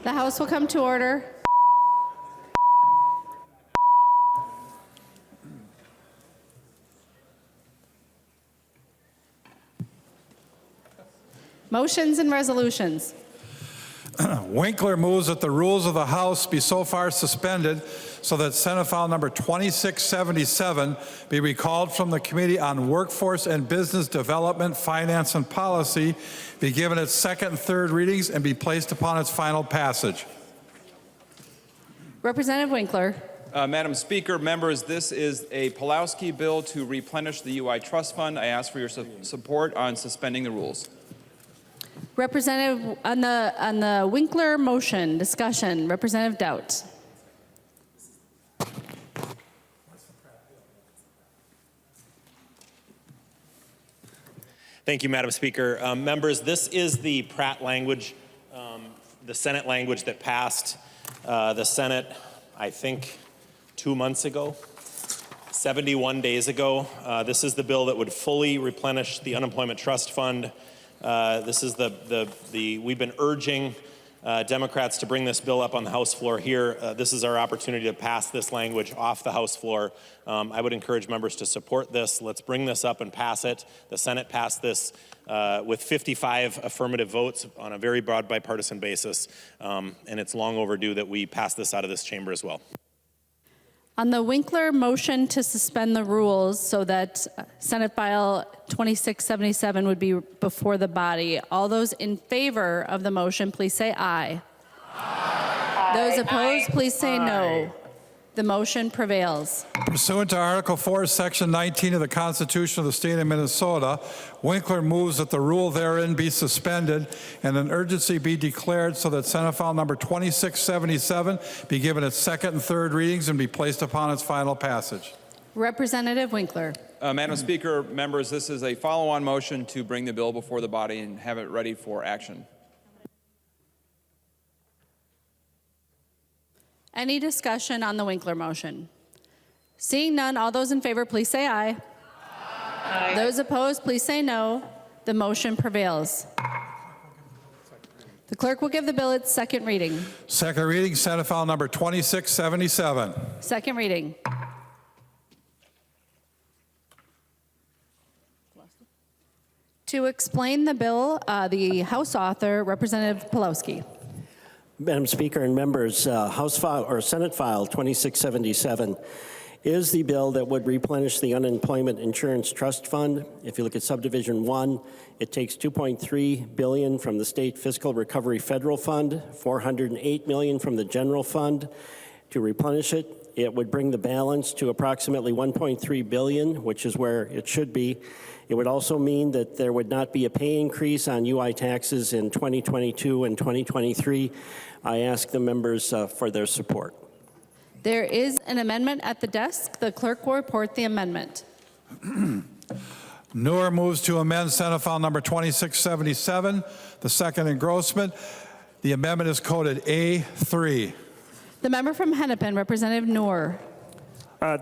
The House will come to order. Motions and resolutions. Winkler moves that the rules of the House be so far suspended so that Senate File number 2677 be recalled from the Committee on Workforce and Business Development, Finance and Policy, be given its second and third readings, and be placed upon its final passage. Representative Winkler. Madam Speaker, members, this is a Pawlowski bill to replenish the UI Trust Fund. I ask for your support on suspending the rules. Representative, on the Winkler motion, discussion, Representative Daudt. Thank you, Madam Speaker. Members, this is the Pratt language, the Senate language that passed the Senate, I think, 2 months ago, 71 days ago. This is the bill that would fully replenish the Unemployment Trust Fund. This is we've been urging Democrats to bring this bill up on the House floor here. This is our opportunity to pass this language off the House floor. I would encourage members to support this. Let's bring this up and pass it. The Senate passed this with 55 affirmative votes on a very broad bipartisan basis, and it's long overdue that we pass this out of this chamber as well. On the Winkler motion to suspend the rules so that Senate File 2677 would be before the body, all those in favor of the motion, please say aye. Aye. Those opposed, please say no. The motion prevails. Pursuant to Article 4, Section 19 of the Constitution of the State of Minnesota, Winkler moves that the rule therein be suspended and an urgency be declared so that Senate File number 2677 be given its second and third readings and be placed upon its final passage. Representative Winkler. Madam Speaker, members, this is a follow-on motion to bring the bill before the body and have it ready for action. Any discussion on the Winkler motion? Seeing none, all those in favor, please say aye. Aye. Those opposed, please say no. The motion prevails. The clerk will give the bill its second reading. Second reading, Senate File number 2677. Second reading. To explain the bill, the House author, Representative Pawlowski. Madam Speaker and members, House File or Senate File 2677 is the bill that would replenish the Unemployment Insurance Trust Fund. If you look at Subdivision 1, it takes $2.3 billion from the State Fiscal Recovery Federal Fund, $408 million from the General Fund. To replenish it, it would bring the balance to approximately $1.3 billion, which is where it should be. It would also mean that there would not be a pay increase on UI taxes in 2022 and 2023. I ask the members for their support. There is an amendment at the desk. The clerk will report the amendment. Noor moves to amend Senate File number 2677, the second engrossment. The amendment is coded A3. The member from Hennepin, Representative Noor.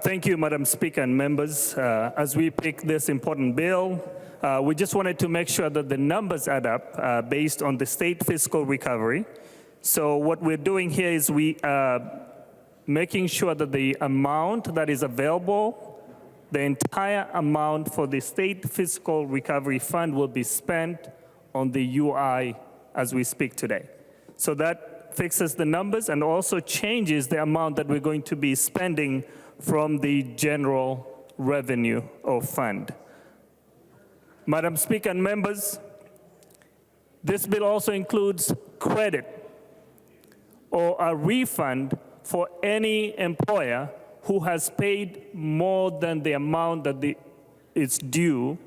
Thank you, Madam Speaker and members. As we pick this important bill, we just wanted to make sure that the numbers add up based on the state fiscal recovery. So what we're doing here is we are making sure that the amount that is available, the entire amount for the state fiscal recovery fund will be spent on the UI as we speak today. So that fixes the numbers and also changes the amount that we're going to be spending from the general revenue or fund. Madam Speaker and members, this bill also includes credit or a refund for any employer who has paid more than the amount that is due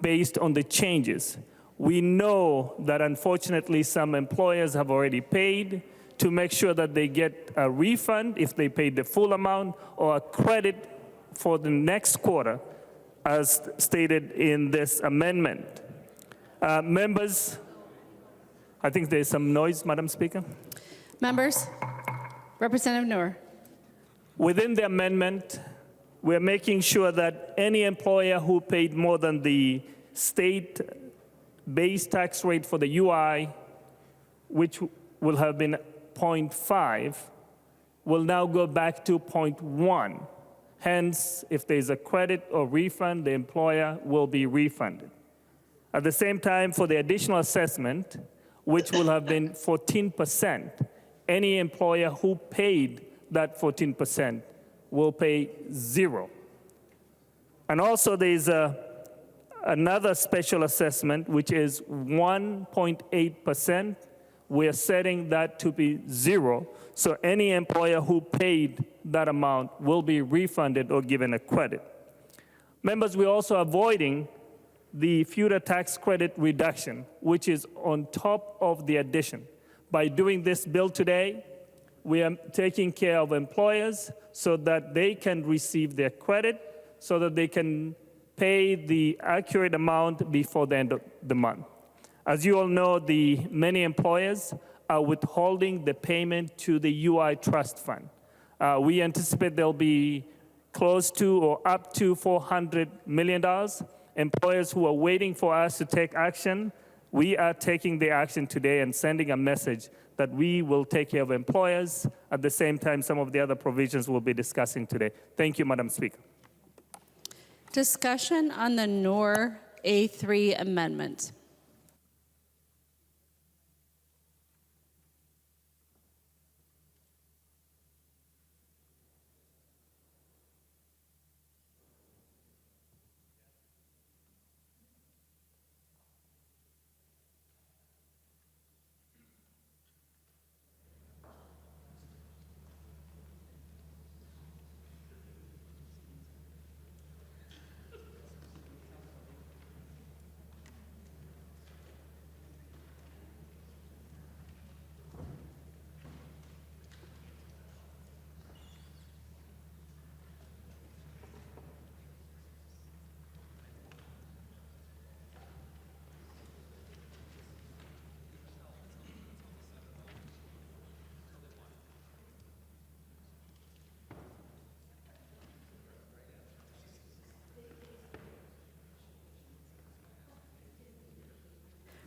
based on the changes. We know that unfortunately some employers have already paid to make sure that they get a refund if they paid the full amount or a credit for the next quarter as stated in this amendment. Members, I think there's some noise, Madam Speaker. Members, Representative Noor. Within the amendment, we're making sure that any employer who paid more than the state base tax rate for the UI, which will have been 0.5 will now go back to 0.1. Hence, if there's a credit or refund, the employer will be refunded. At the same time, for the additional assessment, which will have been 14%, any employer who paid that 14% will pay 0. And also there's another special assessment, which is 1.8%. We're setting that to be 0. So any employer who paid that amount will be refunded or given a credit. Members, we're also avoiding the future tax credit reduction, which is on top of the addition. By doing this bill today, we are taking care of employers so that they can receive their credit, so that they can pay the accurate amount before the end of the month. As you all know, many employers are withholding the payment to the UI Trust Fund. We anticipate there'll be close to or up to $400 million. Employers who are waiting for us to take action, we are taking the action today and sending a message that we will take care of employers. At the same time, some of the other provisions we'll be discussing today. Thank you, Madam Speaker. Discussion on the NOR A3 amendment.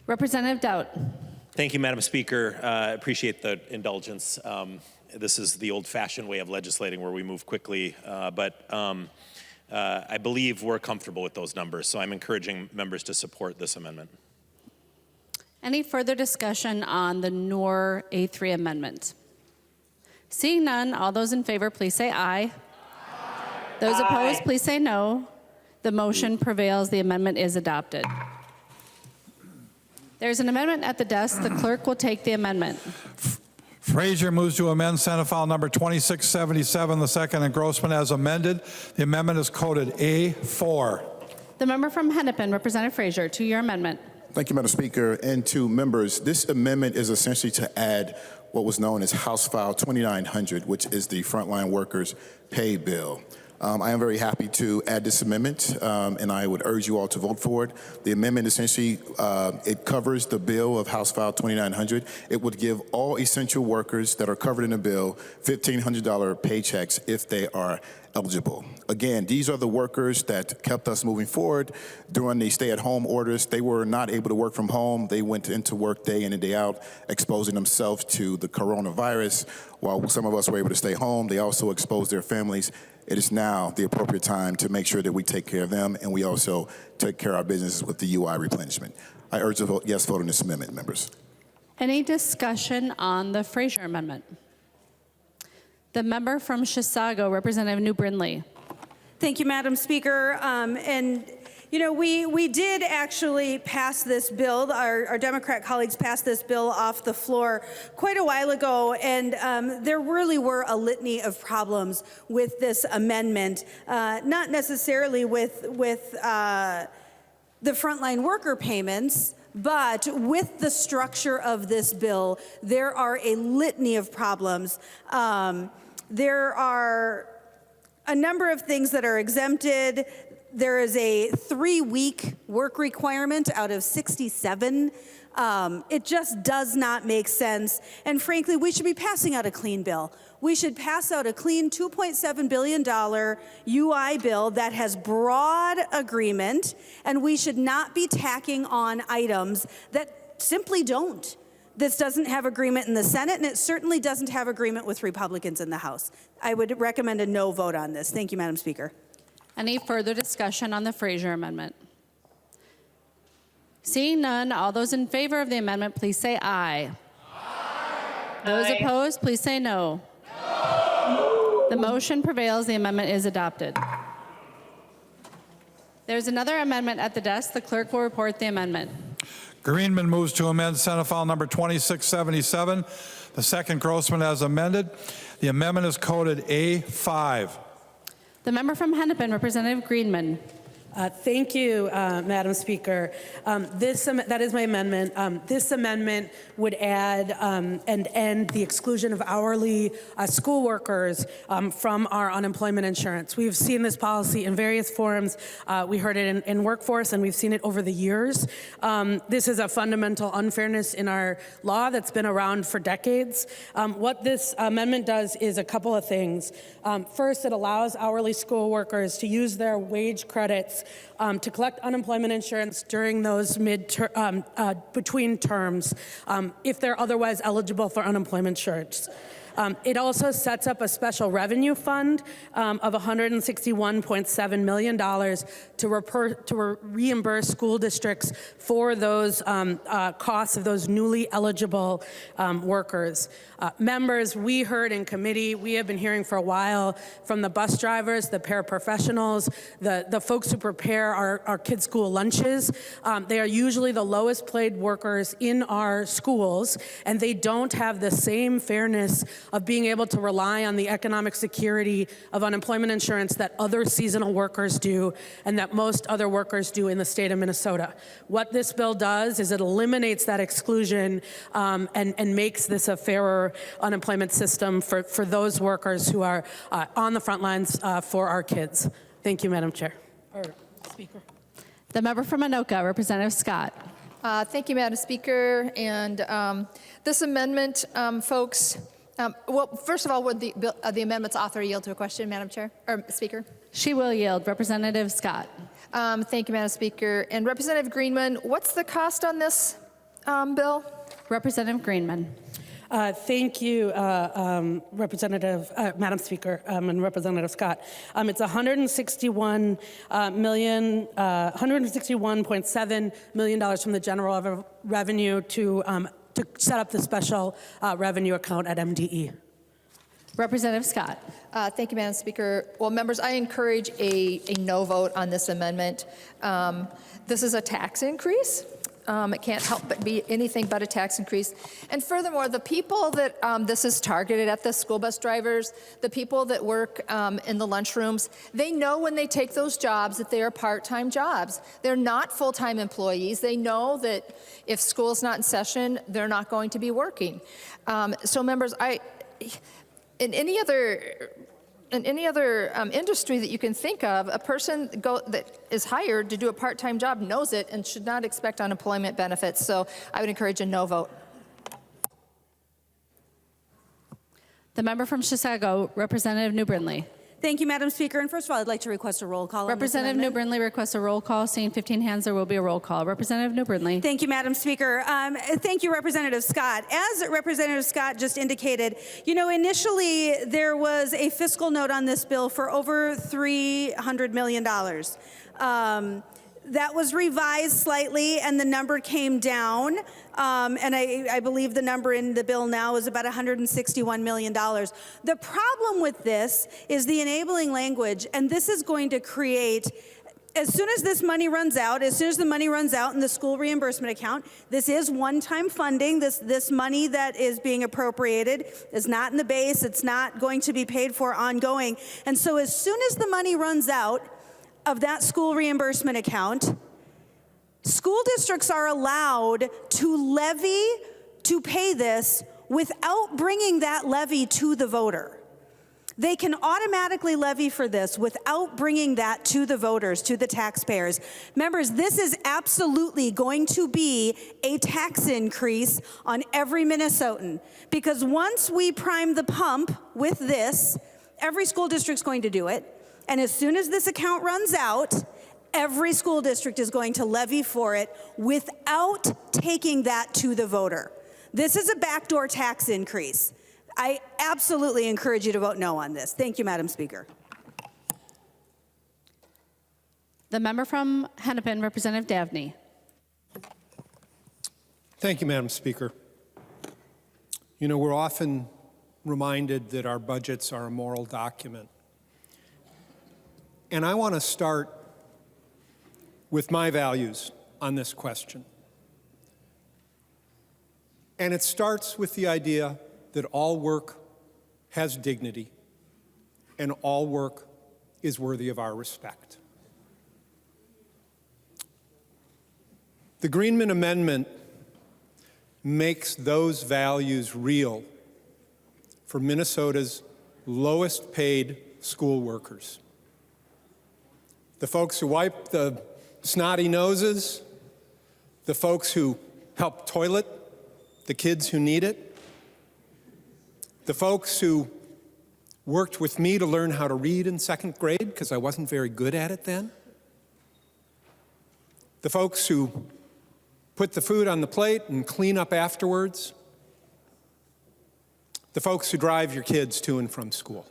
Representative Dowd. Thank you, Madam Speaker. Appreciate the indulgence. This is the old-fashioned way of legislating where we move quickly, but I believe we're comfortable with those numbers, so I'm encouraging members to support this amendment. Any further discussion on the NOR A3 amendment? Seeing none, all those in favor, please say aye. Those opposed, please say no. The motion prevails. The amendment is adopted. There's an amendment at the desk. The clerk will take the amendment. Frazier moves to amend Senate File Number 2677, the second engrossment as amended. The amendment is coded A4. The member from Hennepin, Representative Frazier, to your amendment. Thank you, Madam Speaker. And to members, this amendment is essentially to add what was known as House File 2900, which is the frontline workers pay bill. I am very happy to add this amendment, and I would urge you all to vote for it. The amendment essentially, it covers the bill of House File 2900. It would give all essential workers that are covered in the bill $1,500 paychecks if they are eligible. Again, these are the workers that kept us moving forward during the stay-at-home orders. They were not able to work from home. They went into work day in and day out, exposing themselves to the coronavirus. While some of us were able to stay home, they also exposed their families. It is now the appropriate time to make sure that we take care of them, and we also take care of our businesses with the UI replenishment. I urge a yes vote on this amendment, members. Any discussion on the Frazier amendment? The member from Chisago, Representative New Brindley. Thank you, Madam Speaker. And you know, we did actually pass this bill. Our Democrat colleagues passed this bill off the floor quite a while ago, and there really were a litany of problems with this amendment, not necessarily with the frontline worker payments, but with the structure of this bill, there are a litany of problems. There are a number of things that are exempted. There is a 3-week work requirement out of 67. It just does not make sense. And frankly, we should be passing out a clean bill. We should pass out a clean $2.7 billion UI bill that has broad agreement, and we should not be tacking on items that simply don't. This doesn't have agreement in the Senate, and it certainly doesn't have agreement with Republicans in the House. I would recommend a no vote on this. Thank you, Madam Speaker. Any further discussion on the Fraser Amendment? Seeing none, all those in favor of the amendment, please say aye. Those opposed, please say no. The motion prevails. The amendment is adopted. There's another amendment at the desk. The clerk will report the amendment. Greenman moves to amend Senate File Number 2677. The second Grossman as amended. The amendment is coded A5. The member from Hennepin, Representative Greenman. Thank you, Madam Speaker. That is my amendment. This amendment would add and end the exclusion of hourly school workers from our unemployment insurance. We've seen this policy in various forms. We heard it in workforce, and we've seen it over the years. This is a fundamental unfairness in our law that's been around for decades. What this amendment does is a couple of things. First, it allows hourly school workers to use their wage credits to collect unemployment insurance during those between terms if they're otherwise eligible for unemployment insurance. It also sets up a special revenue fund of $161.7 million to reimburse school districts for those costs of those newly eligible workers. Members, we heard in committee, we have been hearing for a while from the bus drivers, the paraprofessionals, the folks who prepare our kids' school lunches. They are usually the lowest paid workers in our schools, and they don't have the same fairness of being able to rely on the economic security of unemployment insurance that other seasonal workers do and that most other workers do in the state of Minnesota. What this bill does is it eliminates that exclusion and makes this a fairer unemployment system for those workers who are on the front lines for our kids. Thank you, Madam Chair. Or Speaker. The member from Anoka, Representative Scott. Thank you, Madam Speaker. And this amendment, folks, well, first of all, would the amendment's author yield to a question, Madam Chair, or Speaker? She will yield. Representative Scott. Thank you, Madam Speaker. And Representative Greenman, what's the cost on this bill? Representative Greenman. Thank you, Madam Speaker, and Representative Scott. It's $161.7 million from the general revenue to set up the special revenue account at MDE. Representative Scott. Thank you, Madam Speaker. Well, members, I encourage a no vote on this amendment. This is a tax increase. It can't help but be anything but a tax increase. And furthermore, the people that this is targeted at, the school bus drivers, the people that work in the lunchrooms, they know when they take those jobs that they are part-time jobs. They're not full-time employees. They know that if school's not in session, they're not going to be working. So members, in any other industry that you can think of, a person that is hired to do a part-time job knows it and should not expect unemployment benefits. So I would encourage a no vote. The member from Chisago, Representative New Brindley. Thank you, Madam Speaker. And first of all, I'd like to request a roll call. Representative New Brindley requests a roll call. Seeing 15 hands, there will be a roll call. Representative New Brindley. Thank you, Madam Speaker. Thank you, Representative Scott. As Representative Scott just indicated, you know, initially there was a fiscal note on this bill for over $300 million. That was revised slightly, and the number came down. And I believe the number in the bill now is about $161 million. The problem with this is the enabling language, and this is going to create, as soon as this money runs out, as soon as the money runs out in the school reimbursement account, this is one-time funding. This money that is being appropriated is not in the base. It's not going to be paid for ongoing. And so as soon as the money runs out of that school reimbursement account, school districts are allowed to levy to pay this without bringing that levy to the voter. They can automatically levy for this without bringing that to the voters, to the taxpayers. Members, this is absolutely going to be a tax increase on every Minnesotan, because once we prime the pump with this, every school district's going to do it. And as soon as this account runs out, every school district is going to levy for it without taking that to the voter. This is a backdoor tax increase. I absolutely encourage you to vote no on this. Thank you, Madam Speaker. The member from Hennepin, Representative Davnie. Thank you, Madam Speaker. You know, we're often reminded that our budgets are a moral document. And I want to start with my values on this question. And it starts with the idea that all work has dignity and all work is worthy of our respect. The Greenman Amendment makes those values real for Minnesota's lowest paid school workers. The folks who wipe the snotty noses, the folks who help toilet the kids who need it, the folks who worked with me to learn how to read in second grade because I wasn't very good at it then, the folks who put the food on the plate and clean up afterwards, the folks who drive your kids to and from school,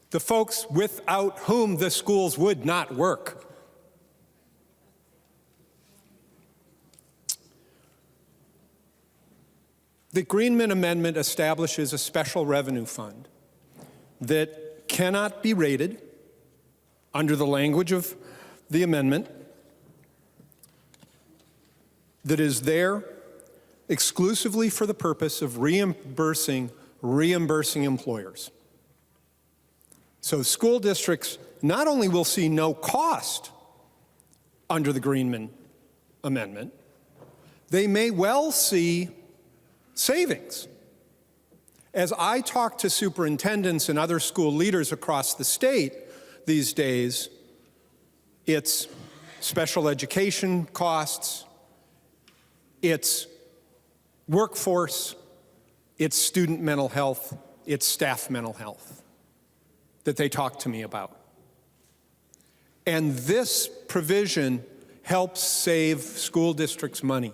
the folks without whom the schools would not work. The Greenman Amendment establishes a special revenue fund that cannot be rated under the language of the amendment, that is there exclusively for the purpose of reimbursing employers. So school districts not only will see no cost under the Greenman Amendment, they may well see savings. As I talk to superintendents and other school leaders across the state these days, it's special education costs, it's workforce, it's student mental health, it's staff mental health that they talk to me about. And this provision helps save school districts money.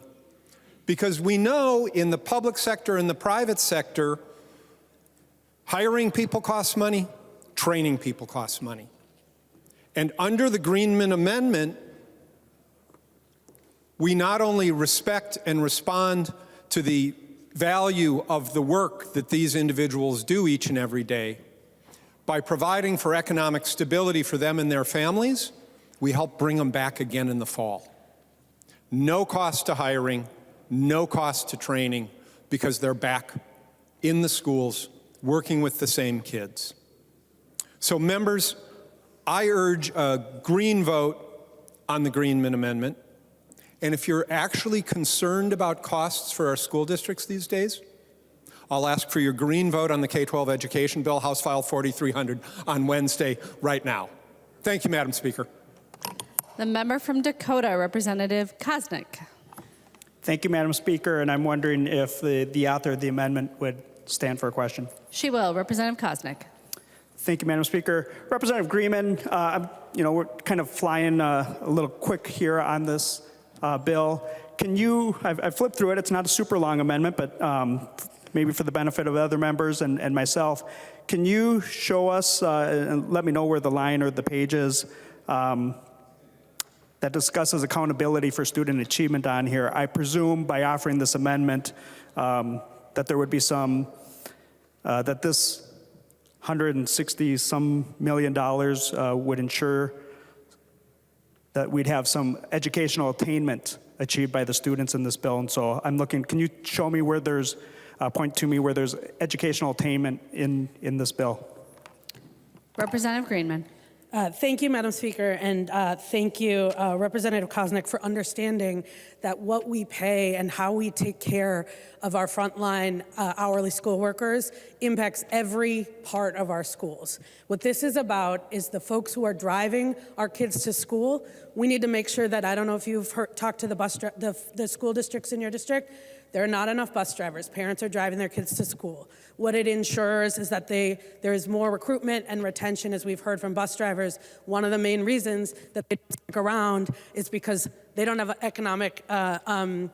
Because we know in the public sector and the private sector, hiring people costs money, training people costs money. And under the Greenman Amendment, we not only respect and respond to the value of the work that these individuals do each and every day, by providing for economic stability for them and their families, we help bring them back again in the fall. No cost to hiring, no cost to training, because they're back in the schools working with the same kids. So members, I urge a green vote on the Greenman Amendment. And if you're actually concerned about costs for our school districts these days, I'll ask for your green vote on the K-12 education bill, House File 4300, on Wednesday right now. Thank you, Madam Speaker. The member from Dakota, Representative Koznick. Thank you, Madam Speaker, and I'm wondering if the author of the amendment would stand for a question. She will. Representative Koznick. Thank you, Madam Speaker. Representative Greenman, we're kind of flying a little quick here on this bill. Can you, I've flipped through it, it's not a super long amendment, but maybe for the benefit of other members and myself, can you show us and let me know where the line or the page is that discusses accountability for student achievement on here? I presume by offering this amendment that there would be some, that this $160-some million would ensure that we'd have some educational attainment achieved by the students in this bill. And so I'm looking, can you show me where there's, point to me where there's educational attainment in this bill? Representative Greenman. Thank you, Madam Speaker, and thank you, Representative Koznick, for understanding that what we pay and how we take care of our frontline hourly school workers impacts every part of our schools. What this is about is the folks who are driving our kids to school. We need to make sure that, I don't know if you've talked to the school districts in your district, there are not enough bus drivers. Parents are driving their kids to school. What it ensures is that there is more recruitment and retention, as we've heard from bus drivers. One of the main reasons that they stick around is because they don't have economic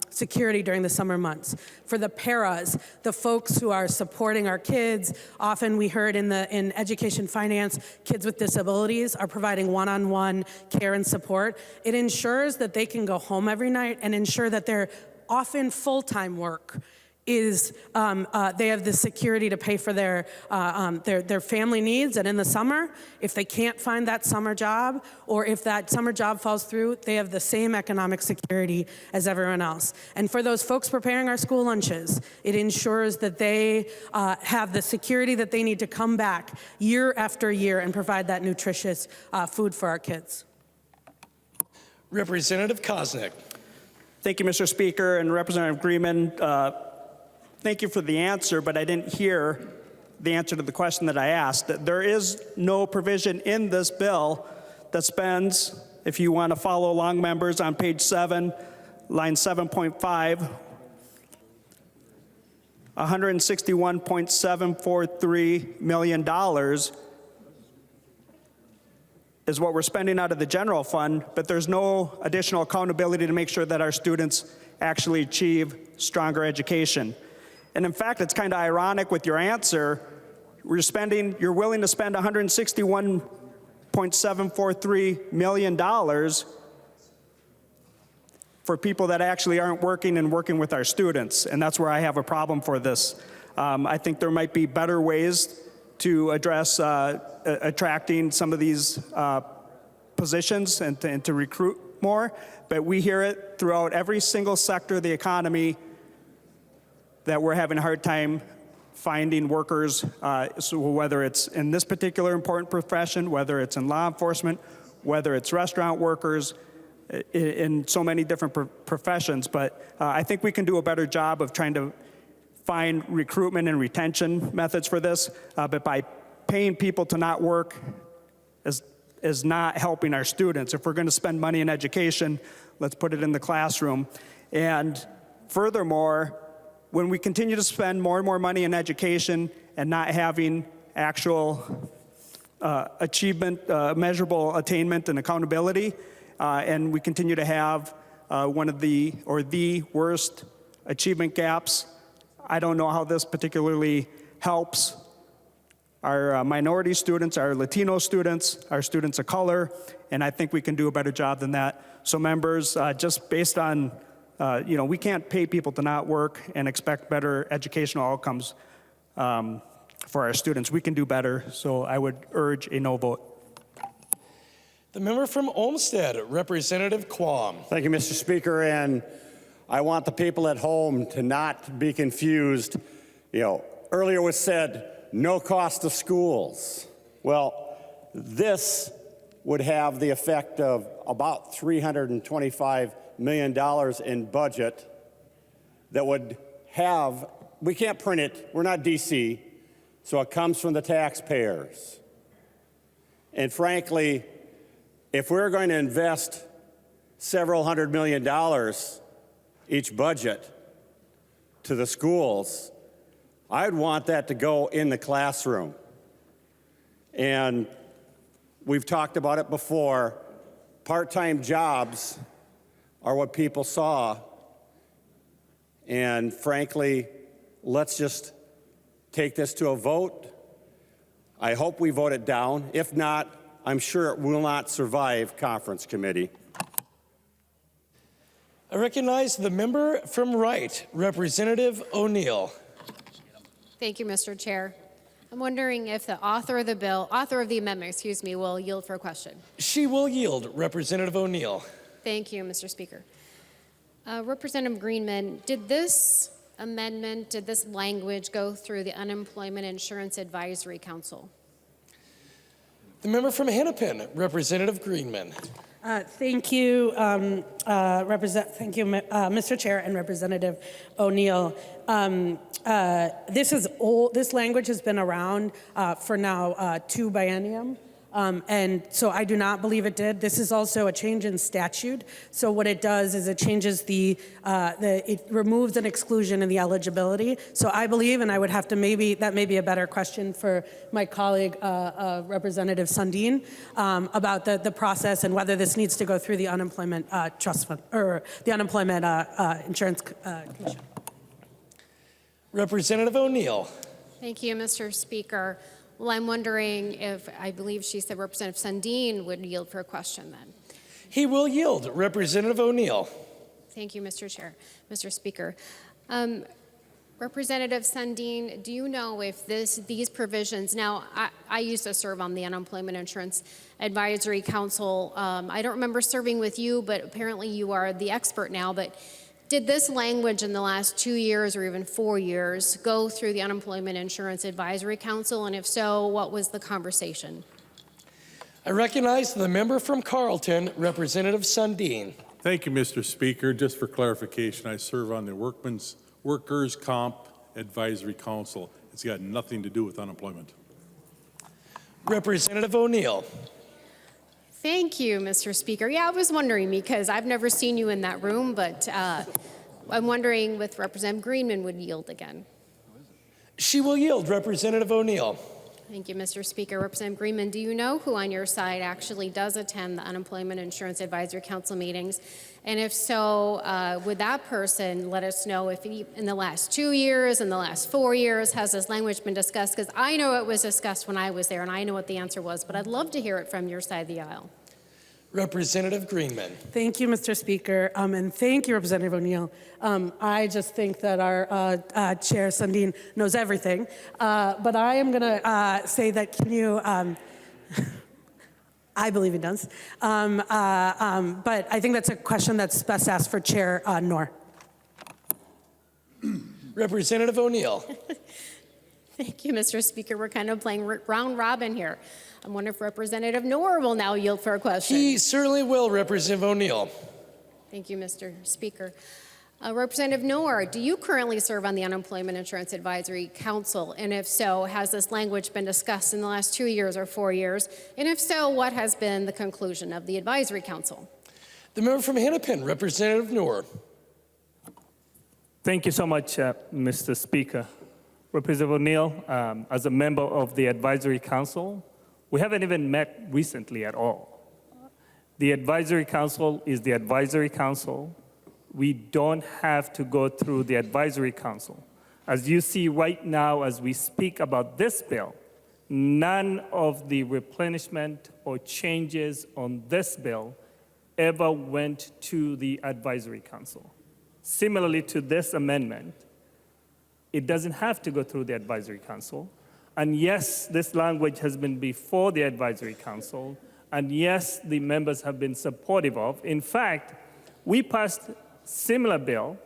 security during the summer months. For the paras, the folks who are supporting our kids, often we heard in education finance, kids with disabilities are providing one-on-one care and support. It ensures that they can go home every night and ensure that their often full-time work is they have the security to pay for their family needs. And in the summer, if they can't find that summer job, or if that summer job falls through, they have the same economic security as everyone else. And for those folks preparing our school lunches, it ensures that they have the security that they need to come back year after year and provide that nutritious food for our kids. Representative Koznick. Thank you, Mr. Speaker, and Representative Greenman. Thank you for the answer, but I didn't hear the answer to the question that I asked. There is no provision in this bill that spends, if you want to follow along, members, on page 7, line 7.5, $161.743 million is what we're spending out of the general fund, but there's no additional accountability to make sure that our students actually achieve stronger education. And in fact, it's kind of ironic with your answer. You're willing to spend $161.743 million for people that actually aren't working and working with our students. And that's where I have a problem for this. I think there might be better ways to address attracting some of these positions and to recruit more. But we hear it throughout every single sector of the economy that we're having a hard time finding workers, so whether it's in this particular important profession, whether it's in law enforcement, whether it's restaurant workers, in so many different professions. But I think we can do a better job of trying to find recruitment and retention methods for this, but by paying people to not work is not helping our students. If we're going to spend money in education, let's put it in the classroom. And furthermore, when we continue to spend more and more money in education and not having actual achievement, measurable attainment and accountability, and we continue to have one of the worst achievement gaps, I don't know how this particularly helps our minority students, our Latino students, our students of color, and I think we can do a better job than that. So members, just based on we can't pay people to not work and expect better educational outcomes for our students. We can do better, so I would urge a no vote. The member from Olmsted, Representative Quam. Thank you, Mr. Speaker, and I want the people at home to not be confused. Earlier was said, no cost to schools. Well, this would have the effect of about $325 million in budget that would have, we can't print it, we're not DC, so it comes from the taxpayers. And frankly, if we're going to invest several $100 million each budget to the schools, I'd want that to go in the classroom. And we've talked about it before, part-time jobs are what people saw. And frankly, let's just take this to a vote. I hope we vote it down. If not, I'm sure it will not survive conference committee. I recognize the member from Wright, Representative O'Neill. Thank you, Mr. Chair. I'm wondering if the author of the amendment, will yield for a question. She will yield, Representative O'Neill. Thank you, Mr. Speaker. Representative Greenman, did this language go through the Unemployment Insurance Advisory Council? The member from Hennepin, Representative Greenman. Thank you, Mr. Chair and Representative O'Neill. This is old. This language has been around for now 2 biennium. And so I do not believe it did. This is also a change in statute. So what it does is it changes it removes an exclusion in the eligibility. So I believe, and I would have to that may be a better question for my colleague, Representative Sundin, about the process and whether this needs to go through the unemployment trust fund or the unemployment insurance commission. Representative O'Neill. Thank you, Mr. Speaker. Well, I'm wondering if, I believe she said Representative Sundin would yield for a question then. He will yield. Representative O'Neill. Thank you, Mr. Chair, Mr. Speaker. Representative Sundin, do you know if these provisions, now I used to serve on the Unemployment Insurance Advisory Council. I don't remember serving with you, but apparently you are the expert now, but did this language in the last 2 years or even 4 years go through the Unemployment Insurance Advisory Council? And if so, what was the conversation? I recognize the member from Carlton, Representative Sundin. Thank you, Mr. Speaker. Just for clarification, I serve on the Workers' Comp Advisory Council. It's got nothing to do with unemployment. Representative O'Neill. Thank you, Mr. Speaker. Yeah, I was wondering because I've never seen you in that room, but I'm wondering if Representative Greenman would yield again. She will yield. Representative O'Neill. Thank you, Mr. Speaker. Representative Greenman, do you know who on your side actually does attend the Unemployment Insurance Advisory Council meetings? And if so, would that person let us know if in the last 2 years, in the last 4 years, has this language been discussed? Because I know it was discussed when I was there, and I know what the answer was, but I'd love to hear it from your side of the aisle. Representative Greenman. Thank you, Mr. Speaker, and thank you, Representative O'Neill. I just think that our Chair Sundin knows everything, but I am going to say that can you, I believe he does, but I think that's a question that's best asked for Chair Knorr. Representative O'Neill. Thank you, Mr. Speaker. We're kind of playing round robin here. I wonder if Representative Knorr will now yield for a question. He certainly will, Representative O'Neill. Thank you, Mr. Speaker. Representative Knorr, do you currently serve on the Unemployment Insurance Advisory Council? And if so, has this language been discussed in the last 2 years or 4 years? And if so, what has been the conclusion of the Advisory Council? The member from Hennepin, Representative Knorr. Thank you so much, Mr. Speaker. Representative O'Neill, as a member of the Advisory Council, we haven't even met recently at all. The Advisory Council is the Advisory Council. We don't have to go through the Advisory Council. As you see right now, as we speak about this bill, none of the replenishment or changes on this bill ever went to the Advisory Council. Similarly to this amendment, it doesn't have to go through the Advisory Council. And yes, this language has been before the Advisory Council, and yes, the members have been supportive of. In fact, we passed similar bill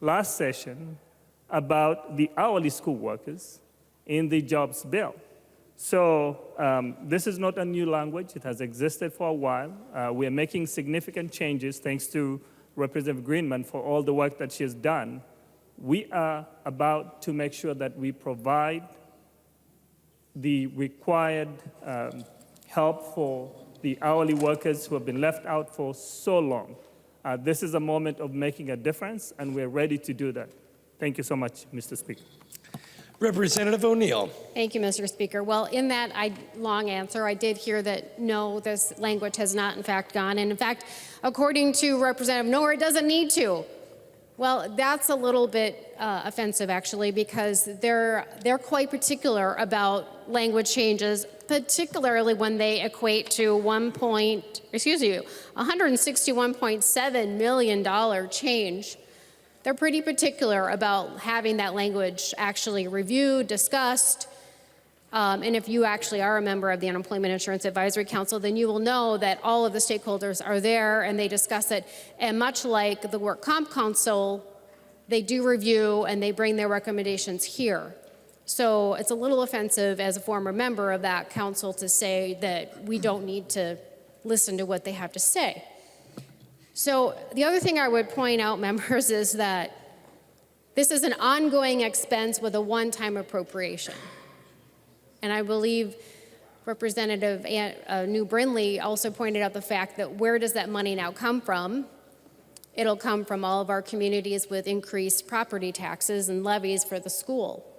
last session about the hourly school workers in the jobs bill. So this is not a new language. It has existed for a while. We are making significant changes thanks to Representative Greenman for all the work that she has done. We are about to make sure that we provide the required help for the hourly workers who have been left out for so long. This is a moment of making a difference, and we're ready to do that. Thank you so much, Mr. Speaker. Representative O'Neill. Thank you, Mr. Speaker. Well, in that long answer, I did hear that no, this language has not, in fact, gone. And in fact, according to Representative Knorr, it doesn't need to. Well, that's a little bit offensive, actually, because they're quite particular about language changes, particularly when they equate to $161.7 million change. They're pretty particular about having that language actually reviewed, discussed. And if you actually are a member of the Unemployment Insurance Advisory Council, then you will know that all of the stakeholders are there and they discuss it. And much like the Work Comp Council, they do review and they bring their recommendations here. So it's a little offensive as a former member of that council to say that we don't need to listen to what they have to say. So the other thing I would point out, members, is that this is an ongoing expense with a one-time appropriation. And I believe Representative New Brindley also pointed out the fact that where does that money now come from? It'll come from all of our communities with increased property taxes and levies for the school.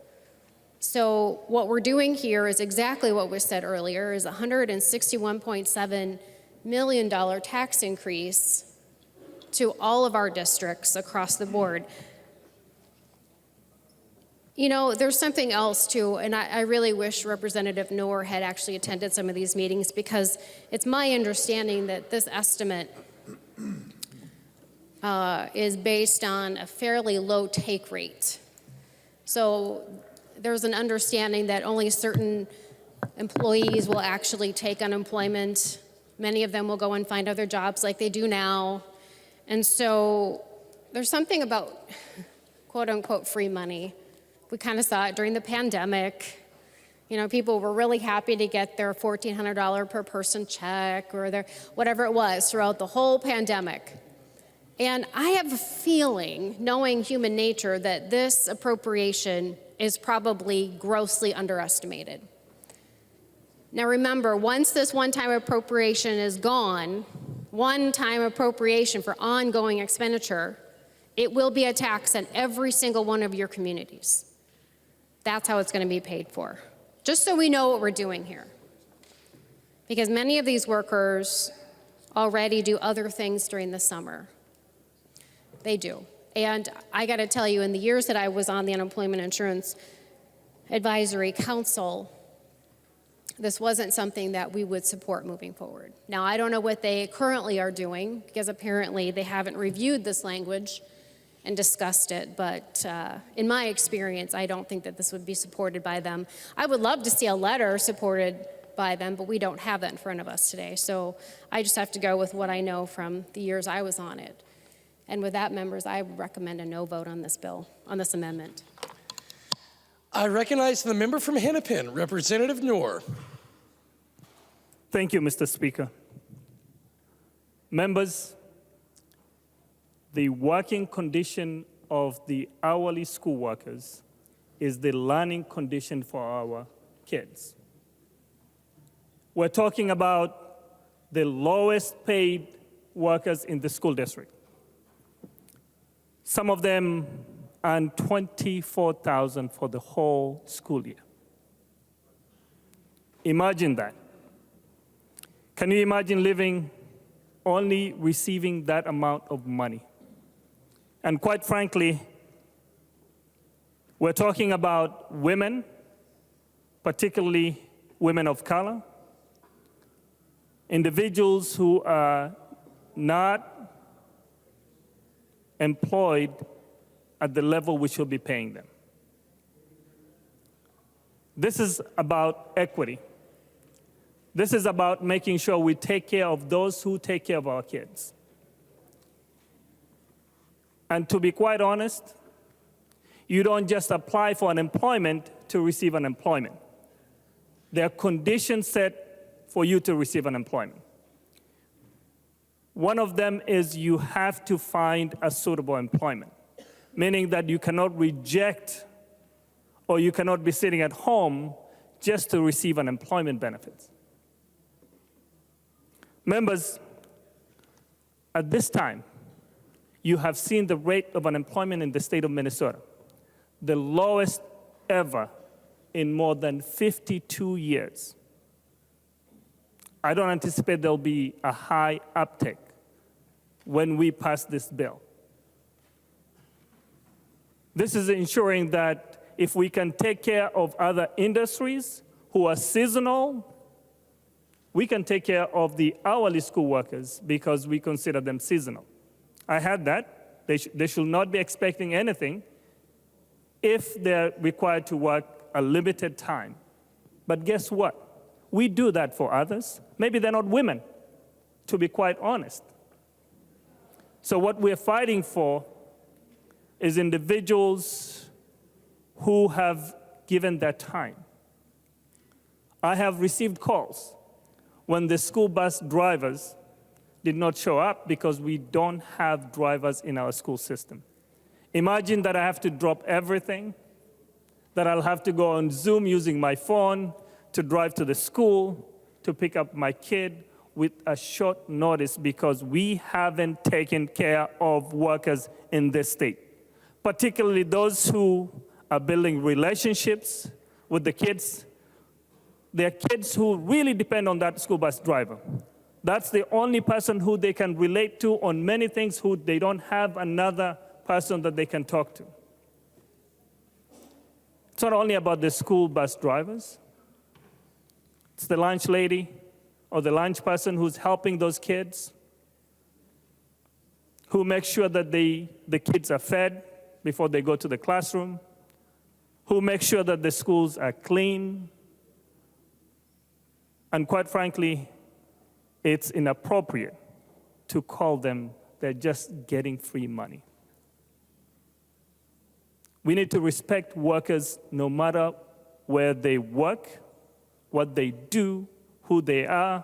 So what we're doing here is exactly what was said earlier, is a $161.7 million tax increase to all of our districts across the board. You know, there's something else too, and I really wish Representative Noor had actually attended some of these meetings, because it's my understanding that this estimate is based on a fairly low take rate. So there's an understanding that only certain employees will actually take unemployment. Many of them will go and find other jobs like they do now. And so there's something about quote unquote free money. We kind of saw it during the pandemic. You know, people were really happy to get their $1,400 per person check or their whatever it was throughout the whole pandemic. And I have a feeling, knowing human nature, that this appropriation is probably grossly underestimated. Now remember, once this one-time appropriation is gone, one-time appropriation for ongoing expenditure, it will be a tax on every single one of your communities. That's how it's going to be paid for. Just so we know what we're doing here. Because many of these workers already do other things during the summer. They do. And I got to tell you, in the years that I was on the Unemployment Insurance Advisory Council, this wasn't something that we would support moving forward. Now, I don't know what they currently are doing, because apparently they haven't reviewed this language and discussed it, but in my experience, I don't think that this would be supported by them. I would love to see a letter supported by them, but we don't have that in front of us today. So I just have to go with what I know from the years I was on it. And with that, members, I recommend a no vote on this bill, on this amendment. I recognize the member from Hennepin, Representative Noor. Thank you, Mr. Speaker. Members, the working condition of the hourly school workers is the learning condition for our kids. We're talking about the lowest paid workers in the school district. Some of them earn $24,000 for the whole school year. Imagine that. Can you imagine living only receiving that amount of money? And quite frankly, we're talking about women, particularly women of color, individuals who are not employed at the level we should be paying them. This is about equity. This is about making sure we take care of those who take care of our kids. And to be quite honest, you don't just apply for unemployment to receive unemployment. There are conditions set for you to receive unemployment. One of them is you have to find a suitable employment, meaning that you cannot reject or you cannot be sitting at home just to receive unemployment benefits. Members, at this time, you have seen the rate of unemployment in the state of Minnesota, the lowest ever in more than 52 years. I don't anticipate there'll be a high uptick when we pass this bill. This is ensuring that if we can take care of other industries who are seasonal, we can take care of the hourly school workers because we consider them seasonal. I had that. They should not be expecting anything if they're required to work a limited time. But guess what? We do that for others. Maybe they're not women, to be quite honest. So what we're fighting for is individuals who have given their time. I have received calls when the school bus drivers did not show up because we don't have drivers in our school system. Imagine that I have to drop everything, that I'll have to go on Zoom using my phone to drive to the school to pick up my kid with a short notice because we haven't taken care of workers in this state, particularly those who are building relationships with the kids. There are kids who really depend on that school bus driver. That's the only person who they can relate to on many things who they don't have another person that they can talk to. It's not only about the school bus drivers. It's the lunch lady or the lunch person who's helping those kids, who makes sure that the kids are fed before they go to the classroom, who makes sure that the schools are clean. And quite frankly, it's inappropriate to call them, they're just getting free money. We need to respect workers no matter where they work, what they do, who they are.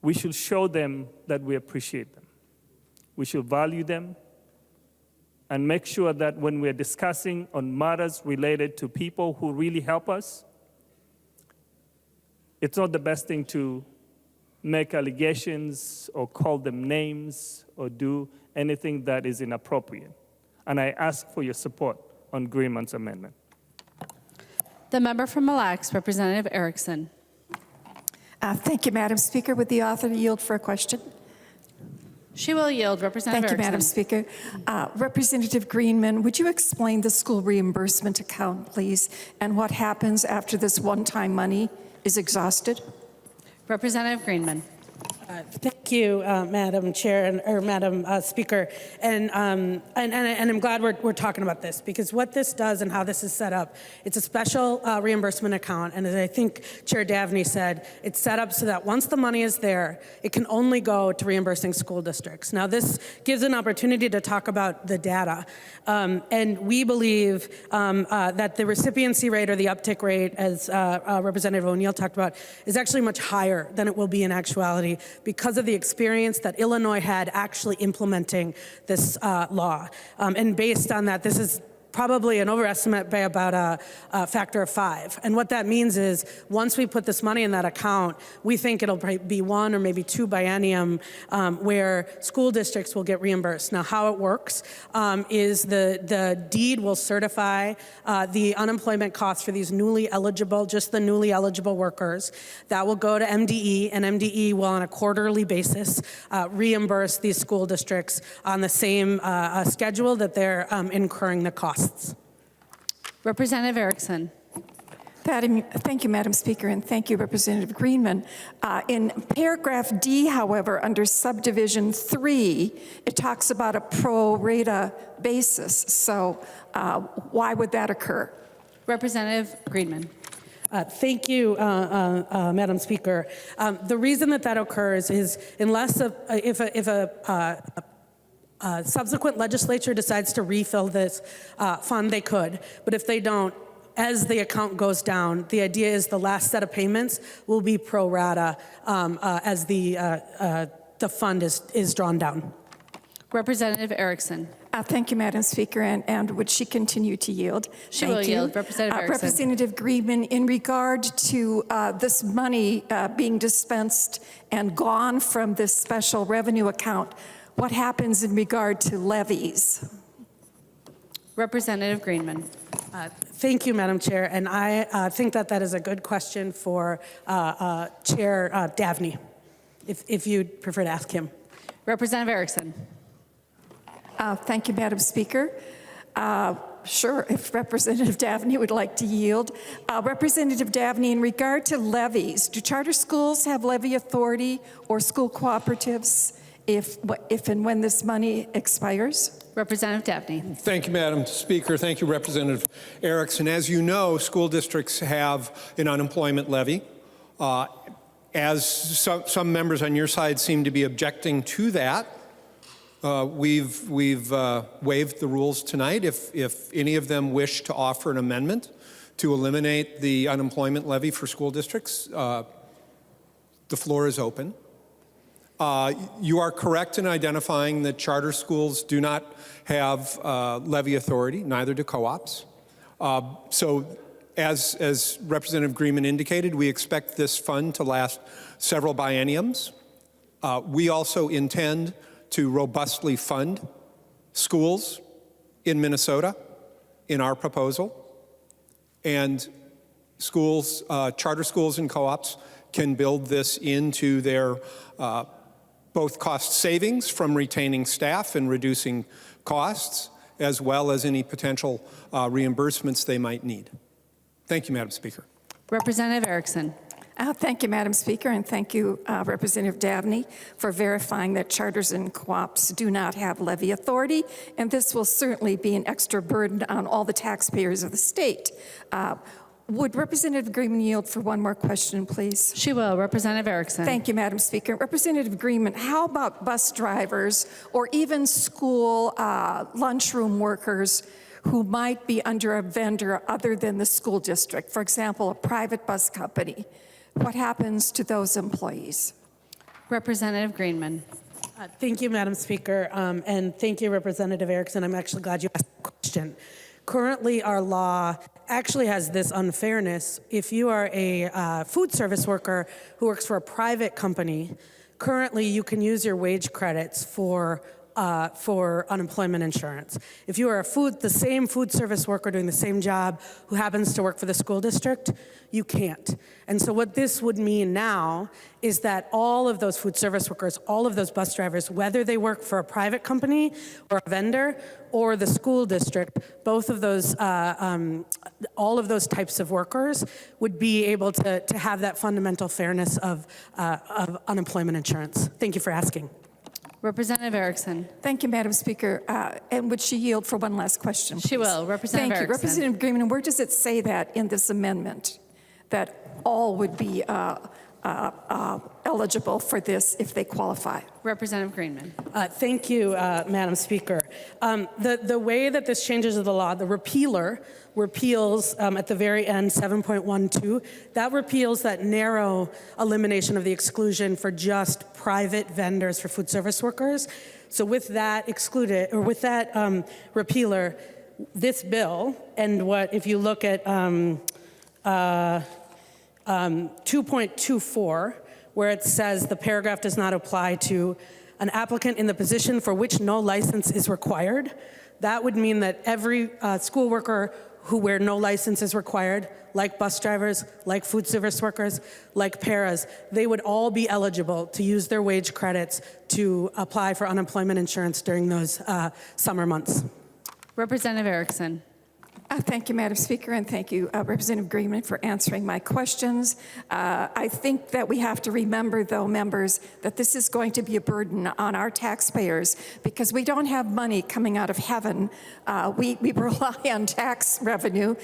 We should show them that we appreciate them. We should value them and make sure that when we're discussing on matters related to people who really help us, it's not the best thing to make allegations or call them names or do anything that is inappropriate. And I ask for your support on Greenman's amendment. The member from Mille Lacs, Representative Erickson. Thank you, Madam Speaker. Would the author yield for a question? She will yield. Representative Thank you, Erickson. Madam Speaker. Representative Greenman, would you explain the school reimbursement account, please, and what happens after this one-time money is exhausted? Representative Greenman. Thank you, Madam Chair or Madam Speaker, and I'm glad we're talking about this, because what this does and how this is set up, it's a special reimbursement account, and as I think Chair Davnie said, it's set up so that once the money is there, it can only go to reimbursing school districts. Now, this gives an opportunity to talk about the data, and we believe that the recipiency rate or the uptick rate, as Representative O'Neill talked about, is actually much higher than it will be in actuality, because of the experience that Illinois had actually implementing this law. And based on that, this is probably an overestimate by about a factor of 5. And what that means is once we put this money in that account, we think it'll be 1 or maybe 2 biennium where school districts will get reimbursed. Now, how it works is the deed will certify the unemployment costs for these newly eligible, just the newly eligible workers. That will go to MDE, and MDE will on a quarterly basis reimburse these school districts on the same schedule that they're incurring the costs. Representative Erickson. Thank you, Madam Speaker, and thank you, Representative Greenman. In paragraph D, however, under subdivision 3, it talks about a pro rata basis. So why would that occur? Representative Greenman. Thank you, Madam Speaker. The reason that occurs is unless if a subsequent legislature decides to refill this fund, they could. But if they don't, as the account goes down, the idea is the last set of payments will be pro rata as the fund is drawn down. Representative Erickson. Thank you, Madam Speaker, and would she continue to yield? She will yield. Representative Erickson. Representative Greenman, in regard to this money being dispensed and gone from this special revenue account, what happens in regard to levies? Representative Greenman. Thank you, Madam Chair, and I think that is a good question for Chair Davnie, if you'd prefer to ask him. Representative Erickson. Thank you, Madam Speaker. Sure, if Representative Davnie would like to yield. Representative Davnie, in regard to levies, do charter schools have levy authority or school cooperatives if and when this money expires? Representative Davnie. Thank you, Madam Speaker. Thank you, Representative Erickson. As you know, school districts have an unemployment levy. As some members on your side seem to be objecting to that, we've waived the rules tonight. If any of them wish to offer an amendment to eliminate the unemployment levy for school districts, the floor is open. You are correct in identifying that charter schools do not have levy authority, neither do co-ops. So as Representative Greenman indicated, we expect this fund to last several bienniums. We also intend to robustly fund schools in Minnesota in our proposal. And schools, charter schools and co-ops can build this into their both cost savings from retaining staff and reducing costs, as well as any potential reimbursements they might need. Thank you, Madam Speaker. Representative Erickson. Thank you, Madam Speaker, and thank you, Representative Davnie, for verifying that charters and co-ops do not have levy authority, and this will certainly be an extra burden on all the taxpayers of the state. Would Representative Greenman yield for one more question, please? She will. Representative Erickson. Thank you, Madam Speaker. Representative Greenman, how about bus drivers or even school lunchroom workers who might be under a vendor other than the school district, for example, a private bus company? What happens to those employees? Representative Greenman. Thank you, Madam Speaker, and thank you, Representative Erickson. I'm actually glad you asked the question. Currently, our law actually has this unfairness. If you are a food service worker who works for a private company, currently you can use your wage credits for unemployment insurance. If you are the same food service worker doing the same job who happens to work for the school district, you can't. And so what this would mean now is that all of those food service workers, all of those bus drivers, whether they work for a private company or a vendor or the school district, both of those, all of those types of workers would be able to have that fundamental fairness of unemployment insurance. Thank you for asking. Representative Erickson. Thank you, Madam Speaker. And would she yield for one last question, please? She will. Representative Thank you. Erickson. Representative Greenman, where does it say that in this amendment, that all would be eligible for this if they qualify? Representative Greenman. Thank you, Madam Speaker. The way that this changes the law, the repealer repeals at the very end 7.12. That repeals that narrow elimination of the exclusion for just private vendors for food service workers. So with that excluded, or with that repealer, this bill, and what if you look at 2.24, where it says the paragraph does not apply to an applicant in the position for which no license is required. That would mean that every school worker where no license is required, like bus drivers, like food service workers, like paras, they would all be eligible to use their wage credits to apply for unemployment insurance during those summer months. Representative Erickson. Thank you, Madam Speaker, and thank you, Representative Greenman, for answering my questions. I think that we have to remember, though, members, that this is going to be a burden on our taxpayers because we don't have money coming out of heaven. We rely on tax revenue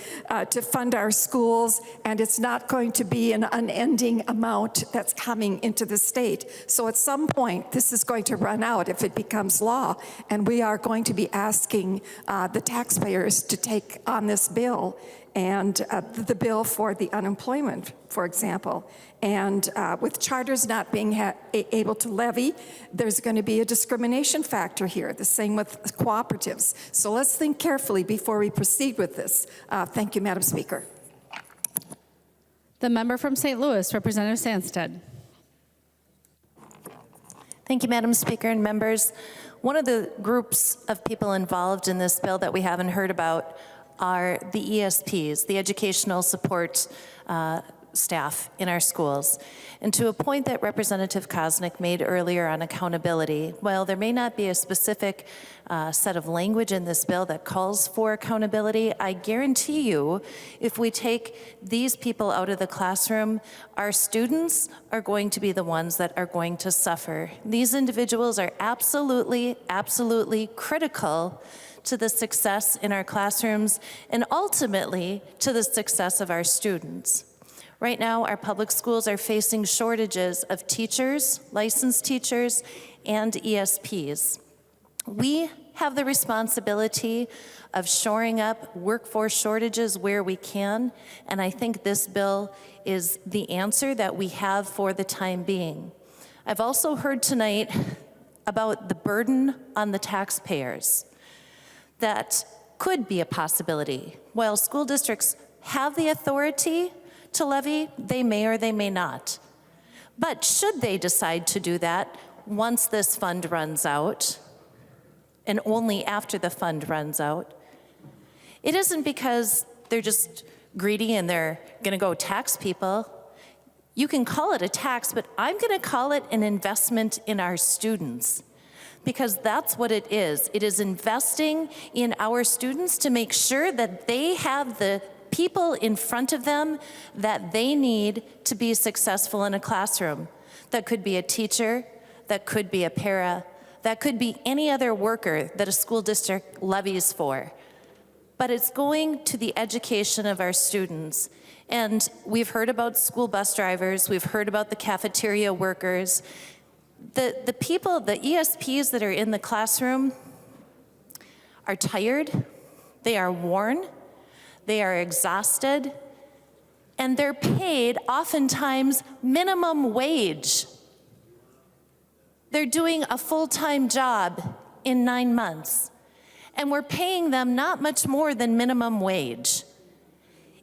to fund our schools, and it's not going to be an unending amount that's coming into the state. So at some point, this is going to run out if it becomes law, and we are going to be asking the taxpayers to take on this bill and the bill for the unemployment, for example. And with charters not being able to levy, there's going to be a discrimination factor here, the same with cooperatives. So let's think carefully before we proceed with this. Thank you, Madam Speaker. The member from St. Louis, Representative Sandsted. Thank you, Madam Speaker and members. One of the groups of people involved in this bill that we haven't heard about are the ESPs, the educational support staff in our schools. And to a point that Representative Koznick made earlier on accountability, while there may not be a specific set of language in this bill that calls for accountability, I guarantee you, if we take these people out of the classroom, our students are going to be the ones that are going to suffer. These individuals are absolutely, absolutely critical to the success in our classrooms and ultimately to the success of our students. Right now, our public schools are facing shortages of teachers, licensed teachers, and ESPs. We have the responsibility of shoring up workforce shortages where we can, and I think this bill is the answer that we have for the time being. I've also heard tonight about the burden on the taxpayers, that could be a possibility. While school districts have the authority to levy, they may or they may not. But should they decide to do that once this fund runs out, and only after the fund runs out, it isn't because they're just greedy and they're going to go tax people. You can call it a tax, but I'm going to call it an investment in our students, because that's what it is. It is investing in our students to make sure that they have the people in front of them that they need to be successful in a classroom. That could be a teacher, that could be a para, that could be any other worker that a school district levies for. But it's going to the education of our students. And we've heard about school bus drivers, we've heard about the cafeteria workers. The people, the ESPs that are in the classroom are tired, they are worn, they are exhausted, and they're paid oftentimes minimum wage. They're doing a full-time job in 9 months, and we're paying them not much more than minimum wage.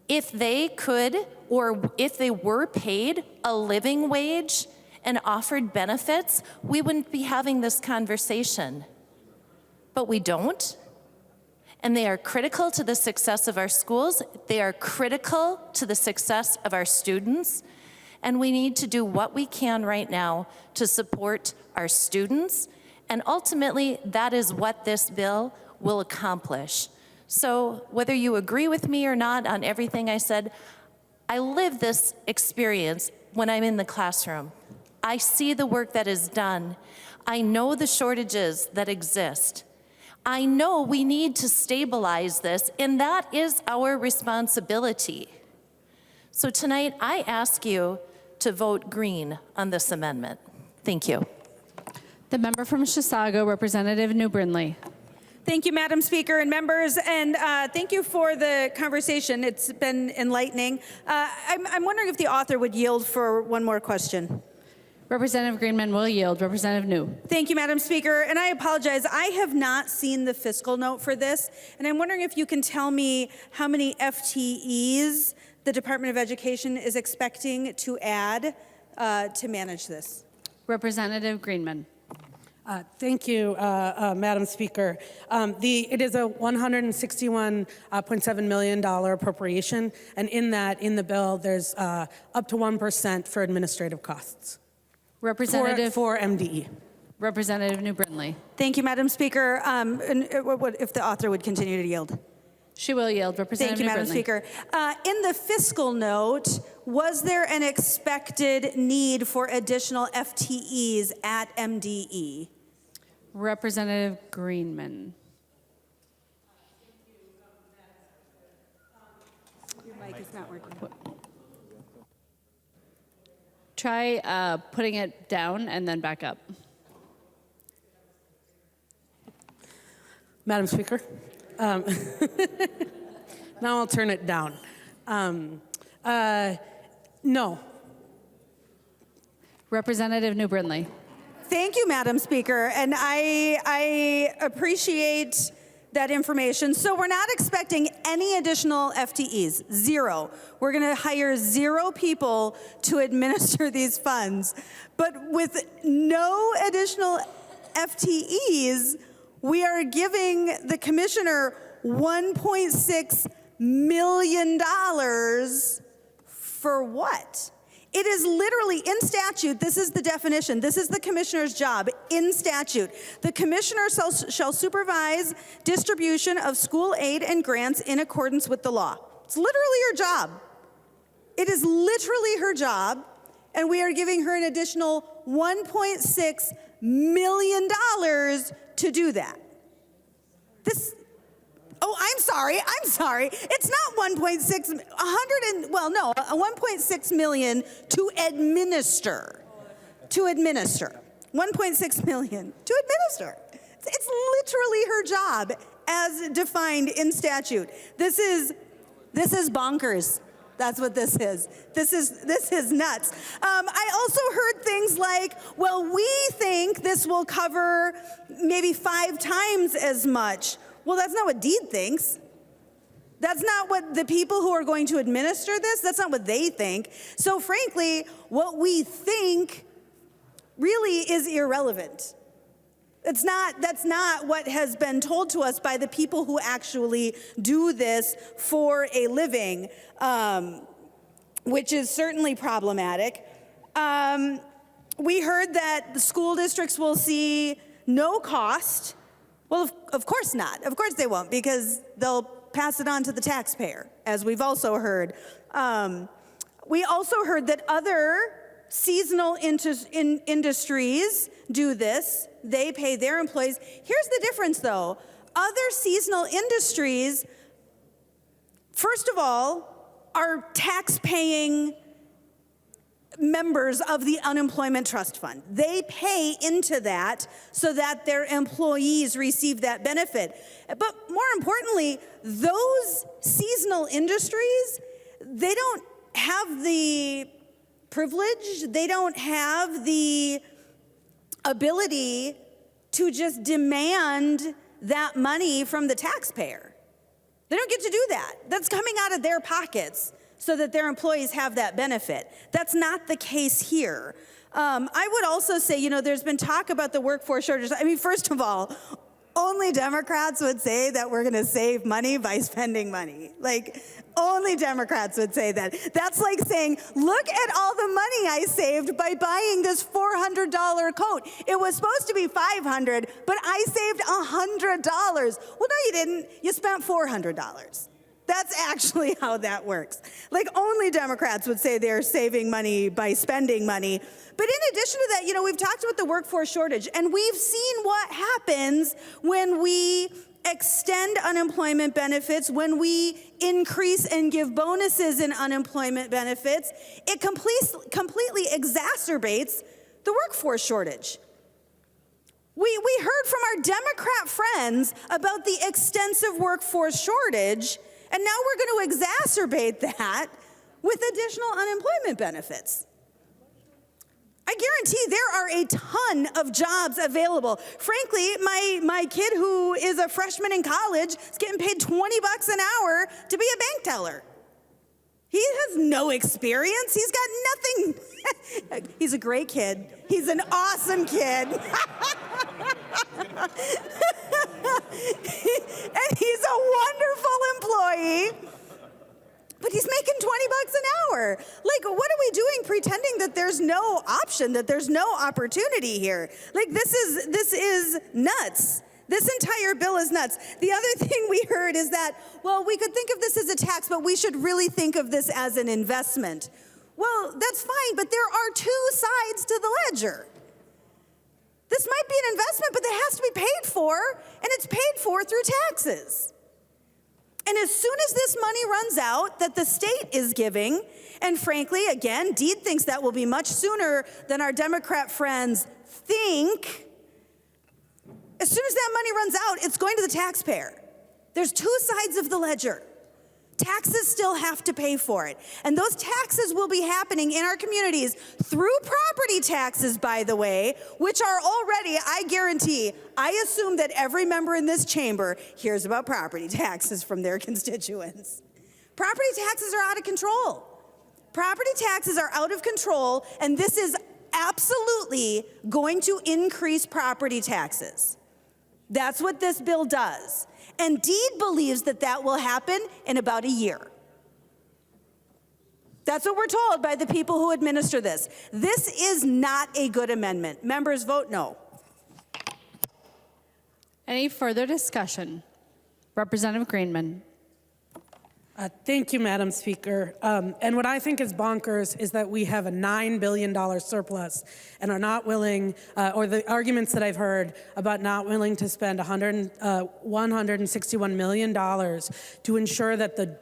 If they could, or if they were paid a living wage and offered benefits, we wouldn't be having this conversation. But we don't. And they are critical to the success of our schools. They are critical to the success of our students. And we need to do what we can right now to support our students. And ultimately, that is what this bill will accomplish. So whether you agree with me or not on everything I said, I live this experience when I'm in the classroom. I see the work that is done. I know the shortages that exist. I know we need to stabilize this, and that is our responsibility. So tonight, I ask you to vote green on this amendment. Thank you. The member from Chisago, Representative New Brindley. Thank you, Madam Speaker and members, and thank you for the conversation. It's been enlightening. I'm wondering if the author would yield for one more question. Representative Greenman will yield. Representative New. Thank you, Madam Speaker, and I apologize. I have not seen the fiscal note for this, and I'm wondering if you can tell me how many FTEs the Department of Education is expecting to add to manage this. Representative Greenman. Thank you, Madam Speaker. It is a $161.7 million appropriation, and in the bill, there's up to 1% for administrative costs. Representative for MDE. Representative New Brindley. Thank you, Madam Speaker. And if the author would continue to yield. She will yield. Representative Thank you, New Madam Brindley. Speaker. In the fiscal note, was there an expected need for additional FTEs at MDE? Representative Greenman. Your mic is not working. Try putting it down and then back up. Madam Speaker, now I'll turn it down. No. Representative New Brindley. Thank you, Madam Speaker, and I appreciate that information. So we're not expecting any additional FTEs, zero. We're going to hire 0 people to administer these funds. But with no additional FTEs, we are giving the commissioner $1.6 million for what? It is literally in statute. This is the definition. This is the commissioner's job in statute. The commissioner shall supervise distribution of school aid and grants in accordance with the law. It's literally her job. It is literally her job, and we are giving her an additional $1.6 million to do that. I'm sorry. It's not 1.6 million to administer. 1.6 million to administer. It's literally her job as defined in statute. This is bonkers. That's what this is. This is nuts. I also heard things like, well, we think this will cover maybe 5 times as much. Well, that's not what Deed thinks. That's not what the people who are going to administer this, that's not what they think. So frankly, what we think really is irrelevant. That's not what has been told to us by the people who actually do this for a living, which is certainly problematic. We heard that the school districts will see no cost. Well, of course not. Of course they won't, because they'll pass it on to the taxpayer, as we've also heard. We also heard that other seasonal industries do this. They pay their employees. Here's the difference, though. Other seasonal industries, first of all, are tax-paying members of the Unemployment Trust Fund. They pay into that so that their employees receive that benefit. But more importantly, those seasonal industries, they don't have the privilege, they don't have the ability to just demand that money from the taxpayer. They don't get to do that. That's coming out of their pockets so that their employees have that benefit. That's not the case here. I would also say, you know, there's been talk about the workforce shortage. I mean, first of all, only Democrats would say that we're gonna save money by spending money. Like, only Democrats would say that. That's like saying, look at all the money I saved by buying this $400 coat. It was supposed to be $500, but I saved $100. Well, no, you didn't. You spent $400. That's actually how that works. Like, only Democrats would say they're saving money by spending money. But in addition to that, you know, we've talked about the workforce shortage, and we've seen what happens when we extend unemployment benefits, when we increase and give bonuses in unemployment benefits. It completely exacerbates the workforce shortage. We heard from our Democrat friends about the extensive workforce shortage, and now we're going to exacerbate that with additional unemployment benefits. I guarantee there are a ton of jobs available. Frankly, my kid who is a freshman in college is getting paid $20 an hour to be a bank teller. He has no experience. He's got nothing. He's a great kid. He's an awesome kid. And he's a wonderful employee. But he's making $20 an hour. Like, what are we doing pretending that there's no option, that there's no opportunity here? Like, this is nuts. This entire bill is nuts. The other thing we heard is that, well, we could think of this as a tax, but we should really think of this as an investment. Well, that's fine, but there are two sides to the ledger. This might be an investment, but it has to be paid for, and it's paid for through taxes. And as soon as this money runs out that the state is giving, and frankly, again, Deed thinks that will be much sooner than our Democrat friends think, as soon as that money runs out, it's going to the taxpayer. There's two sides of the ledger. Taxes still have to pay for it. And those taxes will be happening in our communities through property taxes, by the way, which are already, I guarantee, I assume that every member in this chamber hears about property taxes from their constituents. Property taxes are out of control. Property taxes are out of control, and this is absolutely going to increase property taxes. That's what this bill does. And Deed believes that that will happen in about a year. That's what we're told by the people who administer this. This is not a good amendment. Members, vote no. Any further discussion? Representative Greenman. Thank you, Madam Speaker. And what I think is bonkers is that we have a $9 billion surplus and are not willing, or the arguments that I've heard about not willing to spend $161 million to ensure that the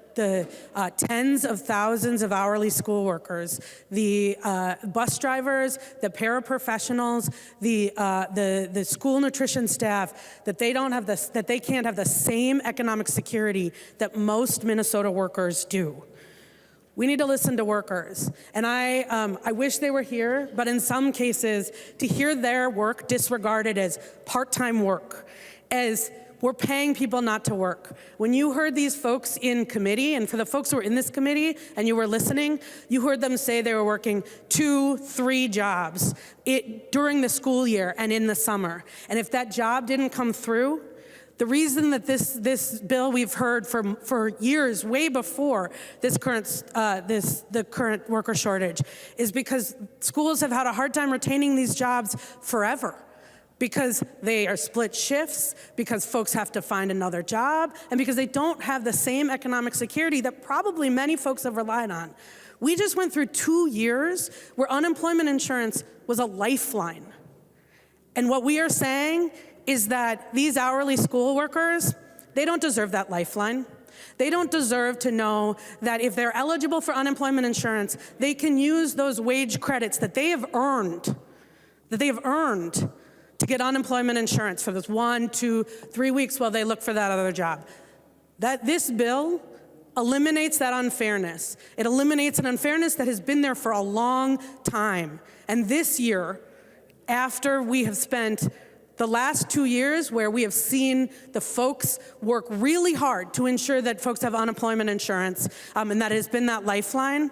tens of thousands of hourly school workers, the bus drivers, the paraprofessionals, the school nutrition staff, that they can't have the same economic security that most Minnesota workers do. We need to listen to workers. And I wish they were here, but in some cases, to hear their work disregarded as part-time work, as We're paying people not to work. When you heard these folks in committee, and for the folks who were in this committee and you were listening, you heard them say they were working 2, 3 jobs during the school year and in the summer. And if that job didn't come through, the reason that this bill we've heard for years, way before this the current worker shortage, is because schools have had a hard time retaining these jobs forever. Because they are split shifts, because folks have to find another job, and because they don't have the same economic security that probably many folks have relied on. We just went through 2 years where unemployment insurance was a lifeline. And what we are saying is that these hourly school workers, they don't deserve that lifeline. They don't deserve to know that if they're eligible for unemployment insurance, they can use those wage credits that they have earned, to get unemployment insurance for those 1, 2, 3 weeks while they look for that other job. That this bill eliminates that unfairness. It eliminates an unfairness that has been there for a long time. And this year, after we have spent the last 2 years where we have seen the folks work really hard to ensure that folks have unemployment insurance, and that has been that lifeline,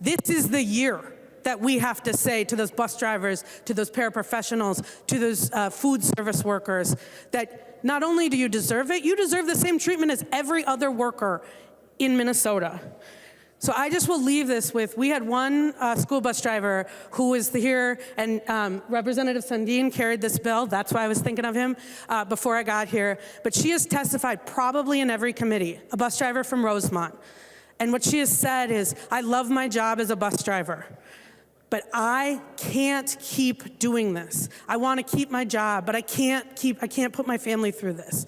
this is the year that we have to say to those bus drivers, to those paraprofessionals, to those food service workers, that not only do you deserve it, you deserve the same treatment as every other worker in Minnesota. So I just will leave this with, we had one school bus driver who was here, and Representative Sundin carried this bill. That's why I was thinking of him before I got here. But she has testified probably in every committee, a bus driver from Rosemont. And what she has said is, I love my job as a bus driver, but I can't keep doing this. I want to keep my job, but I can't put my family through this.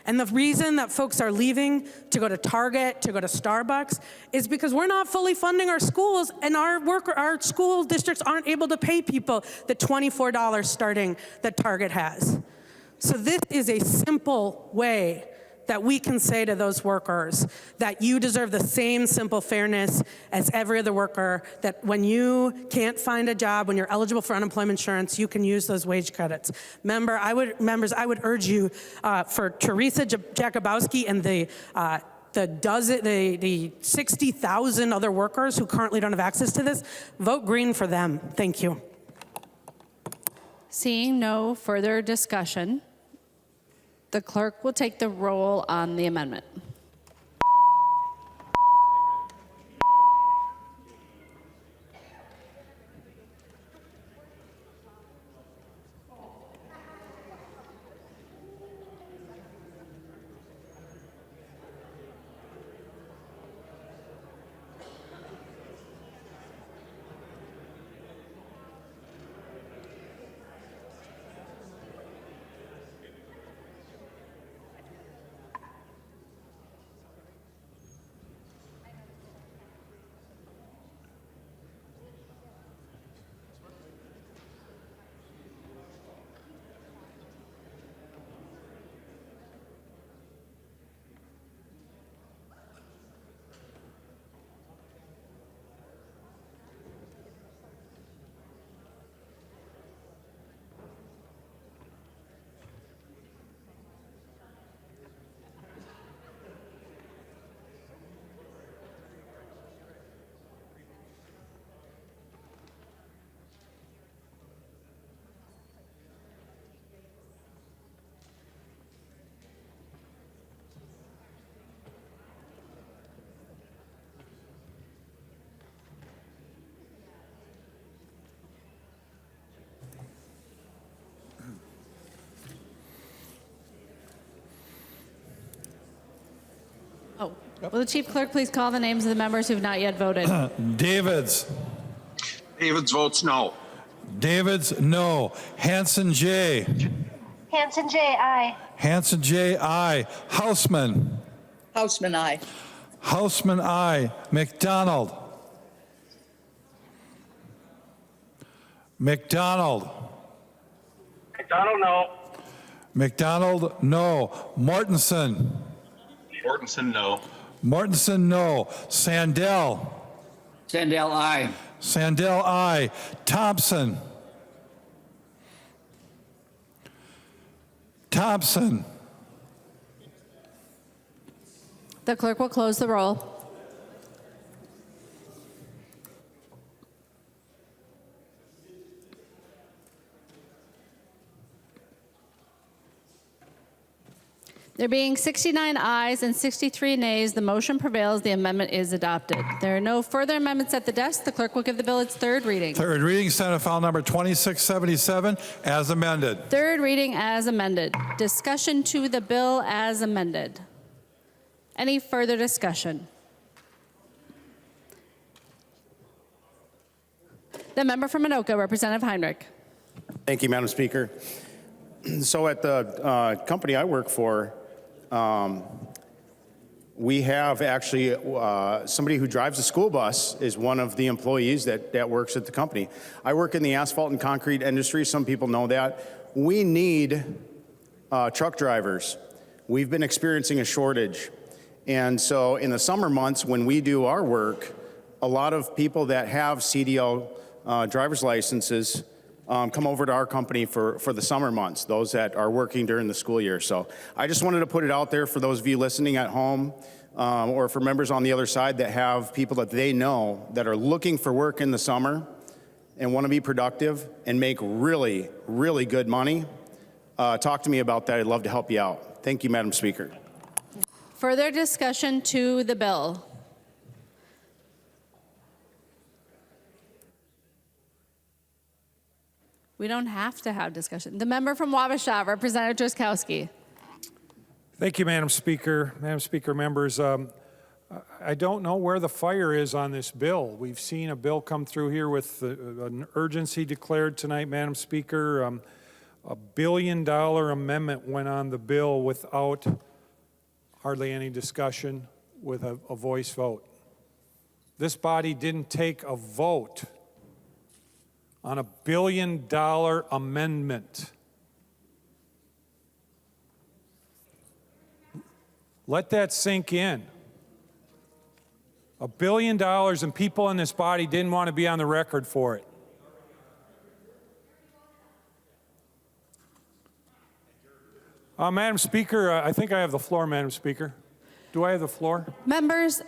And the reason that folks are leaving to go to Target, to go to Starbucks, is because we're not fully funding our schools, and our school districts aren't able to pay people the $24 starting that Target has. So this is a simple way that we can say to those workers that you deserve the same simple fairness as every other worker, that when you can't find a job, when you're eligible for unemployment insurance, you can use those wage credits. Members, I would urge you, for Teresa Jakubowski and the 60,000 other workers who currently don't have access to this, vote green for them. Thank you. Seeing no further discussion, the clerk will take the roll on the amendment. Will the chief clerk please call the names of the members who have not yet voted? Davids. Davids votes no. Davids, no. Hanson J. Hanson J. Aye. Hanson J. I. Hausman. Hausman aye. Hausman I. McDonald. McDonald. McDonald no. McDonald, no. Mortensen. Mortensen no. Mortensen, no. Sandell. Sandell aye. Sandell, I. Thompson. Thompson The clerk will close the roll. There being 69 ayes and 63 nays, the motion prevails. The amendment is adopted. There are no further amendments at the desk. The clerk will give the bill its third reading. Third reading, Senate File Number 2677, as amended. Third reading as amended. Discussion to the bill as amended. Any further discussion? The member from Anoka, Representative Heinrich. Thank you, Madam Speaker. So at the company I work for, we have actually somebody who drives a school bus is one of the employees that works at the company. I work in the asphalt and concrete industry. Some people know that. We need truck drivers. We've been experiencing a shortage. And so in the summer months when we do our work, a lot of people that have CDL driver's licenses come over to our company for the summer months, those that are working during the school year. So I just wanted to put it out there for those of you listening at home or for members on the other side that have people that they know that are looking for work in the summer and want to be productive and make really, really good money. Talk to me about that. I'd love to help you out. Thank you, Madam Speaker. Further discussion to the bill. We don't have to have discussion. The member from Wabasha, Representative Drazkowski. Thank you, Madam Speaker. Madam Speaker, members, I don't know where the fire is on this bill. We've seen a bill come through here with an urgency declared tonight, Madam Speaker. $1 billion amendment went on the bill without hardly any discussion, with a voice vote. This body didn't take a vote on a $1 billion amendment. Let that sink in. $1 billion, and people in this body didn't want to be on the record for it. Madam Speaker, I think I have the floor, Madam Speaker. Do I have the floor? Members,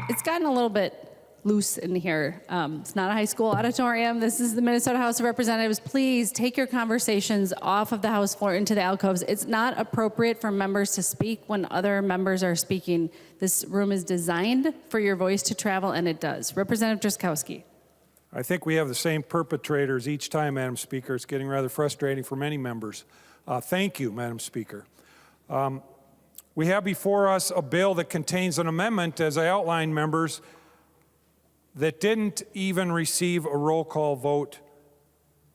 it's gotten a little bit loose in here. It's not a high school auditorium. This is the Minnesota House of Representatives. Please take your conversations off of the House floor into the alcoves. It's not appropriate for members to speak when other members are speaking. This room is designed for your voice to travel, and it does. Representative Drazkowski. I think we have the same perpetrators each time, Madam Speaker. It's getting rather frustrating for many members. Thank you, Madam Speaker. We have before us a bill that contains an amendment, as I outlined, members, that didn't even receive a roll call vote.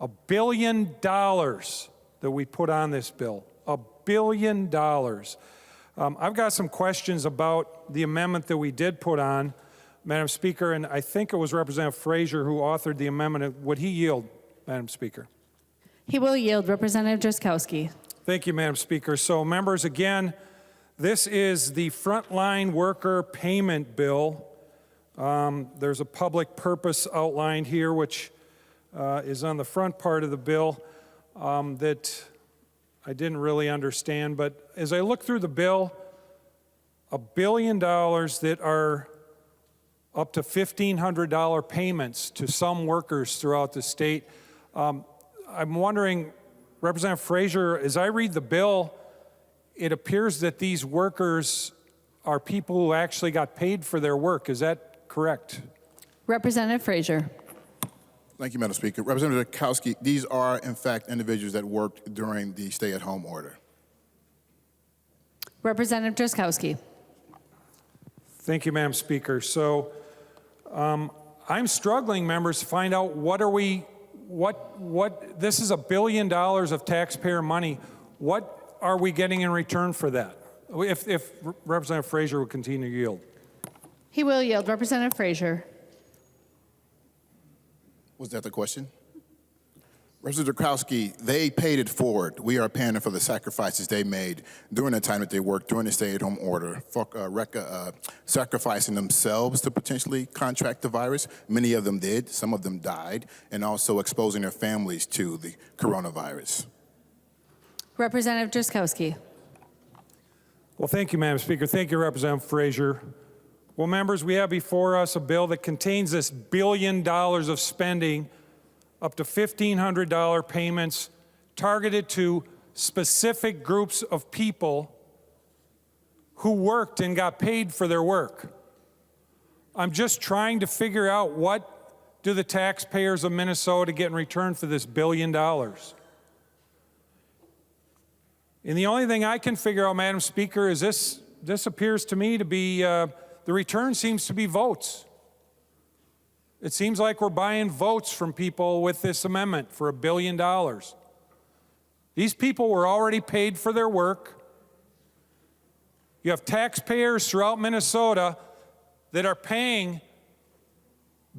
$1 billion that we put on this bill. $1 billion. I've got some questions about the amendment that we did put on, Madam Speaker, and I think it was Representative Frazier who authored the amendment. Would he yield, Madam Speaker? He will yield. Representative Drazkowski. Thank you, Madam Speaker. So, members, again, this is the frontline worker payment bill. There's a public purpose outlined here, which is on the front part of the bill that I didn't really understand. But as I look through the bill, $1 billion that are up to $1,500 payments to some workers throughout the state. I'm wondering, Representative Frazier, as I read the bill, it appears that these workers are people who actually got paid for their work. Is that correct? Representative Frazier. Thank you, Madam Speaker. Representative Drazkowski, these are, in fact, individuals that worked during the stay-at-home order. Representative Drazkowski. Thank you, Madam Speaker. So I'm struggling, members, to find out this is $1 billion of taxpayer money. What are we getting in return for that? If Representative Frazier would continue to yield. He will yield. Representative Frazier. Was that the question? Representative Drazkowski, they paid it forward. We are paying them for the sacrifices they made during the time that they worked during the stay-at-home order, for sacrificing themselves to potentially contract the virus. Many of them did. Some of them died, and also exposing their families to the coronavirus. Representative Drazkowski. Well, thank you, Madam Speaker. Thank you, Representative Frazier. Well, members, we have before us a bill that contains this $1 billion of spending, up to $1,500 payments targeted to specific groups of people who worked and got paid for their work. I'm just trying to figure out, what do the taxpayers of Minnesota get in return for this $1 billion? And the only thing I can figure out, Madam Speaker, is this appears to me to be, the return seems to be votes. It seems like we're buying votes from people with this amendment for $1 billion. These people were already paid for their work. You have taxpayers throughout Minnesota that are paying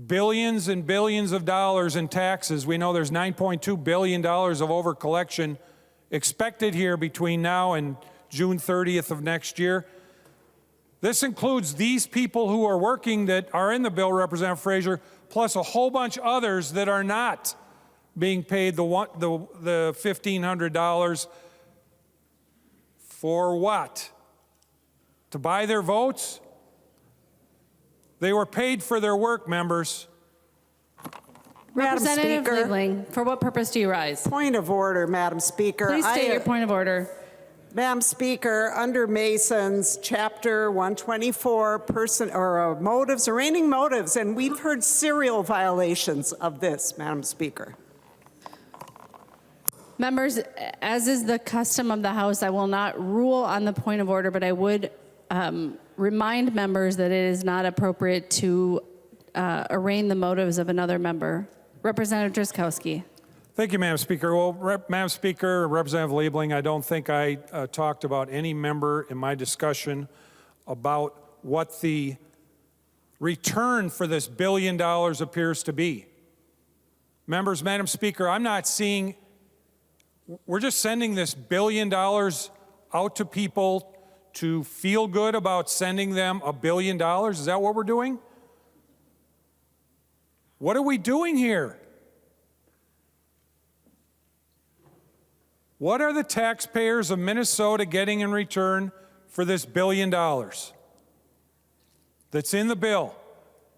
billions and billions of dollars in taxes. We know there's $9.2 billion of overcollection expected here between now and June 30th of next year. This includes these people who are working that are in the bill, Representative Frazier, plus a whole bunch others that are not being paid the $1,500 for what? To buy their votes? They were paid for their work, members. Representative Speaker. Liebling, for what purpose do you rise? Point of order, Madam Speaker. Please state your point of order. Madam Speaker, under Mason's Chapter 124, motives, arraigning motives, and we've heard serial violations of this, Madam Speaker. Members, as is the custom of the House, I will not rule on the point of order, but I would remind members that it is not appropriate to arraign the motives of another member. Representative Drazkowski. Thank you, Madam Speaker. Well, Madam Speaker, Representative Liebling, I don't think I talked about any member in my discussion about what the return for this $1 billion appears to be. Members, Madam Speaker, I'm not seeing, we're just sending this $1 billion out to people to feel good about sending them $1 billion. Is that what we're doing? What are we doing here? What are the taxpayers of Minnesota getting in return for this $1 billion that's in the bill?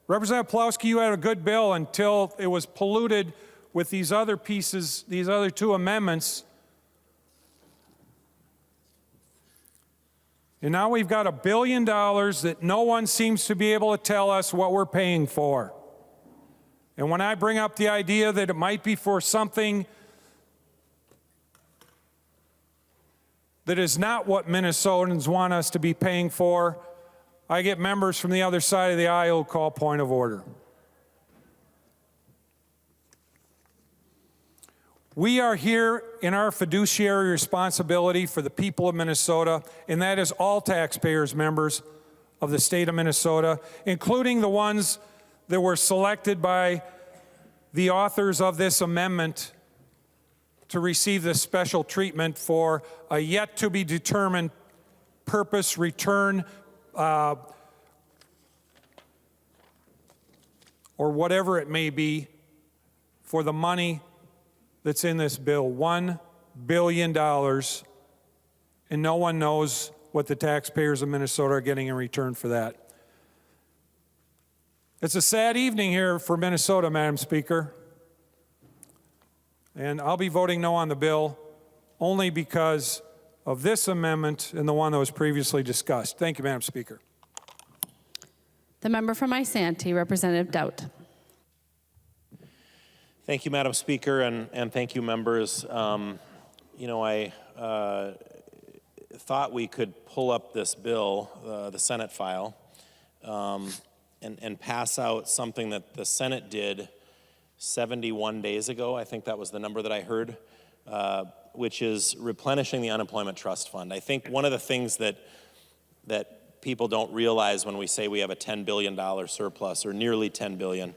Representative Plowski, you had a good bill until it was polluted with these other pieces, these other two amendments. And now we've got $1 billion that no one seems to be able to tell us what we're paying for. And when I bring up the idea that it might be for something that is not what Minnesotans want us to be paying for, I get members from the other side of the aisle who call point of order. We are here in our fiduciary responsibility for the people of Minnesota, and that is all taxpayers, members of the state of Minnesota, including the ones that were selected by the authors of this amendment to receive this special treatment for a yet-to-be-determined purpose, return, or whatever it may be, for the money that's in this bill, $1 billion, and no one knows what the taxpayers of Minnesota are getting in return for that. It's a sad evening here for Minnesota, Madam Speaker. And I'll be voting no on the bill only because of this amendment and the one that was previously discussed. Thank you, Madam Speaker. The member from Isanti, Representative Daudt. Thank you, Madam Speaker, and thank you, members. I thought we could pull up this bill, the Senate file, and pass out something that the Senate did 71 days ago. I think that was the number that I heard, which is replenishing the unemployment trust fund. I think one of the things that people don't realize when we say we have a $10 billion surplus, or nearly $10 billion,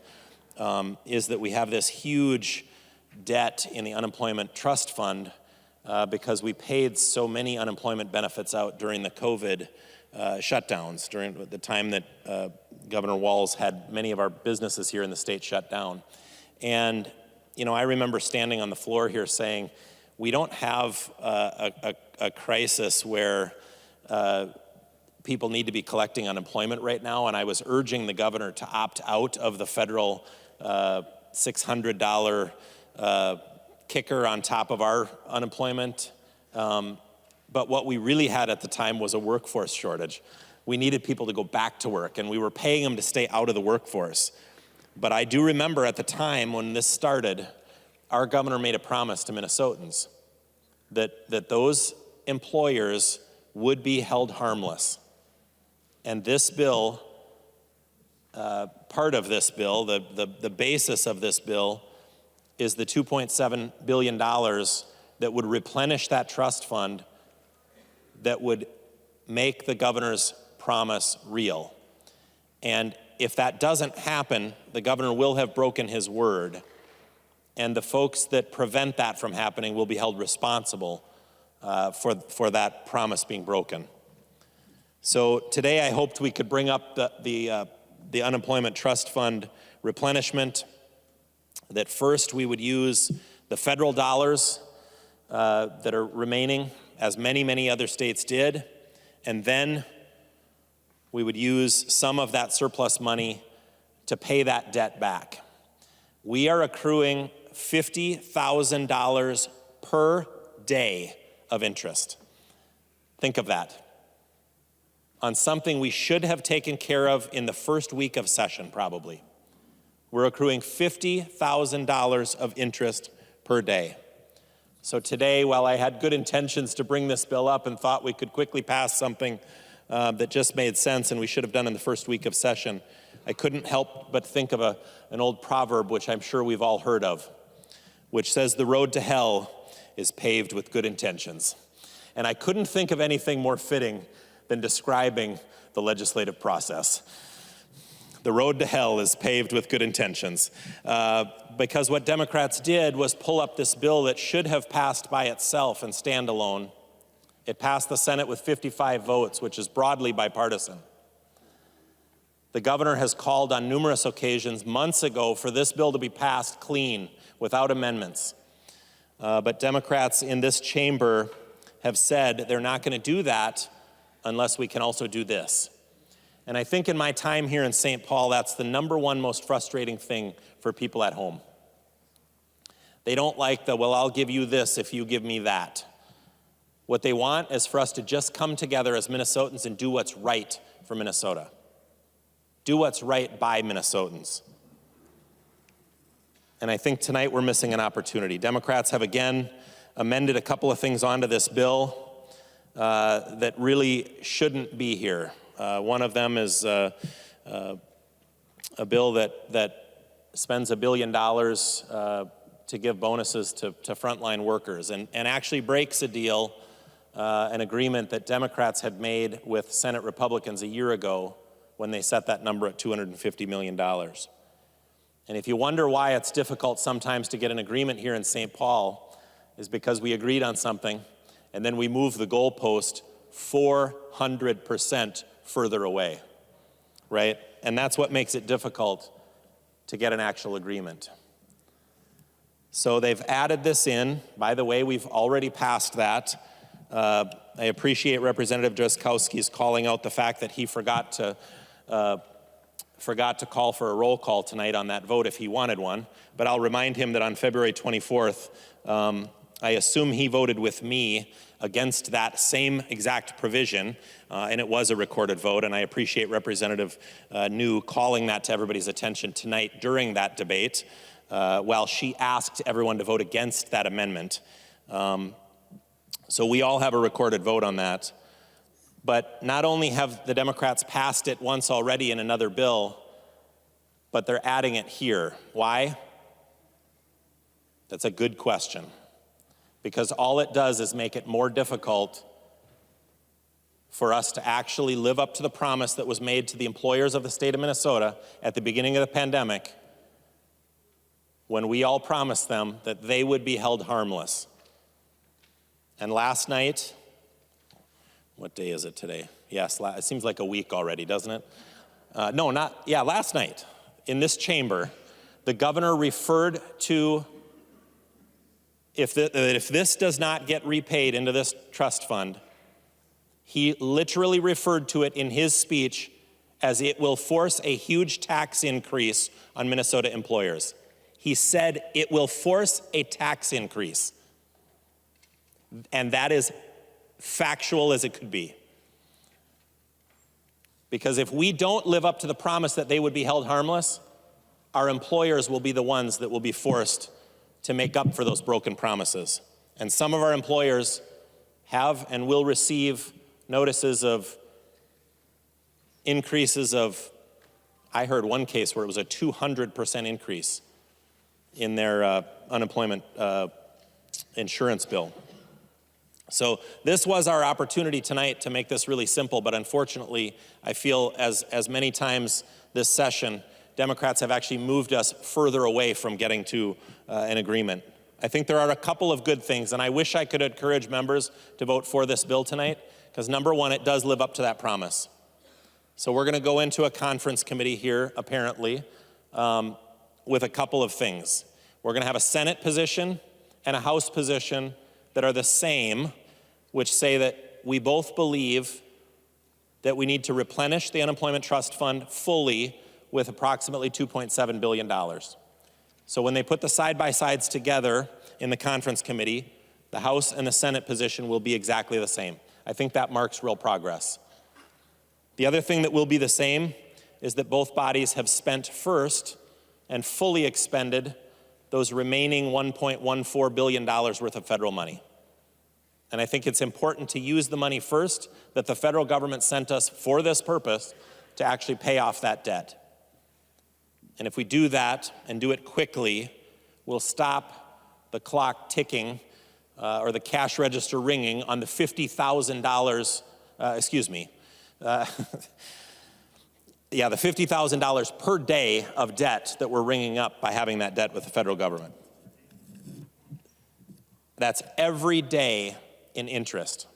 is that we have this huge debt in the unemployment trust fund because we paid so many unemployment benefits out during the COVID shutdowns, during the time that Governor Walz had many of our businesses here in the state shut down. And, I remember standing on the floor here saying, we don't have a crisis where people need to be collecting unemployment right now, and I was urging the governor to opt out of the federal $600 kicker on top of our unemployment. But what we really had at the time was a workforce shortage. We needed people to go back to work, and we were paying them to stay out of the workforce. But I do remember at the time when this started, our governor made a promise to Minnesotans that those employers would be held harmless. And this bill, part of this bill, the basis of this bill, is the $2.7 billion that would replenish that trust fund that would make the governor's promise real. And if that doesn't happen, the governor will have broken his word, and the folks that prevent that from happening will be held responsible for that promise being broken. So today I hoped we could bring up the unemployment trust fund replenishment, that first we would use the federal dollars that are remaining, as many other states did, and then we would use some of that surplus money to pay that debt back. We are accruing $50,000 per day of interest. Think of that. On something we should have taken care of in the first week of session, probably. We're accruing $50,000 of interest per day. So today, while I had good intentions to bring this bill up and thought we could quickly pass something that just made sense and we should have done in the first week of session, I couldn't help but think of an old proverb, which I'm sure we've all heard of, which says the road to hell is paved with good intentions. And I couldn't think of anything more fitting than describing the legislative process. The road to hell is paved with good intentions. Because what Democrats did was pull up this bill that should have passed by itself and stand alone. It passed the Senate with 55 votes, which is broadly bipartisan. The governor has called on numerous occasions months ago for this bill to be passed clean, without amendments. But Democrats in this chamber have said they're not going to do that unless we can also do this. And I think in my time here in St. Paul, that's the number one most frustrating thing for people at home. They don't like well, I'll give you this if you give me that. What they want is for us to just come together as Minnesotans and do what's right for Minnesota. Do what's right by Minnesotans. And I think tonight we're missing an opportunity. Democrats have again amended a couple of things onto this bill that really shouldn't be here. One of them is a bill that spends $1 billion to give bonuses to frontline workers and actually breaks a deal, an agreement that Democrats had made with Senate Republicans a year ago when they set that number at $250 million. And if you wonder why it's difficult sometimes to get an agreement here in St. Paul, is because we agreed on something and then we moved the goalpost 400% further away, right? And that's what makes it difficult to get an actual agreement. So they've added this in. By the way, we've already passed that. I appreciate Representative Drazkowski's calling out the fact that he forgot to call for a roll call tonight on that vote if he wanted one. But I'll remind him that on February 24th, I assume he voted with me against that same exact provision, and it was a recorded vote, and I appreciate Representative New calling that to everybody's attention tonight during that debate, while she asked everyone to vote against that amendment. So we all have a recorded vote on that. But not only have the Democrats passed it once already in another bill, but they're adding it here. Why? That's a good question. Because all it does is make it more difficult for us to actually live up to the promise that was made to the employers of the state of Minnesota at the beginning of the pandemic, when we all promised them that they would be held harmless. And last night, what day is it today? Yes, it seems like a week already, doesn't it? Last night in this chamber, the governor referred to if this does not get repaid into this trust fund, He literally referred to it in his speech as it will force a huge tax increase on Minnesota employers. He said it will force a tax increase. And that is factual as it could be. Because if we don't live up to the promise that they would be held harmless, our employers will be the ones that will be forced to make up for those broken promises. And some of our employers have and will receive notices of increases of, I heard one case where it was a 200% increase in their unemployment insurance bill. So this was our opportunity tonight to make this really simple, but unfortunately, I feel as many times this session, Democrats have actually moved us further away from getting to an agreement. I think there are a couple of good things, and I wish I could encourage members to vote for this bill tonight, because number one, it does live up to that promise. So we're gonna go into a conference committee here, apparently, with a couple of things. We're gonna have a Senate position and a House position that are the same, which say that we both believe that we need to replenish the unemployment trust fund fully with approximately $2.7 billion. So when they put the side-by-sides together in the conference committee, the House and the Senate position will be exactly the same. I think that marks real progress. The other thing that will be the same is that both bodies have spent first and fully expended those remaining $1.14 billion worth of federal money. And I think it's important to use the money first that the federal government sent us for this purpose to actually pay off that debt. And if we do that and do it quickly, we'll stop the clock ticking or the cash register ringing on the $50,000, the $50,000 per day of debt that we're ringing up by having that debt with the federal government. That's every day in interest.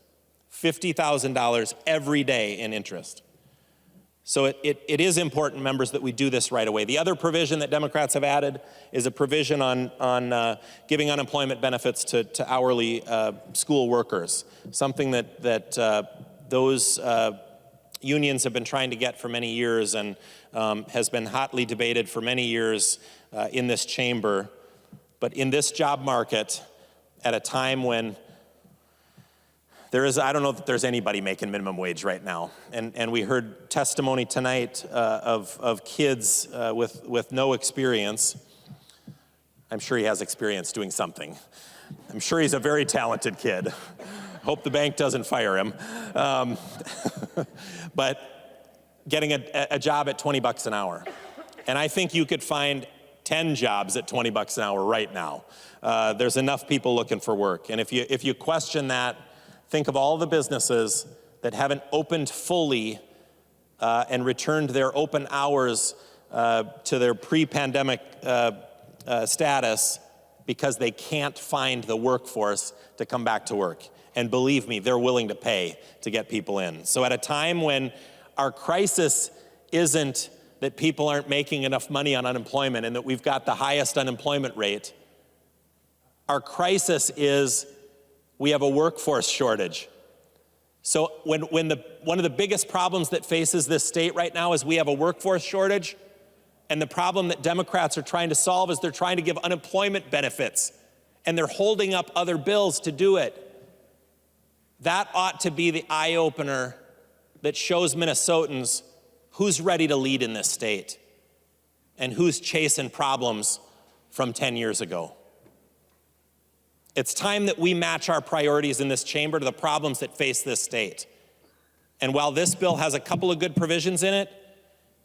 $50,000 every day in interest. So it is important, members, that we do this right away. The other provision that Democrats have added is a provision on giving unemployment benefits to hourly school workers, something that those unions have been trying to get for many years and has been hotly debated for many years in this chamber. But in this job market, at a time when I don't know that there's anybody making minimum wage right now. And we heard testimony tonight of kids with no experience. I'm sure he has experience doing something. I'm sure he's a very talented kid. Hope the bank doesn't fire him. But getting a job at $20 an hour. And I think you could find 10 jobs at $20 an hour right now. There's enough people looking for work. And if you question that, think of all the businesses that haven't opened fully and returned their open hours to their pre-pandemic status because they can't find the workforce to come back to work. And believe me, they're willing to pay to get people in. So at a time when our crisis isn't that people aren't making enough money on unemployment and that we've got the highest unemployment rate, our crisis is we have a workforce shortage. So when one of the biggest problems that faces this state right now is we have a workforce shortage, and the problem that Democrats are trying to solve is they're trying to give unemployment benefits, and they're holding up other bills to do it. That ought to be the eye-opener that shows Minnesotans who's ready to lead in this state and who's chasing problems from 10 years ago. It's time that we match our priorities in this chamber to the problems that face this state. And while this bill has a couple of good provisions in it,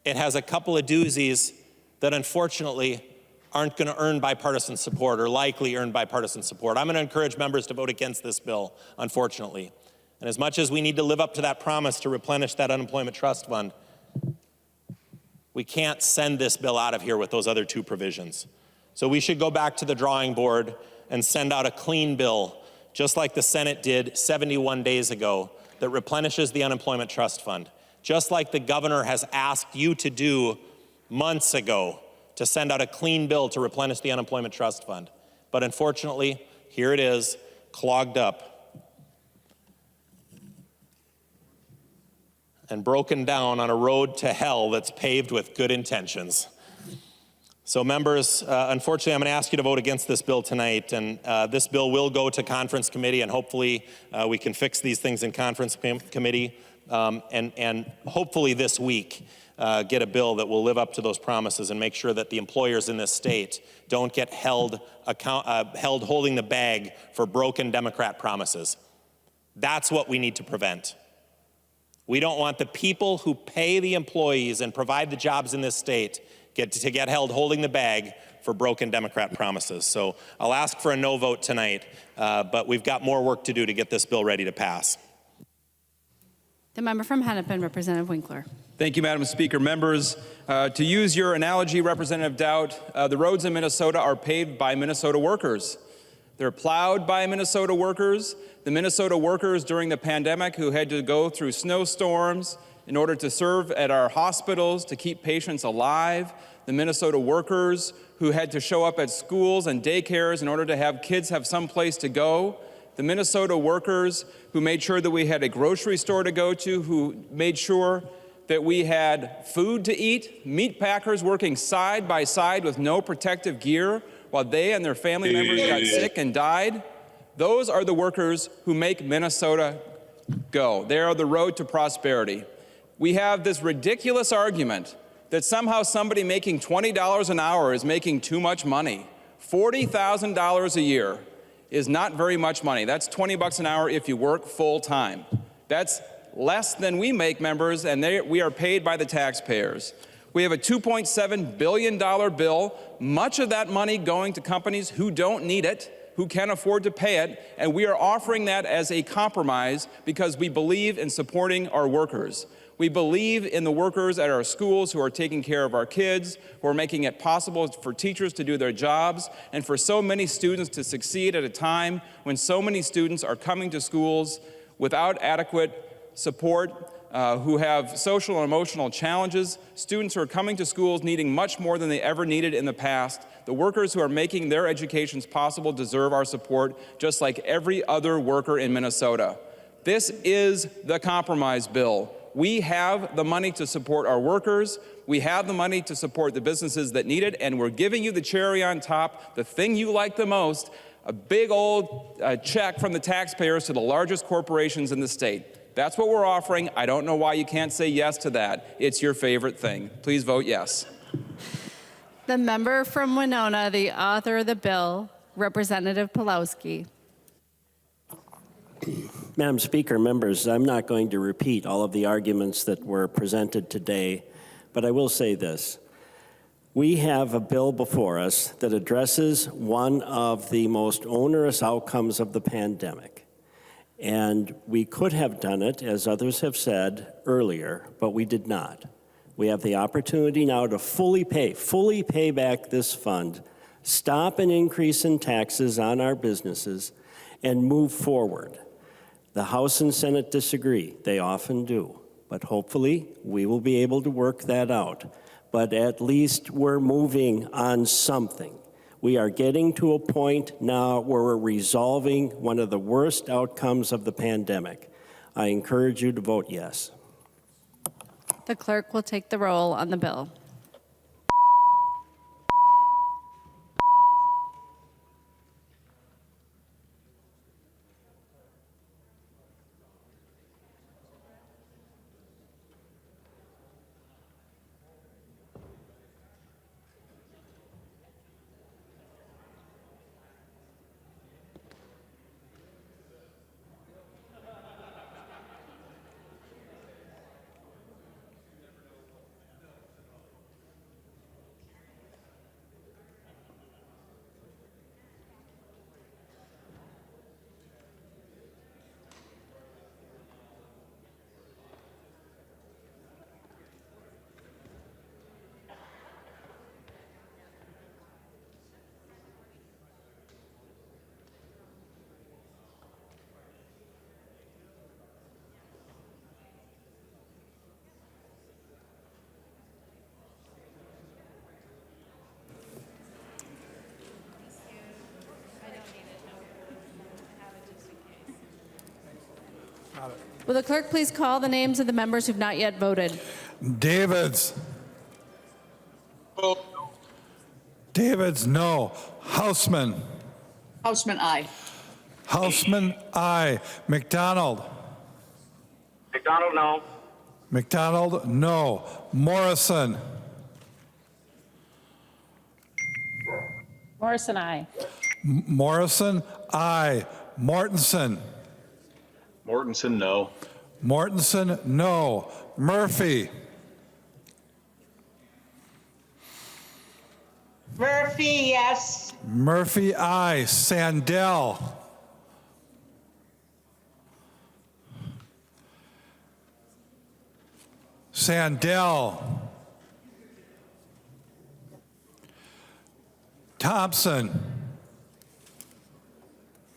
it has a couple of doozies that unfortunately aren't going to earn bipartisan support or likely earn bipartisan support. I'm going to encourage members to vote against this bill, unfortunately. And as much as we need to live up to that promise to replenish that unemployment trust fund, we can't send this bill out of here with those other two provisions. So we should go back to the drawing board and send out a clean bill, just like the Senate did 71 days ago, that replenishes the unemployment trust fund, just like the governor has asked you to do months ago, to send out a clean bill to replenish the unemployment trust fund. But unfortunately, here it is, clogged up. and broken down on a road to hell that's paved with good intentions. So members, unfortunately, I'm going to ask you to vote against this bill tonight, and this bill will go to conference committee, and hopefully we can fix these things in conference committee, and hopefully this week get a bill that will live up to those promises and make sure that the employers in this state don't get held holding the bag for broken Democrat promises. That's what we need to prevent. We don't want the people who pay the employees and provide the jobs in this state to get held holding the bag for broken Democrat promises. So I'll ask for a no vote tonight, but we've got more work to do to get this bill ready to pass. The member from Hennepin, Representative Winkler. Thank you, Madam Speaker. Members, to use your analogy, Representative Dowd, the roads in Minnesota are paved by Minnesota workers. They're plowed by Minnesota workers. The Minnesota workers during the pandemic who had to go through snowstorms in order to serve at our hospitals to keep patients alive. The Minnesota workers who had to show up at schools and daycares in order to have kids have some place to go. The Minnesota workers who made sure that we had a grocery store to go to, who made sure that we had food to eat, meat packers working side by side with no protective gear while they and their family members got sick and died. Those are the workers who make Minnesota go. They are the road to prosperity. We have this ridiculous argument that somehow somebody making $20 an hour is making too much money. $40,000 a year is not very much money. That's 20 bucks an hour if you work full time. That's less than we make, members, and we are paid by the taxpayers. We have a $2.7 billion bill, much of that money going to companies who don't need it, who can't afford to pay it, and we are offering that as a compromise because we believe in supporting our workers. We believe in the workers at our schools who are taking care of our kids, who are making it possible for teachers to do their jobs, and for so many students to succeed at a time when so many students are coming to schools without adequate support, who have social and emotional challenges, students who are coming to schools needing much more than they ever needed in the past. The workers who are making their educations possible deserve our support, just like every other worker in Minnesota. This is the compromise bill. We have the money to support our workers, we have the money to support the businesses that need it, and we're giving you the cherry on top, the thing you like the most, a big old check from the taxpayers to the largest corporations in the state. That's what we're offering. I don't know why you can't say yes to that. It's your favorite thing. Please vote yes. The member from Winona, the author of the bill, Representative Pawlowski. Madam Speaker, members, I'm not going to repeat all of the arguments that were presented today, but I will say this. We have a bill before us that addresses one of the most onerous outcomes of the pandemic. And we could have done it, as others have said earlier, but we did not. We have the opportunity now to fully pay back this fund, stop an increase in taxes on our businesses, and move forward. The House and Senate disagree. They often do. But hopefully, we will be able to work that out. But at least we're moving on something. We are getting to a point now where we're resolving one of the worst outcomes of the pandemic. I encourage you to vote yes. The clerk will take the roll on the bill. Will the clerk please call the names of the members who've not yet voted? Davids. Davids, no. Houseman. Houseman, aye. Houseman, aye. McDonald. McDonald, no. McDonald, no. Morrison. Morrison, aye. Morrison, aye. Mortensen. Mortensen, no. Mortensen, no. Murphy. Murphy, yes. Murphy, aye. Sandell. Sandell. Thompson.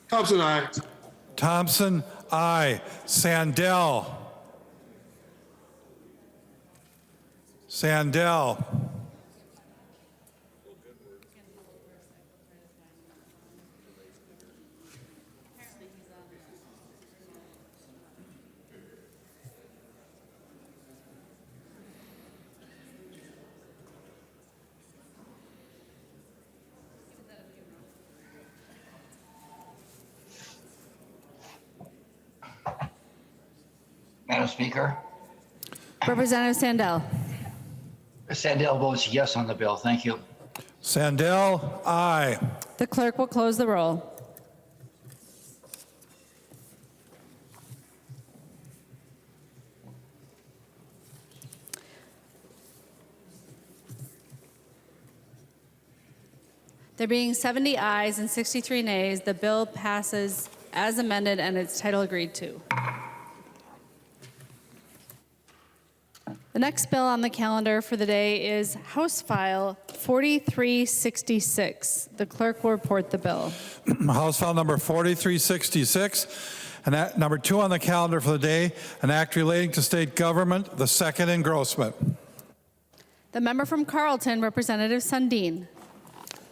Thompson, aye. Thompson, aye. Sandell. Sandell. Madam Speaker, Representative Sandell. Sandell votes yes on the bill. Thank you. Sandell, aye. The clerk will close the roll. There being 70 ayes and 63 nays, the bill passes as amended and its title agreed to. The next bill on the calendar for the day is House File 4366. The clerk will report the bill. House File number 4366, and act number 2 on the calendar for the day, an act relating to state government, the second engrossment. The member from Carleton, Representative Sundin.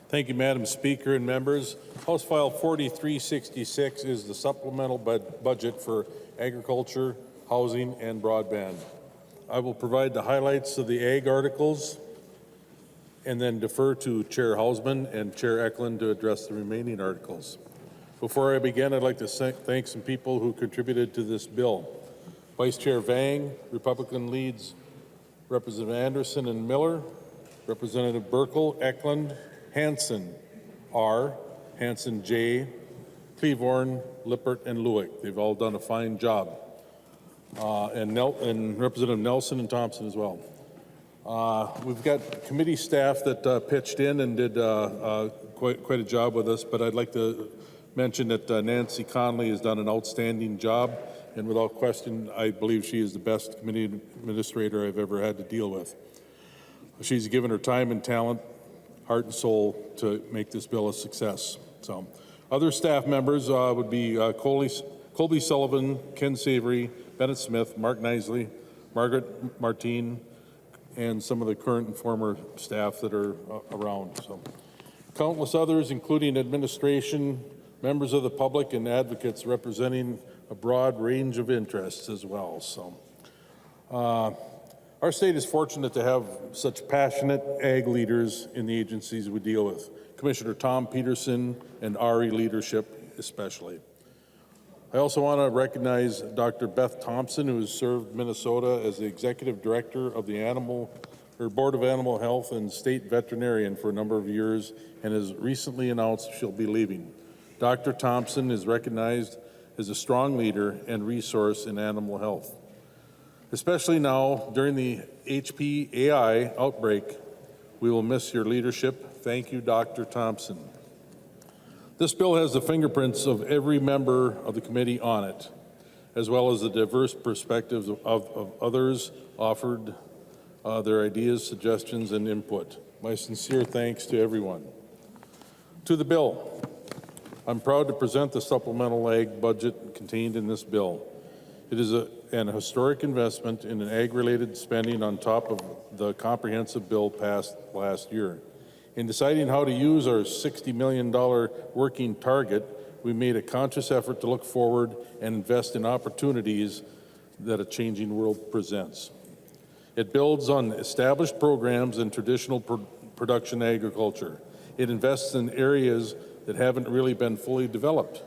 Thank you, Madam Speaker and members. House File 4366 is the supplemental budget for agriculture, housing, and broadband. I will provide the highlights of the ag articles and then defer to Chair Hausman and Chair Eklund to address the remaining articles. Before I begin, I'd like to thank some people who contributed to this bill. Vice Chair Vang, Republican leads Representative Anderson and Miller, Representative Burkle, Eklund, Hansen R., Hansen J., Cleavorn, Lippert, and Lewick. They've all done a fine job. And Representative Nelson and Thompson as well. We've got committee staff that pitched in and did quite a job with us, but I'd like to mention that Nancy Conley has done an outstanding job, and without question, I believe she is the best committee administrator I've ever had to deal with. She's given her time and talent, heart and soul to make this bill a success. So, other staff members would be Colby Sullivan, Ken Savory, Bennett Smith, Mark Nisley, Margaret Martine, and some of the current and former staff that are around. So, countless others, including administration, members of the public, and advocates representing a broad range of interests as well. So, our state is fortunate to have such passionate ag leaders in the agencies we deal with. Commissioner Tom Peterson and RE leadership especially. I also want to recognize Dr. Beth Thompson, who has served Minnesota as the Executive Director of the Board of Animal Health and State Veterinarian for a number of years and has recently announced she'll be leaving. Dr. Thompson is recognized as a strong leader and resource in animal health. Especially now, during the HPAI outbreak, we will miss your leadership. Thank you, Dr. Thompson. This bill has the fingerprints of every member of the committee on it, as well as the diverse perspectives of others offered their ideas, suggestions, and input. My sincere thanks to everyone. To the bill, I'm proud to present the supplemental ag budget contained in this bill. It is an historic investment in an ag-related spending on top of the comprehensive bill passed last year. In deciding how to use our $60 million working target, we made a conscious effort to look forward and invest in opportunities that a changing world presents. It builds on established programs in traditional production agriculture. It invests in areas that haven't really been fully developed.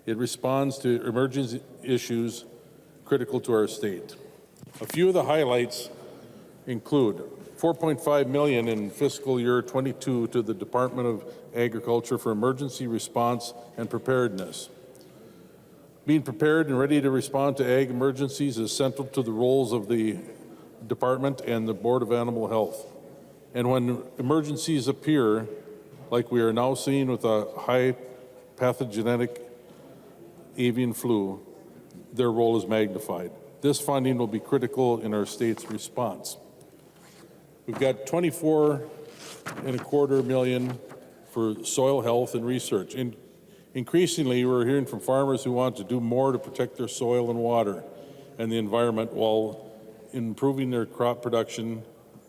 It responds to emerging issues critical to our state. A few of the highlights include $4.5 million in fiscal year 22 to the Department of Agriculture for emergency response and preparedness. Being prepared and ready to respond to ag emergencies is central to the roles of the department and the Board of Animal Health. And when emergencies appear, like we are now seeing with a high pathogenic avian flu, their role is magnified. This funding will be critical in our state's response. We've got $24.25 million for soil health and research. Increasingly, we're hearing from farmers who want to do more to protect their soil and water and the environment while improving their crop production,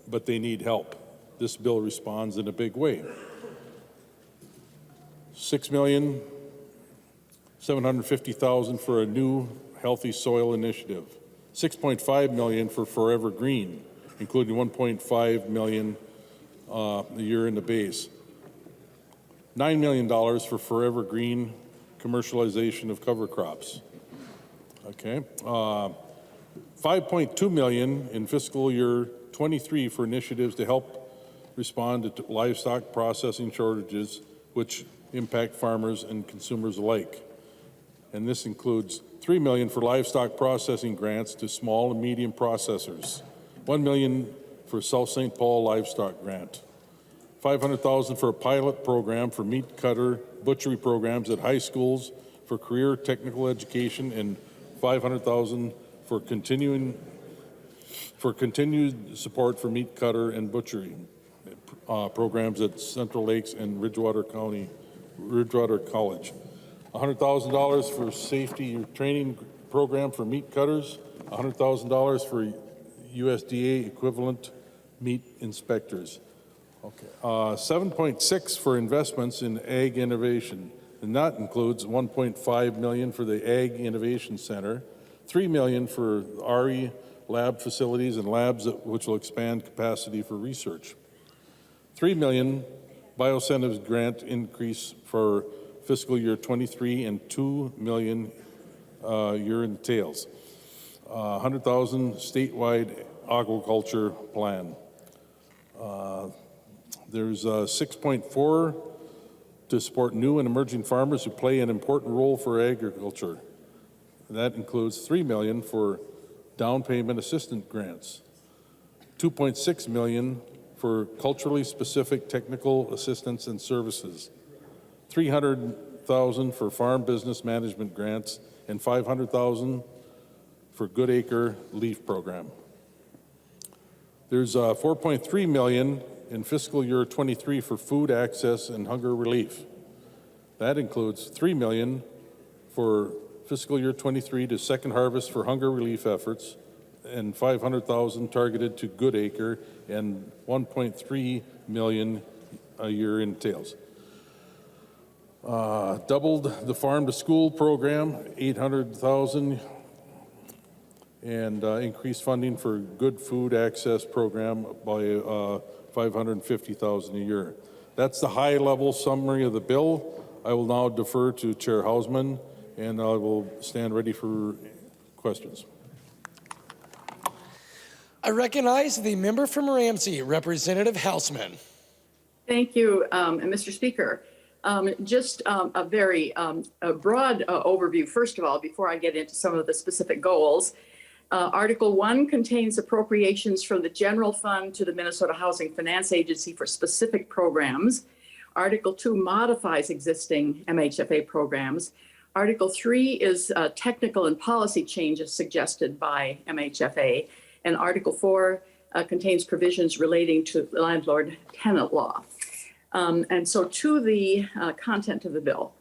but they need help. This bill responds in a big way. $6,750,000 for a new healthy soil initiative. $6.5 million for Forever Green, including $1.5 million a year in the base. $9 million for Forever Green commercialization of cover crops. Okay. $5.2 million in fiscal year 23 for initiatives to help respond to livestock processing shortages, which impact farmers and consumers alike. And this includes $3 million for livestock processing grants to small and medium processors, $1 million for South St. Paul livestock grant, $500,000 for a pilot program for meat cutter butchery programs at high schools for career technical education, and $500,000 for continued support for meat cutter and butchery programs at Central Lakes and Ridgewater College. $100,000 for safety training program for meat cutters, $100,000 for USDA equivalent meat inspectors. Okay. 7.6 for investments in ag innovation, and that includes $1.5 million for the Ag Innovation Center, $3 million for RE lab facilities and labs which will expand capacity for research. $3 million biocentives grant increase for fiscal year 23 and $2 million year in tails. 100,000 statewide aquaculture plan. There's 6.4 to support new and emerging farmers who play an important role for agriculture. That includes $3 million for down payment assistance grants, $2.6 million for culturally specific technical assistance and services, $300,000 for farm business management grants, and $500,000 for Good Acre Leaf Program. There's $4.3 million in fiscal year 23 for food access and hunger relief. That includes $3 million for fiscal year 23 to Second Harvest for hunger relief efforts, and $500,000 targeted to Good Acre, and $1.3 million a year in tails. Doubled the farm to school program, $800,000, and increased funding for good food access program by $550,000 a year. That's the high level summary of the bill. I will now defer to Chair Hausman, and I will stand ready for questions. I recognize the member from Ramsey, Representative Hausman. Thank you, Mr. Speaker. Just a very broad overview, first of all, before I get into some of the specific goals. Article 1 contains appropriations from the general fund to the Minnesota Housing Finance Agency for specific programs. Article 2 modifies existing MHFA programs. Article 3 is technical and policy changes suggested by MHFA. And Article 4 contains provisions relating to landlord-tenant law. And so to the content of the bill.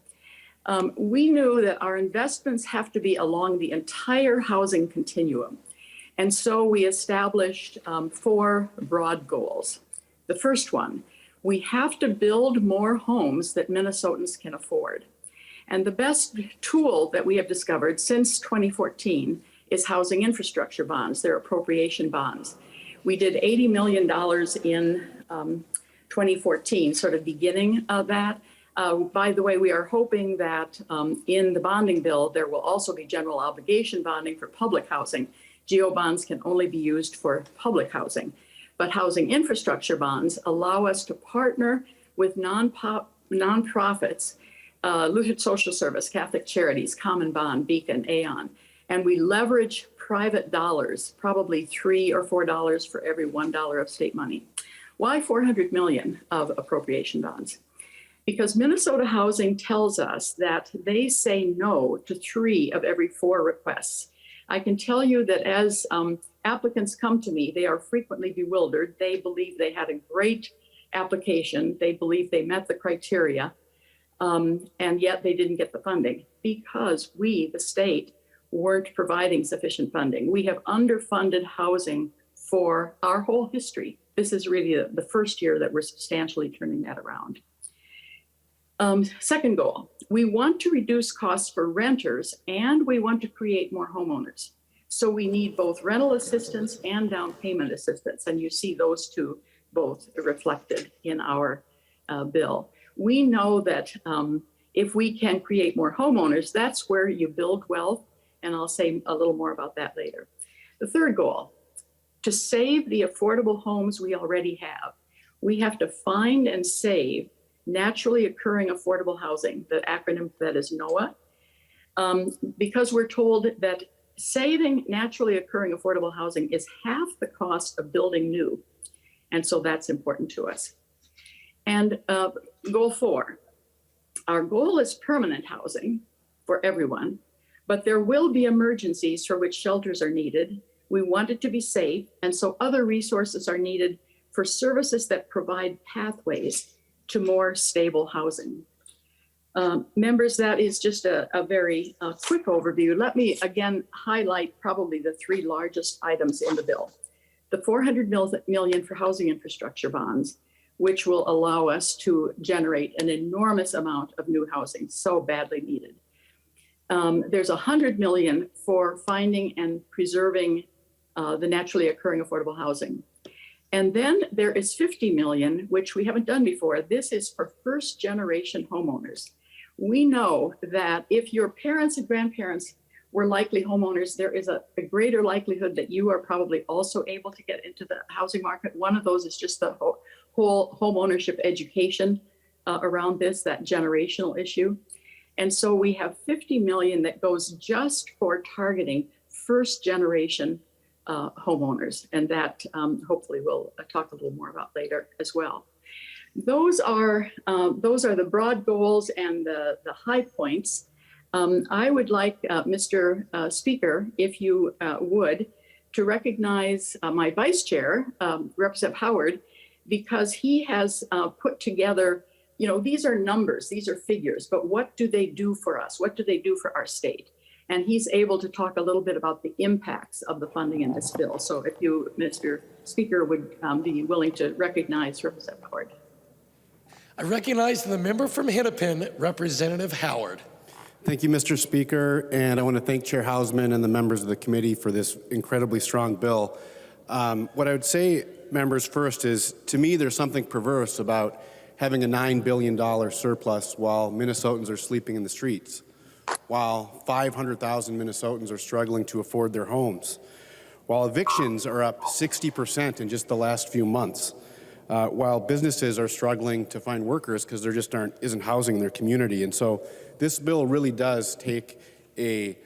We knew that our investments have to be along the entire housing continuum. And so we established 4 broad goals. The first one, we have to build more homes that Minnesotans can afford. And the best tool that we have discovered since 2014 is housing infrastructure bonds. They're appropriation bonds. We did $80 million in 2014, sort of beginning of that. By the way, we are hoping that in the bonding bill, there will also be general obligation bonding for public housing. GO bonds can only be used for public housing. But housing infrastructure bonds allow us to partner with nonprofits, Lutheran Social Service, Catholic Charities, Common Bond, Beacon, Aon, and we leverage private dollars, probably $3 or $4 for every $1 of state money. Why 400 million of appropriation bonds? Because Minnesota Housing tells us that they say no to 3 of every 4 requests. I can tell you that as applicants come to me, they are frequently bewildered. They believe they had a great application. They believe they met the criteria, and yet they didn't get the funding because we, the state, weren't providing sufficient funding. We have underfunded housing for our whole history. This is really the first year that we're substantially turning that around. Second goal, we want to reduce costs for renters and we want to create more homeowners. So we need both rental assistance and down payment assistance. And you see those two both reflected in our bill. We know that if we can create more homeowners, that's where you build wealth. And I'll say a little more about that later. The third goal, to save the affordable homes we already have, we have to find and save naturally occurring affordable housing, the acronym for that is NOAH, because we're told that saving naturally occurring affordable housing is half the cost of building new. And so that's important to us. And goal 4, our goal is permanent housing for everyone, but there will be emergencies for which shelters are needed. We want it to be safe, and so other resources are needed for services that provide pathways to more stable housing. Members, that is just a very quick overview. Let me again highlight probably the 3 largest items in the bill. The $400 million for housing infrastructure bonds, which will allow us to generate an enormous amount of new housing, so badly needed. There's $100 million for finding and preserving the naturally occurring affordable housing. And then there is $50 million, which we haven't done before. This is for first generation homeowners. We know that if your parents and grandparents were likely homeowners, there is a greater likelihood that you are probably also able to get into the housing market. One of those is just the whole home ownership education around this, that generational issue. And so we have $50 million that goes just for targeting first generation homeowners, and that hopefully we'll talk a little more about later as well. Those are the broad goals and the high points. I would like, Mr. Speaker, if you would, to recognize my vice chair, Representative Howard, because he has put together, these are numbers, these are figures, but what do they do for us? What do they do for our state? And he's able to talk a little bit about the impacts of the funding in this bill. So if you, Mr. Speaker, would be willing to recognize Representative Howard. I recognize the member from Hennepin, Representative Howard. Thank you, Mr. Speaker, and I want to thank Chair Hausman and the members of the committee for this incredibly strong bill. What I would say, members, first is, to me, there's something perverse about having a $9 billion surplus while Minnesotans are sleeping in the streets, while 500,000 Minnesotans are struggling to afford their homes, while evictions are up 60% in just the last few months, while businesses are struggling to find workers because there just isn't housing in their community. And so this bill really does take a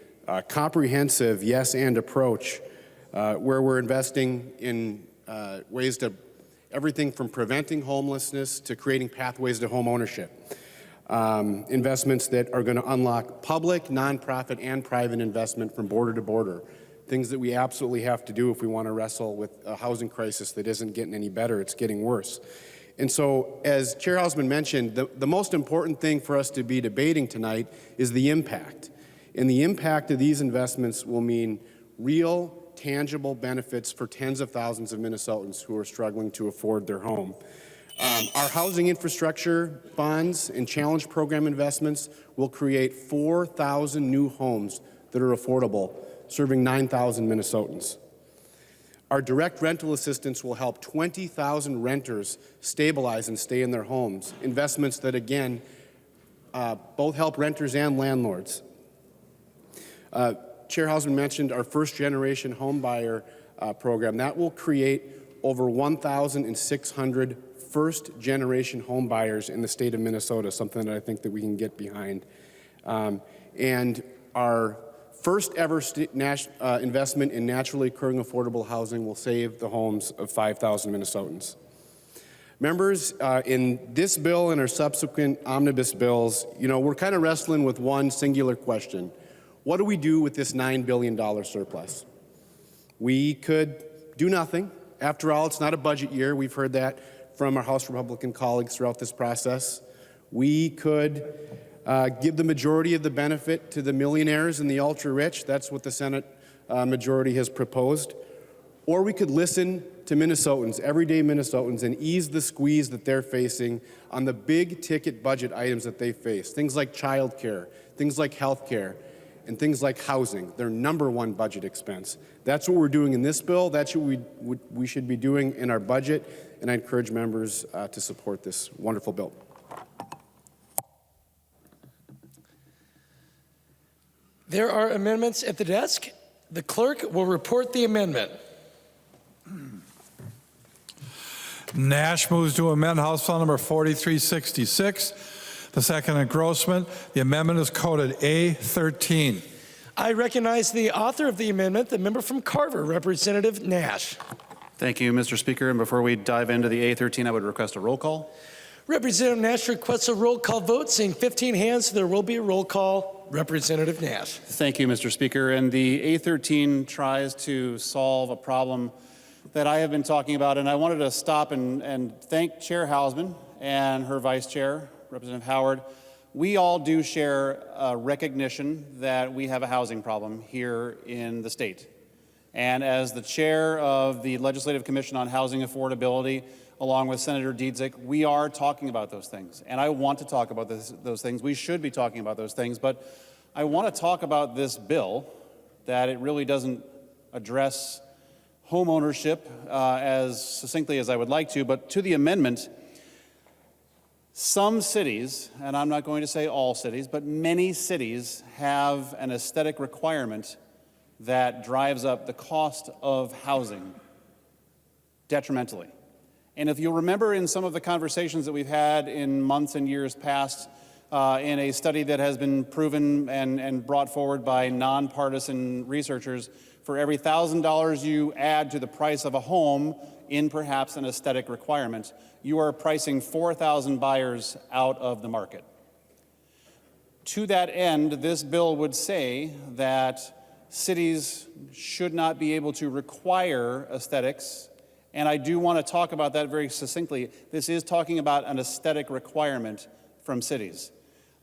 comprehensive yes and approach where we're investing in ways to everything from preventing homelessness to creating pathways to home ownership. Investments that are going to unlock public, nonprofit, and private investment from border to border. Things that we absolutely have to do if we want to wrestle with a housing crisis that isn't getting any better, it's getting worse. And so, as Chair Hausman mentioned, the most important thing for us to be debating tonight is the impact. And the impact of these investments will mean real, tangible benefits for tens of thousands of Minnesotans who are struggling to afford their home. Our housing infrastructure funds and challenge program investments will create 4,000 new homes that are affordable, serving 9,000 Minnesotans. Our direct rental assistance will help 20,000 renters stabilize and stay in their homes, investments that, again, both help renters and landlords. Chair Hausman mentioned our first-generation home buyer program. That will create over 1,600 first-generation home buyers in the state of Minnesota, something that I think that we can get behind. And our first ever investment in naturally occurring affordable housing will save the homes of 5,000 Minnesotans. Members, in this bill and our subsequent omnibus bills, we're kind of wrestling with one singular question. What do we do with this $9 billion surplus? We could do nothing. After all, it's not a budget year. We've heard that from our House Republican colleagues throughout this process. We could give the majority of the benefit to the millionaires and the ultra-rich. That's what the Senate majority has proposed. Or we could listen to Minnesotans, everyday Minnesotans, and ease the squeeze that they're facing on the big-ticket budget items that they face, things like child care, things like health care, and things like housing, their #1 budget expense. That's what we're doing in this bill. That's what we should be doing in our budget, and I encourage members to support this wonderful bill. There are amendments at the desk. The clerk will report the amendment. Nash moves to amend House File Number 4366. The second engrossment. The amendment is coded A13. I recognize the author of the amendment, the member from Carver, Representative Nash. Thank you, Mr. Speaker. And before we dive into the A13, I would request a roll call. Representative Nash requests a roll call vote. Seeing 15 hands, there will be a roll call. Representative Nash. Thank you, Mr. Speaker. And the A13 tries to solve a problem that I have been talking about, and I wanted to stop and thank Chair Hausman and her Vice Chair, Representative Howard. We all do share a recognition that we have a housing problem here in the state. And as the chair of the Legislative Commission on Housing Affordability, along with Senator Dietzick, we are talking about those things. And I want to talk about those things. We should be talking about those things. But I want to talk about this bill, that it really doesn't address home ownership as succinctly as I would like to. But to the amendment, some cities, and I'm not going to say all cities, but many cities have an aesthetic requirement that drives up the cost of housing detrimentally. And if you'll remember in some of the conversations that we've had in months and years past, in a study that has been proven and brought forward by nonpartisan researchers, for every $1,000 you add to the price of a home in perhaps an aesthetic requirement, you are pricing 4,000 buyers out of the market. To that end, this bill would say that cities should not be able to require aesthetics, and I do want to talk about that very succinctly. This is talking about an aesthetic requirement from cities.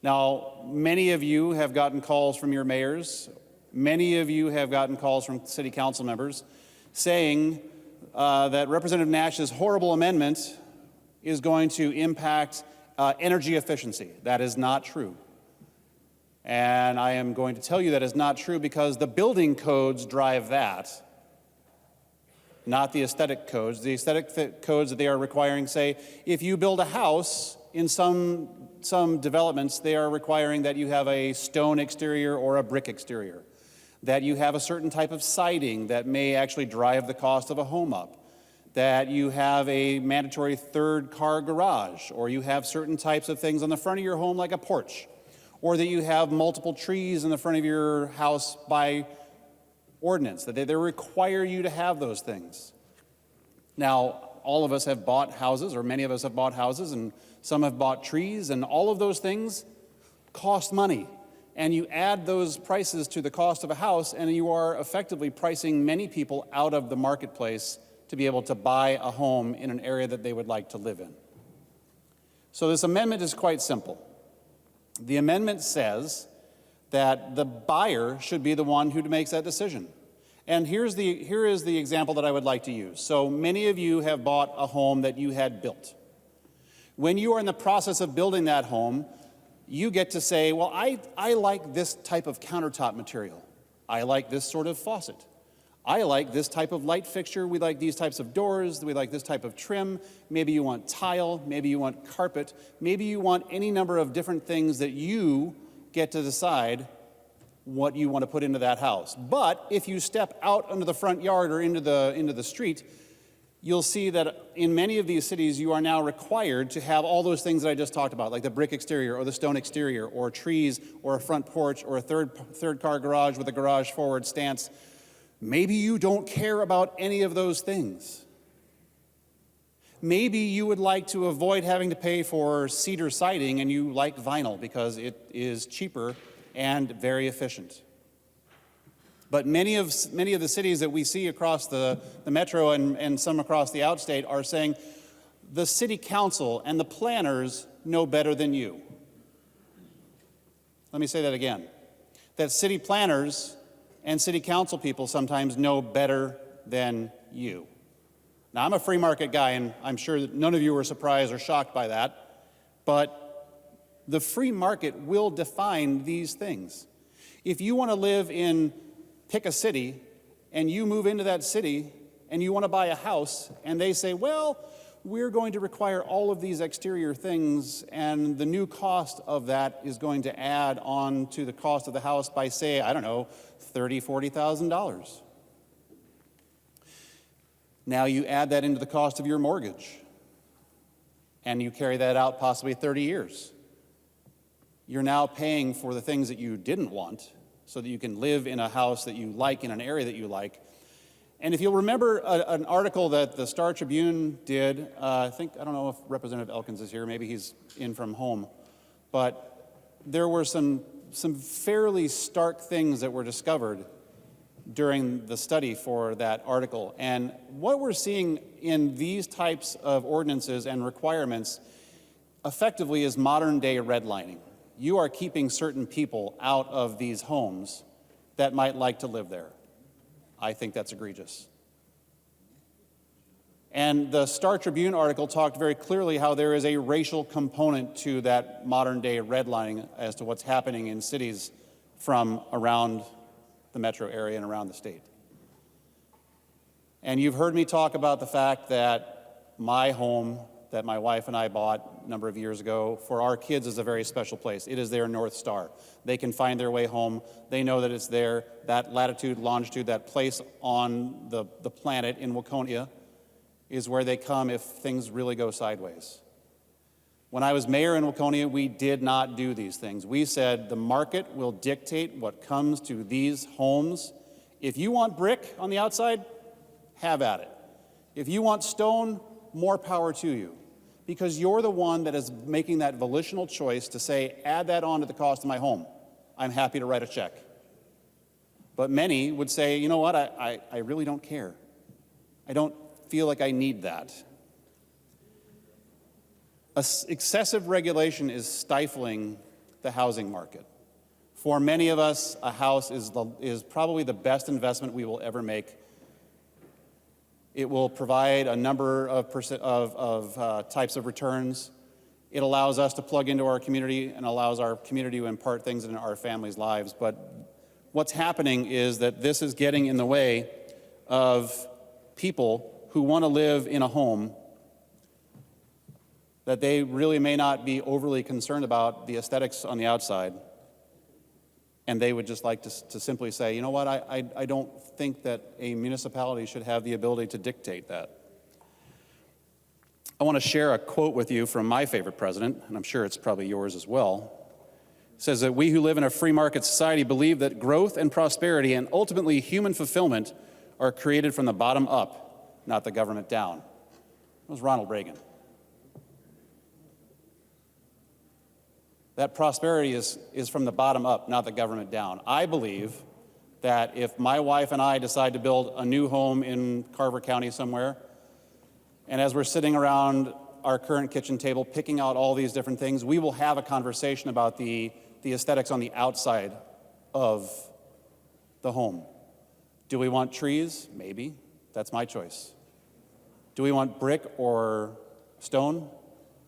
Now, many of you have gotten calls from your mayors. Many of you have gotten calls from city council members saying that Representative Nash's horrible amendment is going to impact energy efficiency. That is not true. And I am going to tell you that is not true because the building codes drive that, not the aesthetic codes. The aesthetic codes that they are requiring say if you build a house in some developments, they are requiring that you have a stone exterior or a brick exterior, that you have a certain type of siding that may actually drive the cost of a home up, that you have a mandatory third-car garage, or you have certain types of things on the front of your home like a porch, or that you have multiple trees in the front of your house by ordinance, that they require you to have those things. Now, all of us have bought houses, or many of us have bought houses, and some have bought trees, and all of those things cost money. And you add those prices to the cost of a house, and you are effectively pricing many people out of the marketplace to be able to buy a home in an area that they would like to live in. So this amendment is quite simple. The amendment says that the buyer should be the one who makes that decision. And here is the example that I would like to use. So many of you have bought a home that you had built. When you are in the process of building that home, you get to say, well, I like this type of countertop material. I like this sort of faucet. I like this type of light fixture. We like these types of doors. We like this type of trim. Maybe you want tile. Maybe you want carpet. Maybe you want any number of different things that you get to decide what you want to put into that house. But if you step out onto the front yard or into the street, you'll see that in many of these cities, you are now required to have all those things that I just talked about, like the brick exterior or the stone exterior or trees or a front porch or a third car garage with a garage forward stance. Maybe you don't care about any of those things. Maybe you would like to avoid having to pay for cedar siding and you like vinyl because it is cheaper and very efficient. But many of the cities that we see across the metro and some across the outstate are saying the city council and the planners know better than you. Let me say that again. That city planners and city council people sometimes know better than you. Now, I'm a free market guy, and I'm sure that none of you were surprised or shocked by that, but the free market will define these things. If you want to live in, pick a city, and you move into that city, and you want to buy a house, and they say, well, we're going to require all of these exterior things, and the new cost of that is going to add on to the cost of the house by, say, I don't know, $30,000, $40,000. Now you add that into the cost of your mortgage, and you carry that out possibly 30 years. You're now paying for the things that you didn't want so that you can live in a house that you like, in an area that you like. And if you'll remember an article that the Star Tribune did, I don't know if Representative Elkins is here, maybe he's in from home, but there were some fairly stark things that were discovered during the study for that article. And what we're seeing in these types of ordinances and requirements effectively is modern day redlining. You are keeping certain people out of these homes that might like to live there. I think that's egregious. And the Star Tribune article talked very clearly how there is a racial component to that modern day redlining as to what's happening in cities from around the metro area and around the state. And you've heard me talk about the fact that my home that my wife and I bought a number of years ago for our kids is a very special place. It is their North Star. They can find their way home. They know that it's there. That latitude, longitude, that place on the planet in Waconia is where they come if things really go sideways. When I was mayor in Waconia, we did not do these things. We said the market will dictate what comes to these homes. If you want brick on the outside, have at it. If you want stone, more power to you. Because you're the one that is making that volitional choice to say, add that on to the cost of my home. I'm happy to write a check. But many would say, you know what, I really don't care. I don't feel like I need that. Excessive regulation is stifling the housing market. For many of us, a house is probably the best investment we will ever make. It will provide a number of types of returns. It allows us to plug into our community and allows our community to impart things in our families' lives. But what's happening is that this is getting in the way of people who want to live in a home that they really may not be overly concerned about the aesthetics on the outside. And they would just like to simply say, you know what, I don't think that a municipality should have the ability to dictate that. I want to share a quote with you from my favorite president, and I'm sure it's probably yours as well. It says that we who live in a free market society believe that growth and prosperity and ultimately human fulfillment are created from the bottom up, not the government down. It was Ronald Reagan. That prosperity is from the bottom up, not the government down. I believe that if my wife and I decide to build a new home in Carver County somewhere, and as we're sitting around our current kitchen table picking out all these different things, we will have a conversation about the aesthetics on the outside of the home. Do we want trees? Maybe. That's my choice. Do we want brick or stone?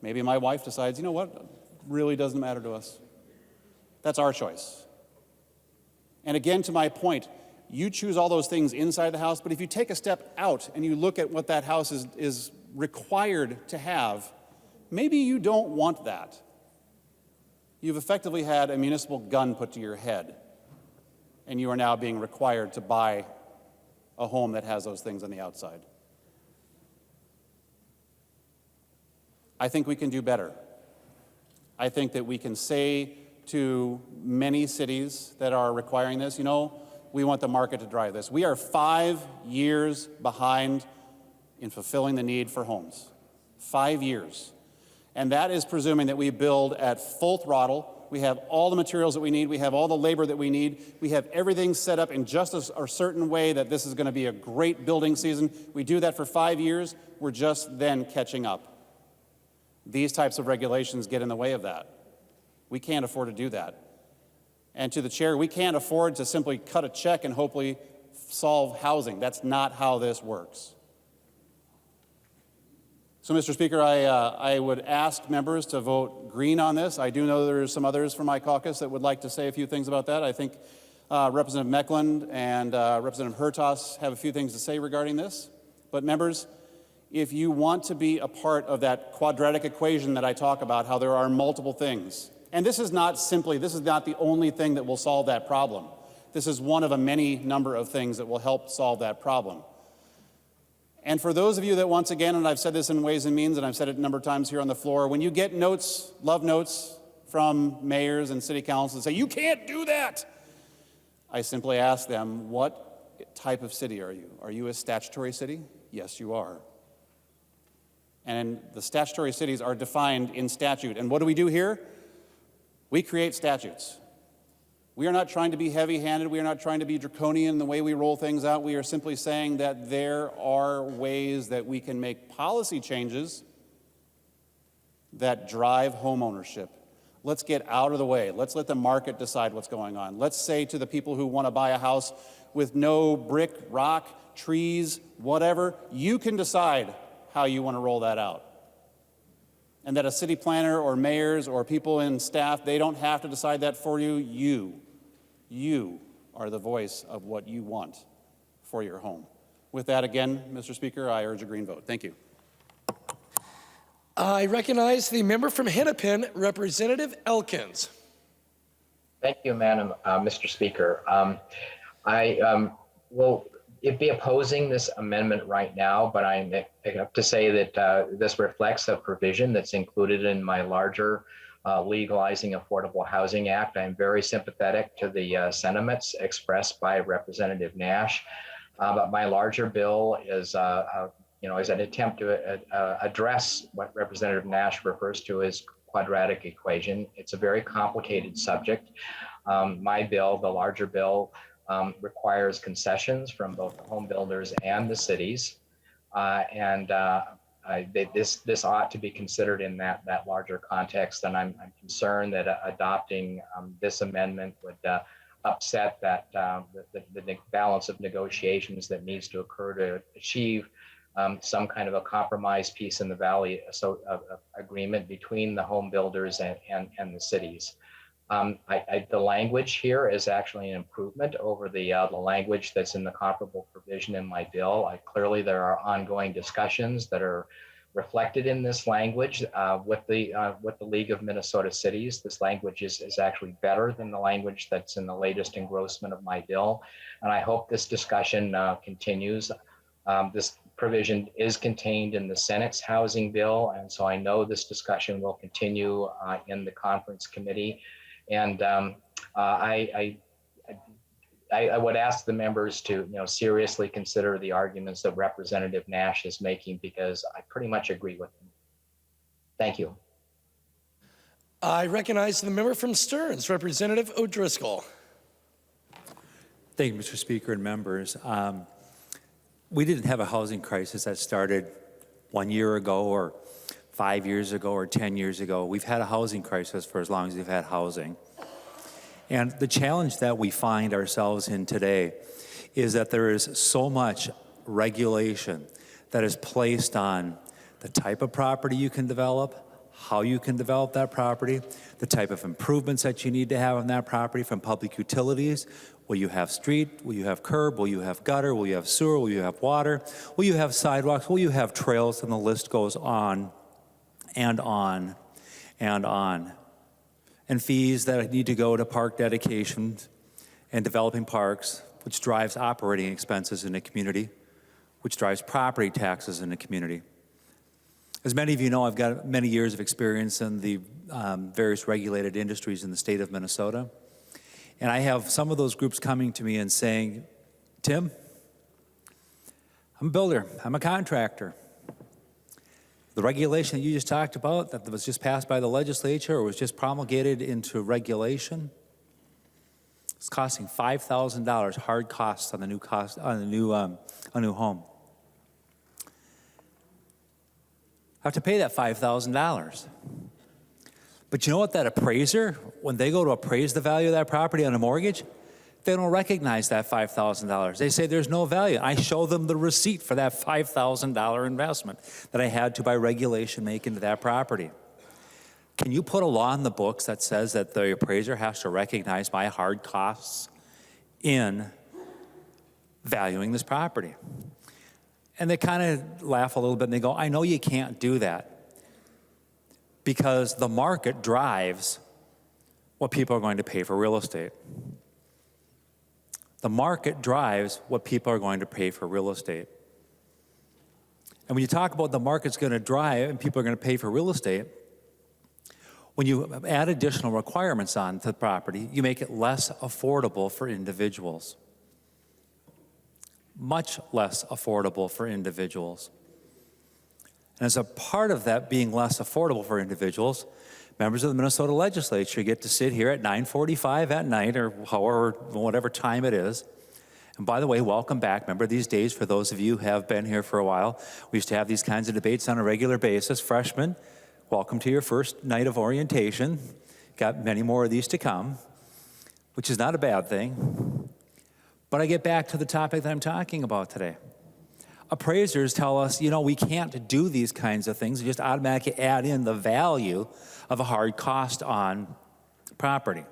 Maybe my wife decides, you know what, really doesn't matter to us. That's our choice. And again, to my point, you choose all those things inside the house, but if you take a step out and you look at what that house is required to have, maybe you don't want that. You've effectively had a municipal gun put to your head, and you are now being required to buy a home that has those things on the outside. I think we can do better. I think that we can say to many cities that are requiring this, you know, we want the market to drive this. We are 5 years behind in fulfilling the need for homes. 5 years. And that is presuming that we build at full throttle. We have all the materials that we need. We have all the labor that we need. We have everything set up in just a certain way that this is going to be a great building season. We do that for 5 years. We're just then catching up. These types of regulations get in the way of that. We can't afford to do that. And to the chair, we can't afford to simply cut a check and hopefully solve housing. That's not how this works. So, Mr. Speaker, I would ask members to vote green on this. I do know there's some others from my caucus that would like to say a few things about that. I think Representative Meckland and Representative Hertaus have a few things to say regarding this. But members, if you want to be a part of that quadratic equation that I talk about, how there are multiple things, and this is not the only thing that will solve that problem. This is one of a many number of things that will help solve that problem. And for those of you that, once again, and I've said this in Ways and Means, and I've said it a number of times here on the floor, when you get notes, love notes from mayors and city councils that say, you can't do that, I simply ask them, what type of city are you? Are you a statutory city? Yes, you are. And the statutory cities are defined in statute. And what do we do here? We create statutes. We are not trying to be heavy-handed. We are not trying to be draconian in the way we roll things out. We are simply saying that there are ways that we can make policy changes that drive home ownership. Let's get out of the way. Let's let the market decide what's going on. Let's say to the people who want to buy a house with no brick, rock, trees, whatever, you can decide how you want to roll that out. And that a city planner or mayors or people in staff, they don't have to decide that for you. You are the voice of what you want for your home. With that, again, Mr. Speaker, I urge a green vote. Thank you. I recognize the member from Hennepin, Representative Elkins. Thank you, Mr. Speaker. I will be opposing this amendment right now, but I have to say that this reflects a provision that's included in my larger Legalizing Affordable Housing Act. I'm very sympathetic to the sentiments expressed by Representative Nash, but my larger bill is an attempt to address what Representative Nash refers to as quadratic equation. It's a very complicated subject. My bill, the larger bill, requires concessions from both the home builders and the cities. This ought to be considered in that larger context. And I'm concerned that adopting this amendment would upset that the balance of negotiations that needs to occur to achieve some kind of a compromise peace in the valley agreement between the home builders and the cities. The language here is actually an improvement over the language that's in the comparable provision in my bill. Clearly, there are ongoing discussions that are reflected in this language with the League of Minnesota Cities. This language is actually better than the language that's in the latest engrossment of my bill, and I hope this discussion continues. This provision is contained in the Senate's housing bill, and so I know this discussion will continue in the conference committee. And I would ask the members to seriously consider the arguments that Representative Nash is making, because I pretty much agree with them. Thank you. I recognize the member from Stearns, Representative O'Driscoll. Thank you, Mr. Speaker and members. We didn't have a housing crisis that started 1 year ago or 5 years ago or 10 years ago. We've had a housing crisis for as long as we've had housing. And the challenge that we find ourselves in today is that there is so much regulation that is placed on the type of property you can develop, how you can develop that property, the type of improvements that you need to have on that property from public utilities. Will you have street? Will you have curb? Will you have gutter? Will you have sewer? Will you have water? Will you have sidewalks? Will you have trails? And the list goes on and on and on. And fees that need to go to park dedications and developing parks, which drives operating expenses in the community, which drives property taxes in the community. As many of you know, I've got many years of experience in the various regulated industries in the state of Minnesota. And I have some of those groups coming to me and saying, Tim, I'm a builder, I'm a contractor. The regulation that you just talked about that was just passed by the legislature or was just promulgated into regulation, it's costing $5,000 hard costs on the a new home. I have to pay that $5,000. But you know what, that appraiser, when they go to appraise the value of that property on a mortgage, they don't recognize that $5,000. They say there's no value. I show them the receipt for that $5,000 investment that I had to, by regulation, make into that property. Can you put a law in the books that says that the appraiser has to recognize my hard costs in valuing this property? And they kind of laugh a little bit and they go, I know you can't do that because the market drives what people are going to pay for real estate. The market drives what people are going to pay for real estate. And when you talk about the market's going to drive and people are going to pay for real estate, when you add additional requirements onto the property, you make it less affordable for individuals. Much less affordable for individuals. And as a part of that being less affordable for individuals, members of the Minnesota legislature get to sit here at 9:45 at night or however, whatever time it is. And by the way, welcome back. Remember these days, for those of you who have been here for a while, we used to have these kinds of debates on a regular basis. Freshmen, welcome to your first night of orientation. Got many more of these to come, which is not a bad thing. But I get back to the topic that I'm talking about today. Appraisers tell us, you know, we can't do these kinds of things. We just automatically add in the value of a hard cost on property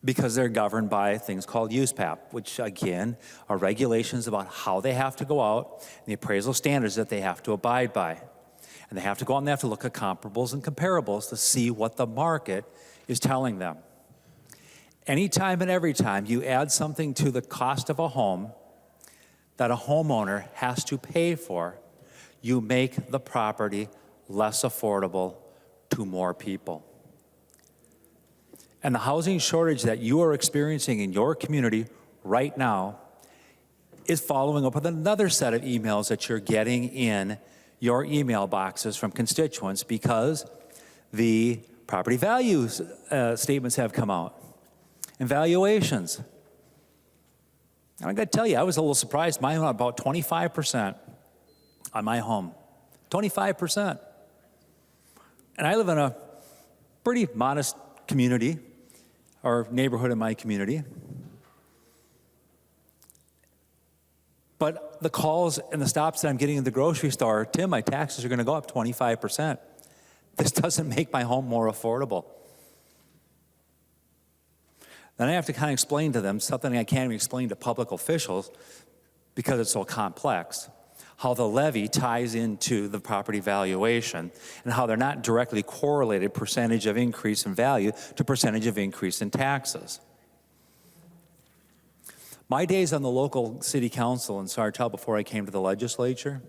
because they're governed by things called USPAP, which again are regulations about how they have to go out and the appraisal standards that they have to abide by. And they have to go out and they have to look at comparables and comparables to see what the market is telling them. Anytime and every time you add something to the cost of a home that a homeowner has to pay for, you make the property less affordable to more people. And the housing shortage that you are experiencing in your community right now is following up with another set of emails that you're getting in your email boxes from constituents because the property values statements have come out. And valuations. And I got to tell you, I was a little surprised. Mine went about 25% on my home. 25%. And I live in a pretty modest community, or neighborhood in my community. But the calls and the stops that I'm getting in the grocery store, Tim, my taxes are going to go up 25%. This doesn't make my home more affordable. Then I have to kind of explain to them something I can't even explain to public officials because it's so complex, how the levy ties into the property valuation and how they're not directly correlated percentage of increase in value to percentage of increase in taxes. My days on the local city council in Sartell before I came to the legislature,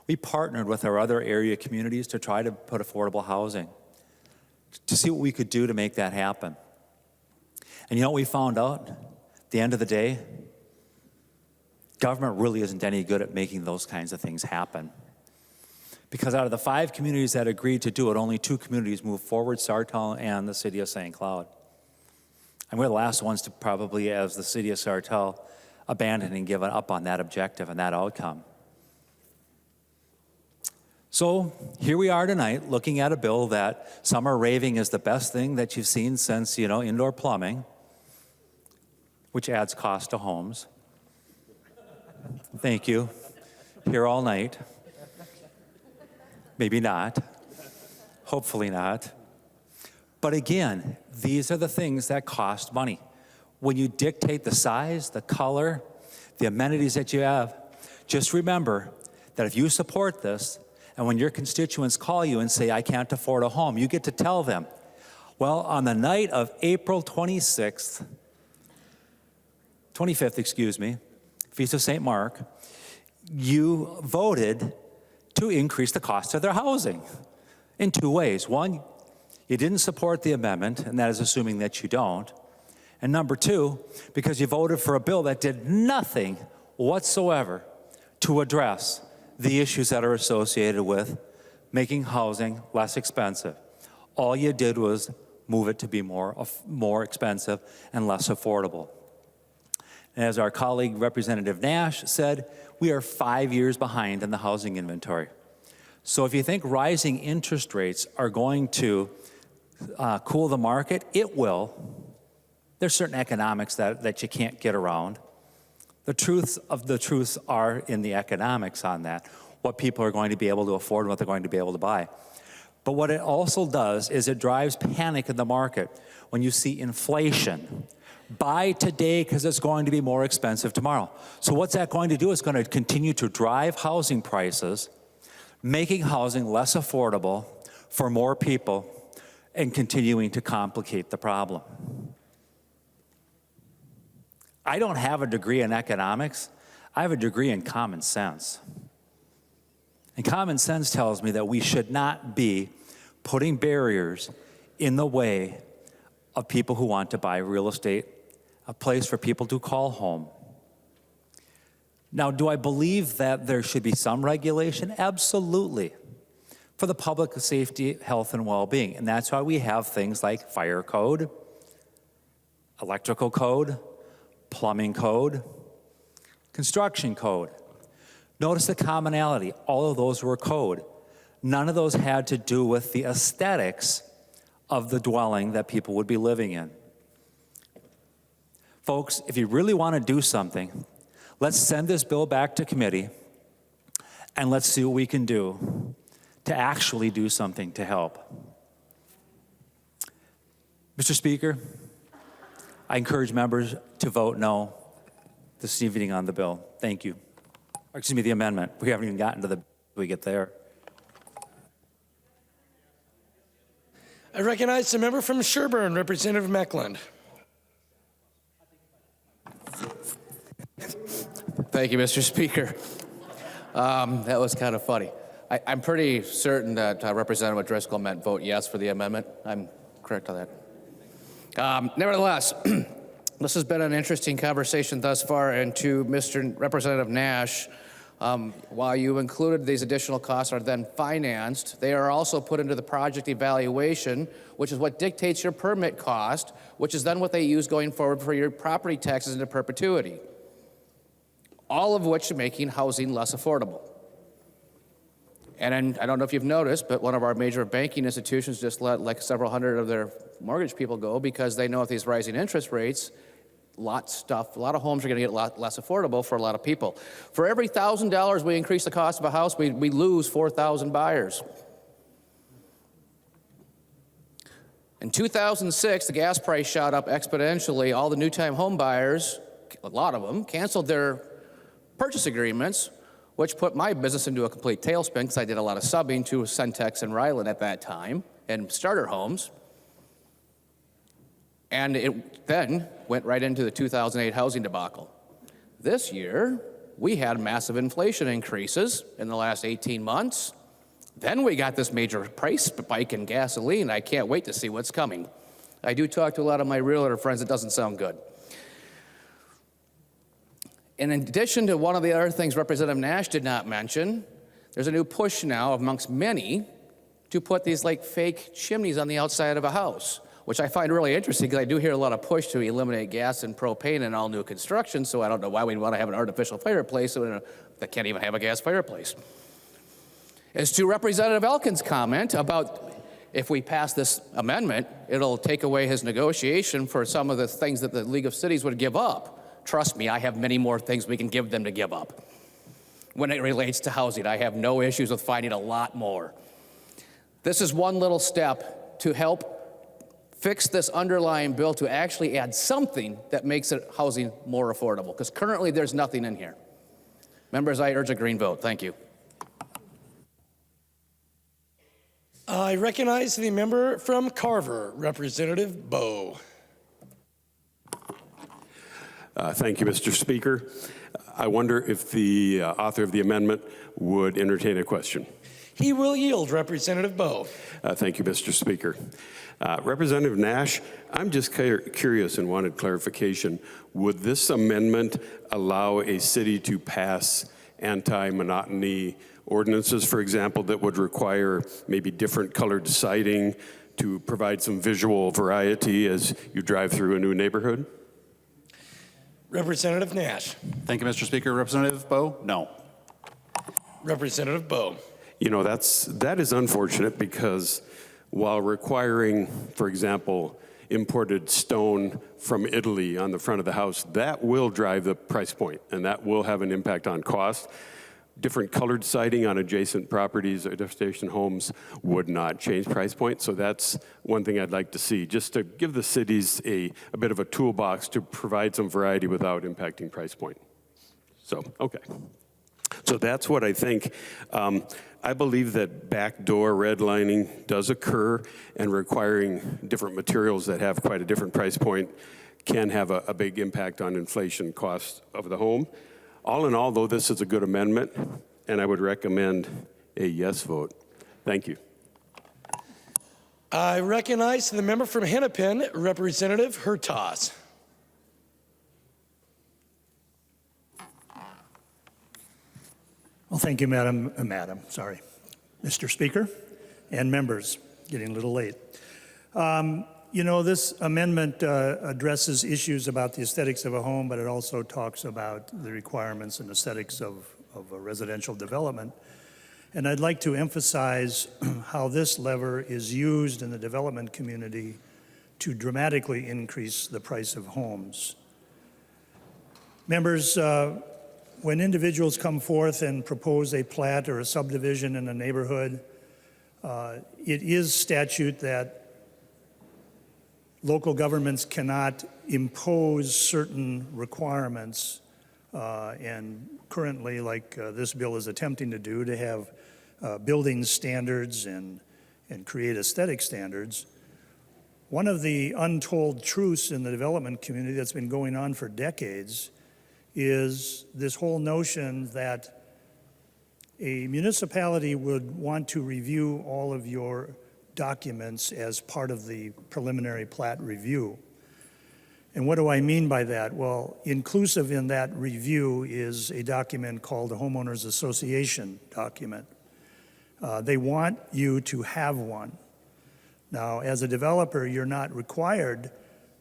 we partnered with our other area communities to try to put affordable housing, to see what we could do to make that happen. And you know what we found out? At the end of the day, government really isn't any good at making those kinds of things happen. Because out of the 5 communities that agreed to do it, only 2 communities moved forward, Sartell and the city of St. Cloud. And we're the last ones to probably, as the city of Sartell, abandon and give up on that objective and that outcome. So here we are tonight looking at a bill that some are raving is the best thing that you've seen since, indoor plumbing, which adds cost to homes. Thank you. Here all night. Maybe not. Hopefully not. But again, these are the things that cost money. When you dictate the size, the color, the amenities that you have, just remember that if you support this, and when your constituents call you and say, I can't afford a home, you get to tell them, well, on the night of April 25th, Feast of St. Mark, you voted to increase the cost of their housing in two ways. One, you didn't support the amendment, and that is assuming that you don't. And number two, because you voted for a bill that did nothing whatsoever to address the issues that are associated with making housing less expensive. All you did was move it to be more expensive and less affordable. And as our colleague Representative Nash said, we are 5 years behind in the housing inventory. So if you think rising interest rates are going to cool the market, it will. There's certain economics that you can't get around. The truths are in the economics on that, what people are going to be able to afford and what they're going to be able to buy. But what it also does is it drives panic in the market when you see inflation. Buy today because it's going to be more expensive tomorrow. So what's that going to do? It's going to continue to drive housing prices, making housing less affordable for more people and continuing to complicate the problem. I don't have a degree in economics. I have a degree in common sense. And common sense tells me that we should not be putting barriers in the way of people who want to buy real estate, a place for people to call home. Now, do I believe that there should be some regulation? Absolutely. For the public safety, health, and well-being. And that's why we have things like fire code, electrical code, plumbing code, construction code. Notice the commonality. All of those were code. None of those had to do with the aesthetics of the dwelling that people would be living in. Folks, if you really want to do something, let's send this bill back to committee and let's see what we can do to actually do something to help. Mr. Speaker, I encourage members to vote no this evening on the bill. Thank you. Or, excuse me, the amendment. We haven't even gotten to we get there. I recognize the member from Sherburne, Representative Meckland. Thank you, Mr. Speaker. That was kind of funny. I'm pretty certain that Representative Driscoll meant vote yes for the amendment. I'm correct on that. Nevertheless, this has been an interesting conversation thus far, and to Mr. Representative Nash, while you included these additional costs are then financed, they are also put into the project evaluation, which is what dictates your permit cost, which is then what they use going forward for your property taxes into perpetuity. All of which are making housing less affordable. And I don't know if you've noticed, but one of our major banking institutions just let like several hundred of their mortgage people go because they know with these rising interest rates, a lot of homes are going to get a lot less affordable for a lot of people. For every $1,000 we increase the cost of a house, we lose 4,000 buyers. In 2006, the gas price shot up exponentially. All the new-time home buyers, a lot of them, canceled their purchase agreements, which put my business into a complete tailspin because I did a lot of subbing to Centex and Ryland at that time and starter homes. And it then went right into the 2008 housing debacle. This year, we had massive inflation increases in the last 18 months. Then we got this major price spike in gasoline. I can't wait to see what's coming. I do talk to a lot of my realtor friends. It doesn't sound good. And in addition to one of the other things Representative Nash did not mention, there's a new push now amongst many to put these like fake chimneys on the outside of a house, which I find really interesting because I do hear a lot of push to eliminate gas and propane in all new construction, so I don't know why we'd want to have an artificial fireplace that can't even have a gas fireplace. As to Representative Elkins' comment about if we pass this amendment, it'll take away his negotiation for some of the things that the League of Cities would give up. Trust me, I have many more things we can give them to give up. when it relates to housing. I have no issues with finding a lot more. This is one little step to help fix this underlying bill to actually add something that makes housing more affordable, because currently there's nothing in here. Members, I urge a green vote. Thank you. I recognize the member from Carver, Representative Bowe. Thank you, Mr. Speaker. I wonder if the author of the amendment would entertain a question. He will yield, Representative Bowe. Thank you, Mr. Speaker. Representative Nash, I'm just curious and wanted clarification. Would this amendment allow a city to pass anti-monotony ordinances, for example, that would require maybe different colored siding to provide some visual variety as you drive through a new neighborhood? Representative Nash. Thank you, Mr. Speaker. Representative Bowe? No. Representative Bowe. You know, that is unfortunate because while requiring, for example, imported stone from Italy on the front of the house, that will drive the price point and that will have an impact on cost. Different colored siding on adjacent properties or destination homes would not change price point. So that's one thing I'd like to see, just to give the cities a bit of a toolbox to provide some variety without impacting price point. So, okay. So that's what I think. I believe that backdoor redlining does occur, and requiring different materials that have quite a different price point can have a big impact on inflation costs of the home. All in all, though, this is a good amendment, and I would recommend a yes vote. Thank you. I recognize the member from Hennepin, Representative Hertaus. Well, thank you, Mr. Speaker, and members. Getting a little late. You know, this amendment addresses issues about the aesthetics of a home, but it also talks about the requirements and aesthetics of a residential development. And I'd like to emphasize how this lever is used in the development community to dramatically increase the price of homes. Members, when individuals come forth and propose a plat or a subdivision in a neighborhood, it is statute that local governments cannot impose certain requirements, and currently, like this bill is attempting to do, to have building standards and create aesthetic standards. One of the untold truths in the development community that's been going on for decades is this whole notion that a municipality would want to review all of your documents as part of the preliminary plat review. And what do I mean by that? Well, inclusive in that review is a document called a homeowners association document. They want you to have one. Now, as a developer, you're not required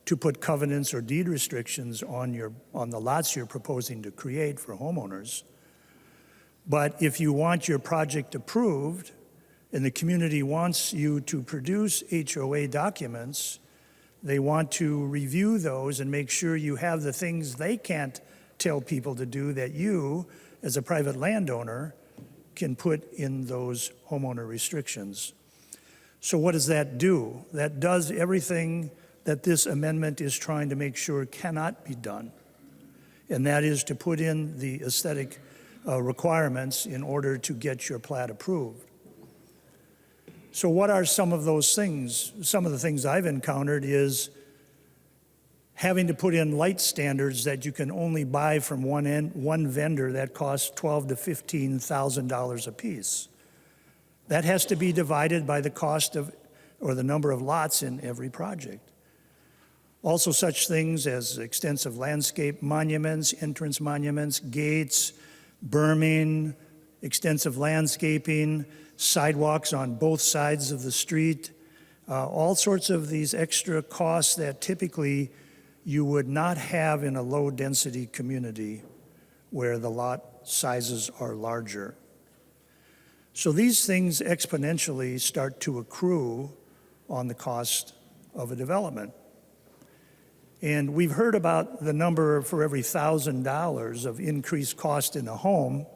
to put covenants or deed restrictions on the lots you're proposing to create for homeowners. But if you want your project approved and the community wants you to produce HOA documents, they want to review those and make sure you have the things they can't tell people to do that you, as a private landowner, can put in those homeowner restrictions. So what does that do? That does everything that this amendment is trying to make sure cannot be done, and that is to put in the aesthetic requirements in order to get your plat approved. So what are some of those things? Some of the things I've encountered is having to put in light standards that you can only buy from one vendor that costs $12,000 to $15,000 a piece. That has to be divided by the cost of, or the number of lots in every project. Also such things as extensive landscape monuments, entrance monuments, gates, berming, extensive landscaping, sidewalks on both sides of the street, all sorts of these extra costs that typically you would not have in a low-density community where the lot sizes are larger. So these things exponentially start to accrue on the cost of a development. And we've heard about the number for every $1,000 of increased cost in a home,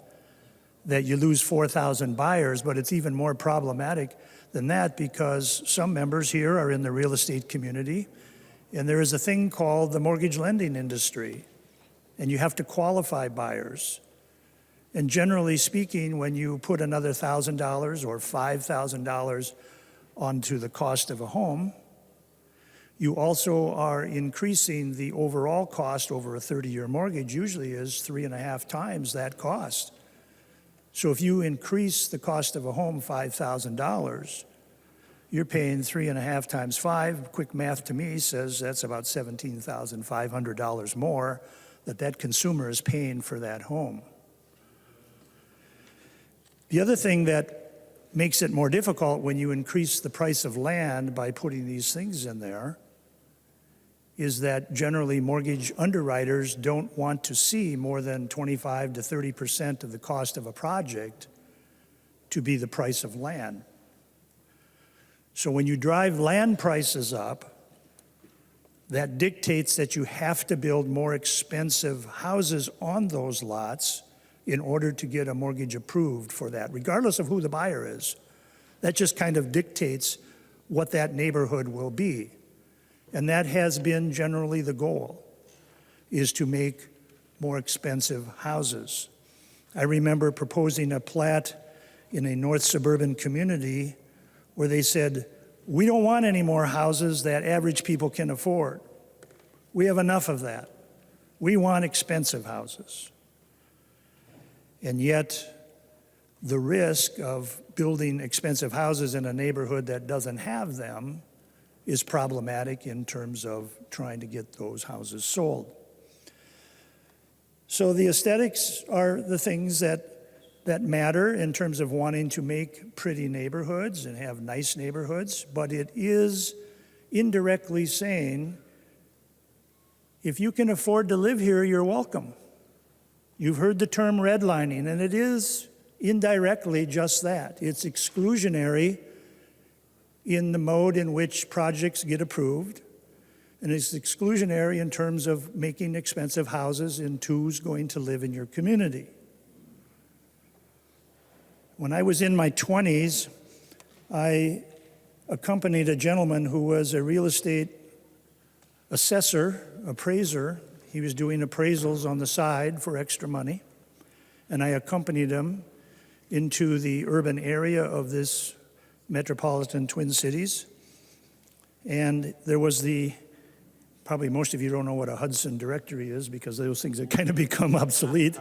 that you lose 4,000 buyers, but it's even more problematic than that because some members here are in the real estate community, and there is a thing called the mortgage lending industry, and you have to qualify buyers. And generally speaking, when you put another $1,000 or $5,000 onto the cost of a home, you also are increasing the overall cost over a 30-year mortgage, usually is 3.5 times that cost. So if you increase the cost of a home $5,000, you're paying 3.5 times 5. Quick math to me says that's about $17,500 more that consumer is paying for that home. The other thing that makes it more difficult when you increase the price of land by putting these things in there is that generally mortgage underwriters don't want to see more than 25 to 30% of the cost of a project to be the price of land. So when you drive land prices up, that dictates that you have to build more expensive houses on those lots in order to get a mortgage approved for that, regardless of who the buyer is. That just kind of dictates what that neighborhood will be. And that has been generally the goal, is to make more expensive houses. I remember proposing a plat in a north suburban community where they said, we don't want any more houses that average people can afford. We have enough of that. We want expensive houses. And yet, the risk of building expensive houses in a neighborhood that doesn't have them is problematic in terms of trying to get those houses sold. So the aesthetics are the things that matter in terms of wanting to make pretty neighborhoods and have nice neighborhoods, but it is indirectly saying, if you can afford to live here, you're welcome. You've heard the term redlining, and it is indirectly just that. It's exclusionary in the mode in which projects get approved, and it's exclusionary in terms of making expensive houses and who's going to live in your community. When I was in my 20s, I accompanied a gentleman who was a real estate assessor, appraiser. He was doing appraisals on the side for extra money, and I accompanied him into the urban area of this metropolitan Twin Cities. And there was probably most of you don't know what a Hudson directory is because those things have kind of become obsolete.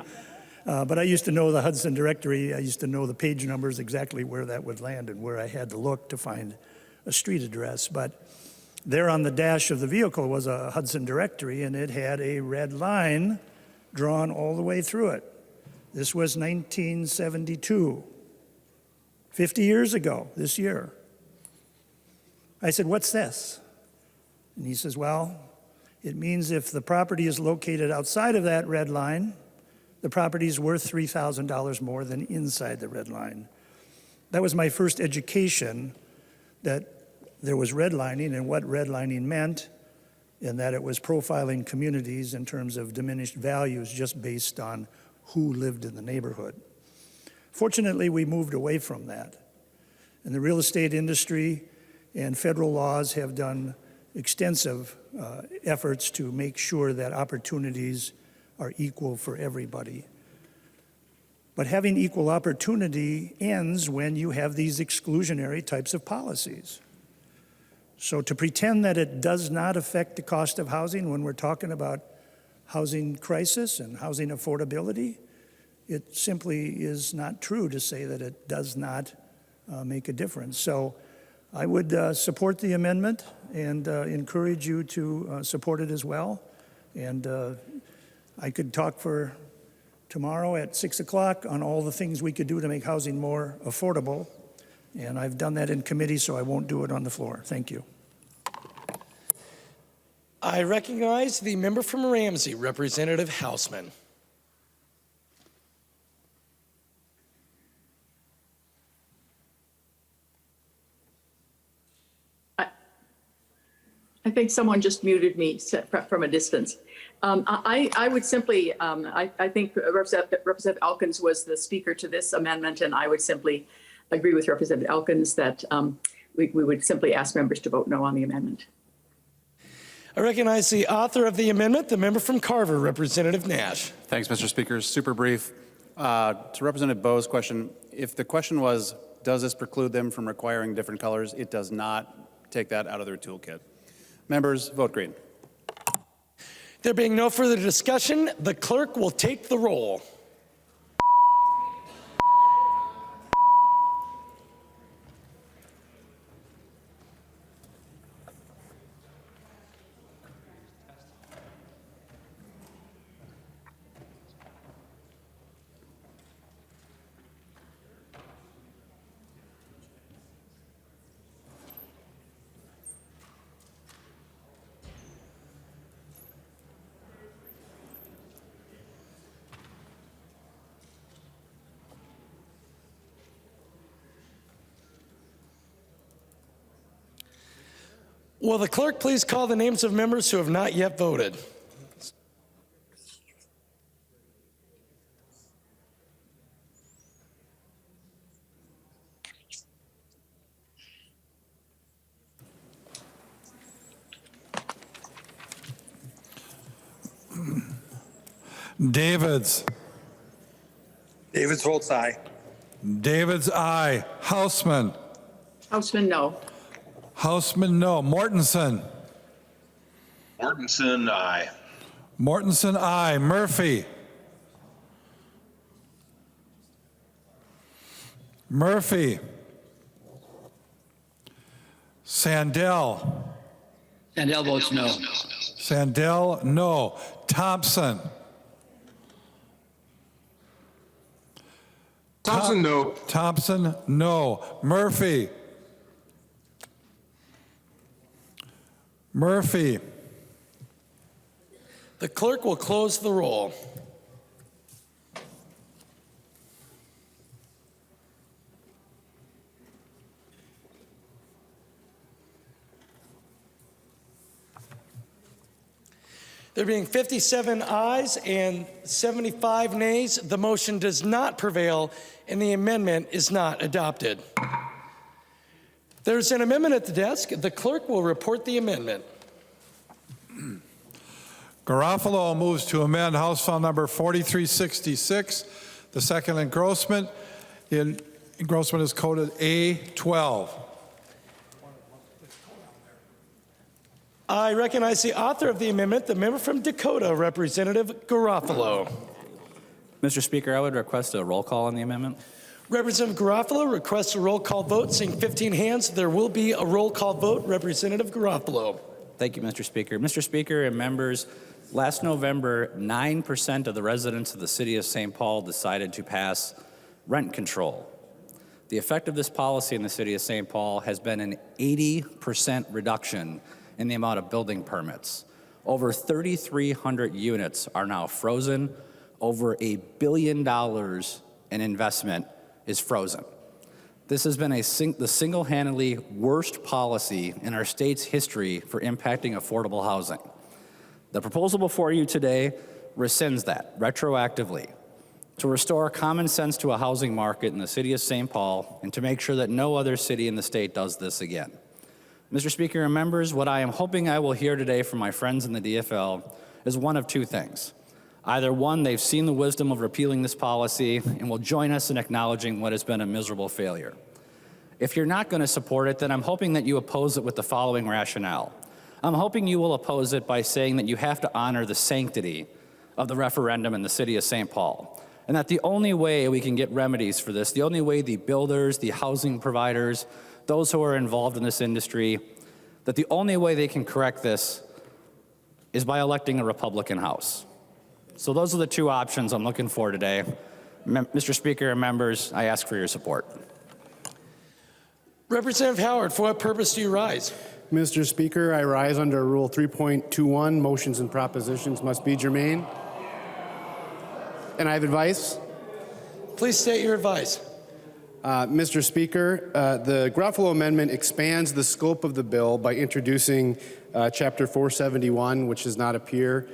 But I used to know the Hudson directory. I used to know the page numbers, exactly where that would land and where I had to look to find a street address. But there on the dash of the vehicle was a Hudson directory, and it had a red line drawn all the way through it. This was 1972, 50 years ago this year. I said, what's this? And he says, well, it means if the property is located outside of that red line, the property is worth $3,000 more than inside the red line. That was my first education that there was redlining and what redlining meant, and that it was profiling communities in terms of diminished values just based on who lived in the neighborhood. Fortunately, we moved away from that. And the real estate industry and federal laws have done extensive efforts to make sure that opportunities are equal for everybody. But having equal opportunity ends when you have these exclusionary types of policies. So to pretend that it does not affect the cost of housing when we're talking about housing crisis and housing affordability, it simply is not true to say that it does not make a difference. So I would support the amendment and encourage you to support it as well. And I could talk for tomorrow at 6 o'clock on all the things we could do to make housing more affordable. And I've done that in committee, so I won't do it on the floor. Thank you. I recognize the member from Ramsey, Representative Hausman. I think someone just muted me from a distance. I would simply, I think Representative Elkins was the speaker to this amendment, and I would simply agree with Representative Elkins that we would simply ask members to vote no on the amendment. I recognize the author of the amendment, the member from Carver, Representative Nash. Thanks, Mr. Speaker. Super brief. To Representative Bowe's question, if the question was, does this preclude them from requiring different colors? It does not take that out of their toolkit. Members, vote green. There being no further discussion, the clerk will take the roll. Will the clerk please call the names of members who have not yet voted? Davids. Davids votes aye. Davids, aye. Houseman. Houseman, no. Houseman, no. Mortensen. Mortensen, aye. Mortensen, aye. Murphy. Murphy. Sandell. Sandell votes no. Sandell, no. Thompson. Thompson, no. Thompson, no. Murphy. Murphy. The clerk will close the roll. There being 57 ayes and 75 nays, the motion does not prevail and the amendment is not adopted. There's an amendment at the desk. The clerk will report the amendment. Garofalo moves to amend House File Number 4366. The second engrossment. Engrossment is coded A12. I recognize the author of the amendment, the member from Dakota, Representative Garofalo. Mr. Speaker, I would request a roll call on the amendment. Representative Garofalo requests a roll call vote. Seeing 15 hands, there will be a roll call vote. Representative Garofalo. Thank you, Mr. Speaker. Mr. Speaker and members, last November, 9% of the residents of the city of St. Paul decided to pass rent control. The effect of this policy in the city of St. Paul has been an 80% reduction in the amount of building permits. Over 3,300 units are now frozen. Over $1 billion in investment is frozen. This has been the single-handedly worst policy in our state's history for impacting affordable housing. The proposal before you today rescinds that retroactively to restore common sense to a housing market in the city of St. Paul and to make sure that no other city in the state does this again. Mr. Speaker and members, what I am hoping I will hear today from my friends in the DFL is one of two things. Either one, they've seen the wisdom of repealing this policy and will join us in acknowledging what has been a miserable failure. If you're not going to support it, then I'm hoping that you oppose it with the following rationale. I'm hoping you will oppose it by saying that you have to honor the sanctity of the referendum in the city of St. Paul, and that the only way we can get remedies for this, the only way the builders, the housing providers, those who are involved in this industry, that the only way they can correct this is by electing a Republican House. So those are the two options I'm looking for today. Mr. Speaker and members, I ask for your support. Representative Howard, for what purpose do you rise? Mr. Speaker, I rise under Rule 3.21. Motions and propositions must be germane. And I have advice. Please state your advice. Mr. Speaker, the Gruffalo Amendment expands the scope of the bill by introducing Chapter 471, which does not appear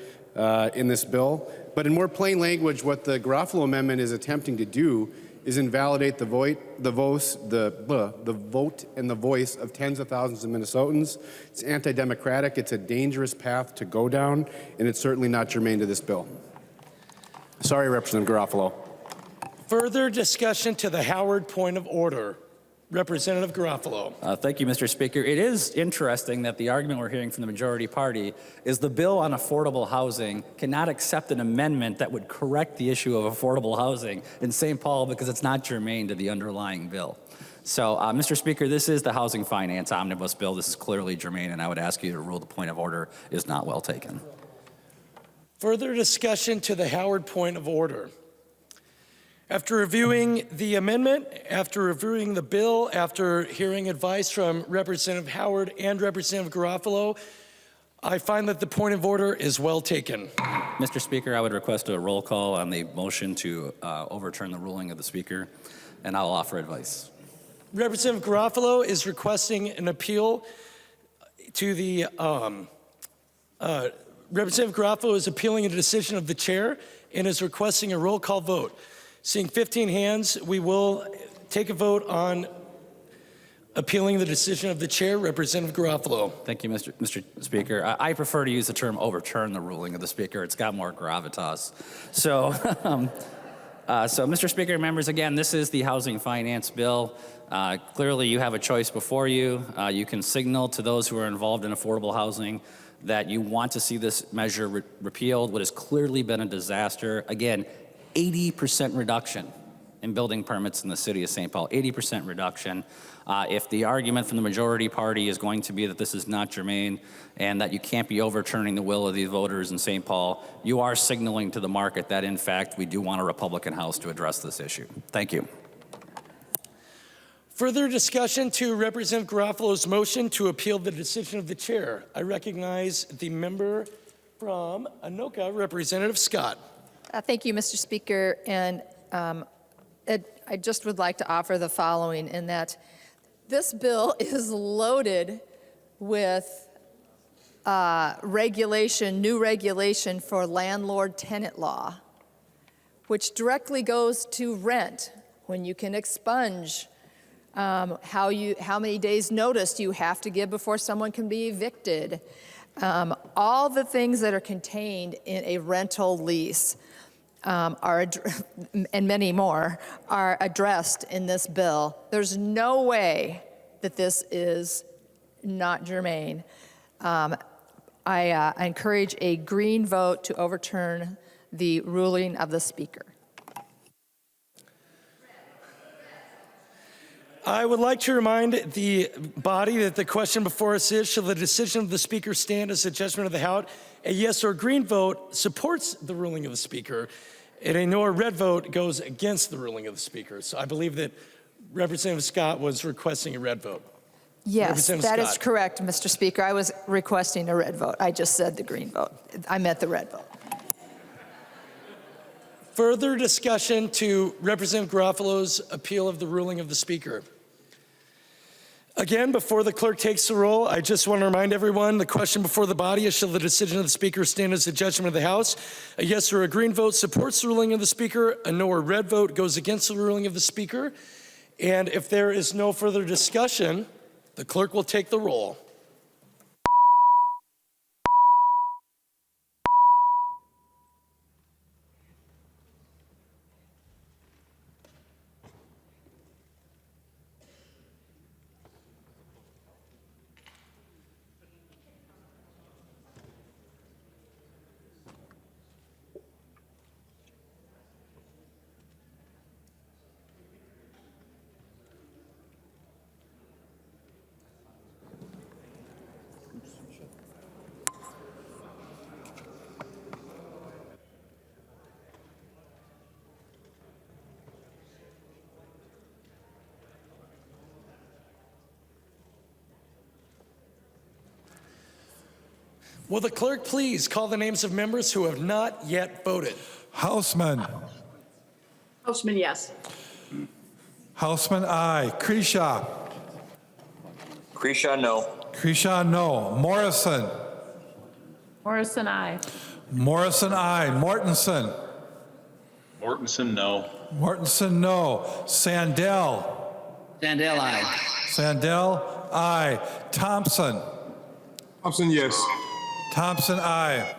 in this bill. But in more plain language, what the Gruffalo Amendment is attempting to do is invalidate the vote and the voice of tens of thousands of Minnesotans. It's anti-democratic, it's a dangerous path to go down, and it's certainly not germane to this bill. Sorry, Representative Garofalo. Further discussion to the Howard point of order. Representative Garofalo. Thank you, Mr. Speaker. It is interesting that the argument we're hearing from the majority party is the bill on affordable housing cannot accept an amendment that would correct the issue of affordable housing in St. Paul because it's not germane to the underlying bill. So, Mr. Speaker, this is the Housing Finance Omnibus Bill. This is clearly germane, and I would ask you to rule the point of order is not well taken. Further discussion to the Howard point of order. After reviewing the amendment, after reviewing the bill, after hearing advice from Representative Howard and Representative Garofalo, I find that the point of order is well taken. Mr. Speaker, I would request a roll call on the motion to overturn the ruling of the Speaker, and I'll offer advice. Representative Garofalo is requesting an appeal to the, Representative Garofalo is appealing a decision of the chair and is requesting a roll call vote. Seeing 15 hands, we will take a vote on appealing the decision of the chair. Representative Garofalo. Thank you, Mr. Speaker. I prefer to use the term overturn the ruling of the Speaker. It's got more gravitas. So, Mr. Speaker, members, again, this is the Housing Finance Bill. Clearly, you have a choice before you. You can signal to those who are involved in affordable housing that you want to see this measure repealed, what has clearly been a disaster. Again, 80% reduction in building permits in the city of St. Paul, 80% reduction. If the argument from the majority party is going to be that this is not germane and that you can't be overturning the will of the voters in St. Paul, you are signaling to the market that, in fact, we do want a Republican House to address this issue. Thank you. Further discussion to Representative Garofalo's motion to appeal the decision of the chair. I recognize the member from Anoka, Representative Scott. Thank you, Mr. Speaker. And I just would like to offer the following in that this bill is loaded with new regulation for landlord-tenant law, which directly goes to rent, when you can expunge, how many days notice you have to give before someone can be evicted, all the things that are contained in a rental lease. And many more are addressed in this bill. There's no way that this is not germane. I encourage a green vote to overturn the ruling of the Speaker. I would like to remind the body that the question before us is, shall the decision of the Speaker stand as a judgment of the House? A yes or green vote supports the ruling of the Speaker, and a no or red vote goes against the ruling of the Speaker. So I believe that Representative Scott was requesting a red vote. Yes, that is correct, Mr. Speaker. I was requesting a red vote. I just said the green vote. I meant the red vote. Further discussion to Representative Garofalo's appeal of the ruling of the Speaker. Again, before the clerk takes the roll, I just want to remind everyone the question before the body is, shall the decision of the Speaker stand as the judgment of the House? A yes or a green vote supports the ruling of the Speaker. A no or red vote goes against the ruling of the Speaker. And if there is no further discussion, the clerk will take the roll. Will the clerk please call the names of members who have not yet voted? Houseman. Houseman, yes. Houseman, aye. Kresha. Kresha, no. Kresha, no. Morrison. Morrison, aye. Morrison, aye. Mortensen. Mortensen, no. Mortensen, no. Sandell. Sandell, aye. Sandell, aye. Thompson. Thompson, yes. Thompson, aye.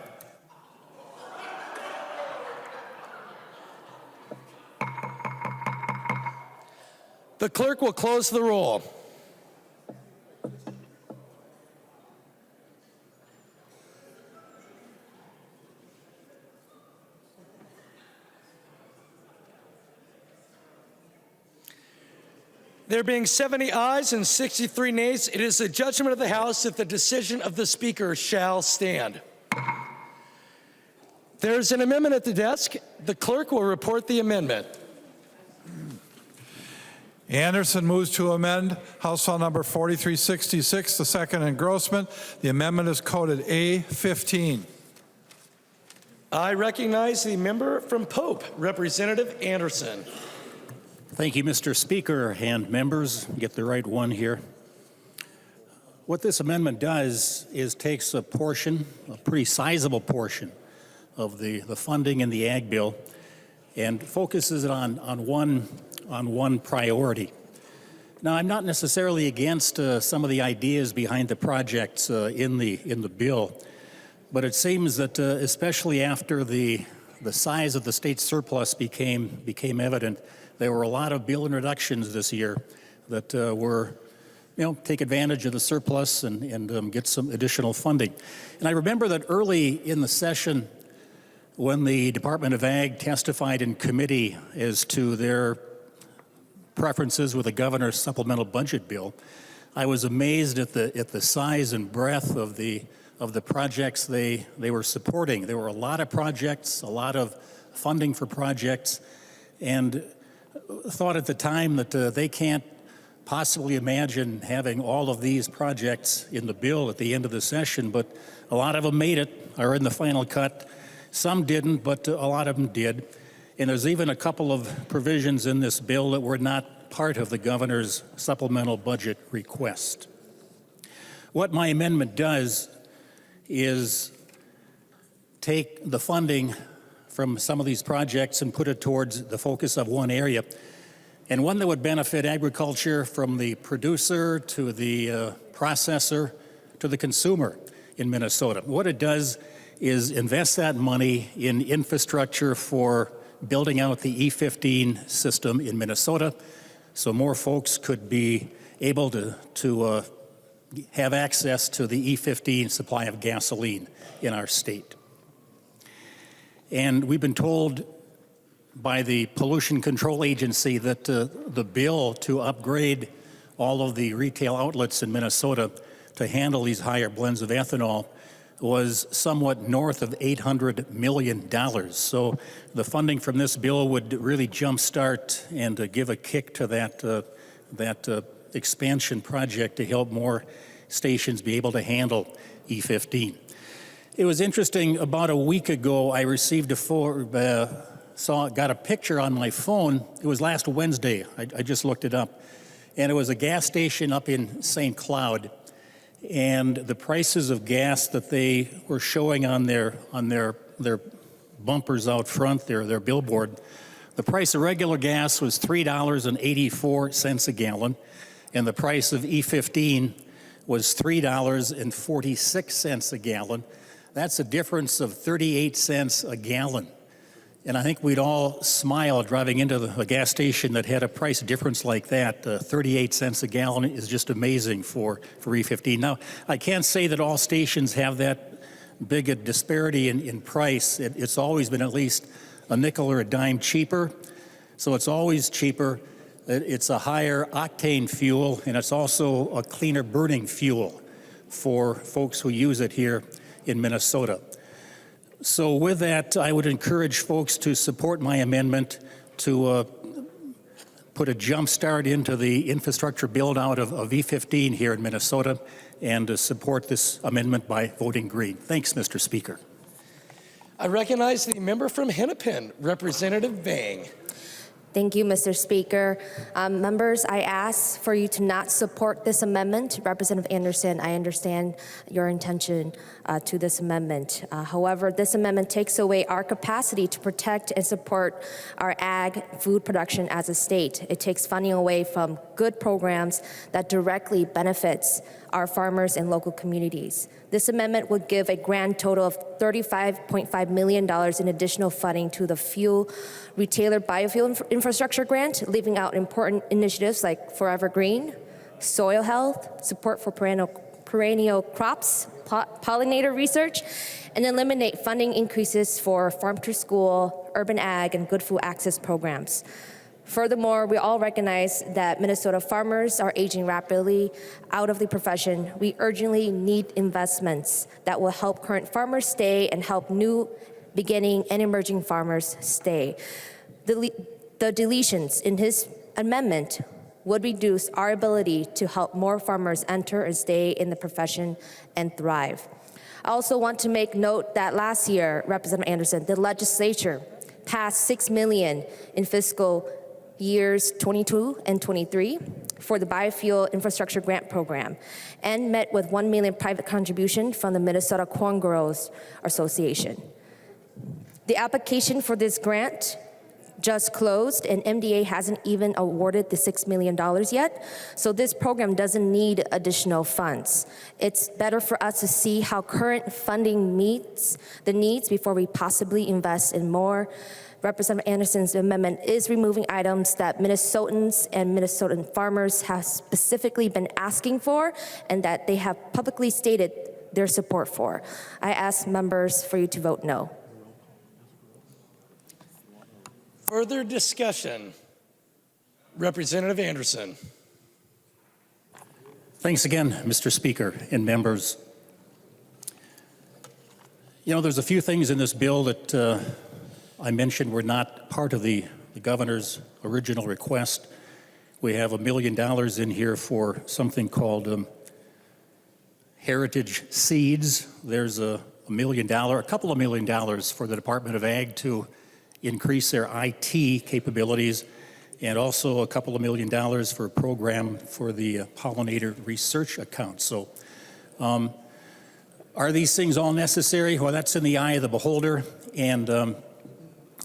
The clerk will close the roll. There being 70 ayes and 63 nays, it is the judgment of the House that the decision of the Speaker shall stand. There is an amendment at the desk. The clerk will report the amendment. Anderson moves to amend House File Number 4366, the second engrossment. The amendment is coded A15. I recognize the member from Pope, Representative Anderson. Thank you, Mr. Speaker and members. Get the right one here. What this amendment does is takes a portion, a pretty sizable portion, of the funding in the Ag Bill and focuses it on one priority. Now, I'm not necessarily against some of the ideas behind the projects in the bill, but it seems that especially after the size of the state surplus became evident, there were a lot of bill introductions this year that were, take advantage of the surplus and get some additional funding. And I remember that early in the session, when the Department of Ag testified in committee as to their preferences with the governor's supplemental budget bill, I was amazed at the size and breadth of the projects they were supporting. There were a lot of projects, a lot of funding for projects, and thought at the time that they can't possibly imagine having all of these projects in the bill at the end of the session, but a lot of them made it, are in the final cut. Some didn't, but a lot of them did. And there's even a couple of provisions in this bill that were not part of the governor's supplemental budget request. What my amendment does is take the funding from some of these projects and put it towards the focus of one area, and one that would benefit agriculture from the producer to the processor to the consumer in Minnesota. What it does is invest that money in infrastructure for building out the E15 system in Minnesota so more folks could be able to have access to the E15 supply of gasoline in our state. And we've been told by the Pollution Control Agency that the bill to upgrade all of the retail outlets in Minnesota to handle these higher blends of ethanol was somewhat north of $800 million. So the funding from this bill would really jumpstart and give a kick to that expansion project to help more stations be able to handle E15. It was interesting, about a week ago, I received got a picture on my phone. It was last Wednesday, I just looked it up. And it was a gas station up in St. Cloud. And the prices of gas that they were showing on their bumpers out front, their billboard, the price of regular gas was $3.84 a gallon, and the price of E15 was $3.46 a gallon. That's a difference of 38 cents a gallon. And I think we'd all smile driving into a gas station that had a price difference like that. 38 cents a gallon is just amazing for E15. Now, I can't say that all stations have that big a disparity in price. It's always been at least a nickel or a dime cheaper. So it's always cheaper. It's a higher octane fuel, and it's also a cleaner burning fuel for folks who use it here in Minnesota. So with that, I would encourage folks to support my amendment to put a jump start into the infrastructure build out of E15 here in Minnesota, and to support this amendment by voting green. Thanks, Mr. Speaker. I recognize the member from Hennepin, Representative Vang. Thank you, Mr. Speaker. Members, I ask for you to not support this amendment. Representative Anderson, I understand your intention to this amendment. However, this amendment takes away our capacity to protect and support our ag food production as a state. It takes funding away from good programs that directly benefits our farmers and local communities. This amendment would give a grand total of $35.5 million in additional funding to the fuel retailer biofuel infrastructure grant, leaving out important initiatives like Forever Green, soil health, support for perennial crops, pollinator research, and eliminate funding increases for farm to school, urban ag, and good food access programs. Furthermore, we all recognize that Minnesota farmers are aging rapidly out of the profession. We urgently need investments that will help current farmers stay and help new beginning and emerging farmers stay. The deletions in his amendment would reduce our ability to help more farmers enter and stay in the profession and thrive. I also want to make note that last year, Representative Anderson, the legislature passed $6 million in fiscal years 22 and 23 for the Biofuel Infrastructure Grant Program and met with $1 million private contribution from the Minnesota Corn Growers Association. The application for this grant just closed and MDA hasn't even awarded the $6 million yet, so this program doesn't need additional funds. It's better for us to see how current funding meets the needs before we possibly invest in more. Representative Anderson's amendment is removing items that Minnesotans and Minnesotan farmers have specifically been asking for and that they have publicly stated their support for. I ask members for you to vote no. Further discussion. Representative Anderson. Thanks again, Mr. Speaker and members. You know, there's a few things in this bill that I mentioned were not part of the governor's original request. We have $1 million in here for something called heritage seeds. There's a couple of $1 million for the Department of Ag to increase their IT capabilities, and also a couple of $1 million for a program for the pollinator research account. So are these things all necessary? Well, that's in the eye of the beholder. And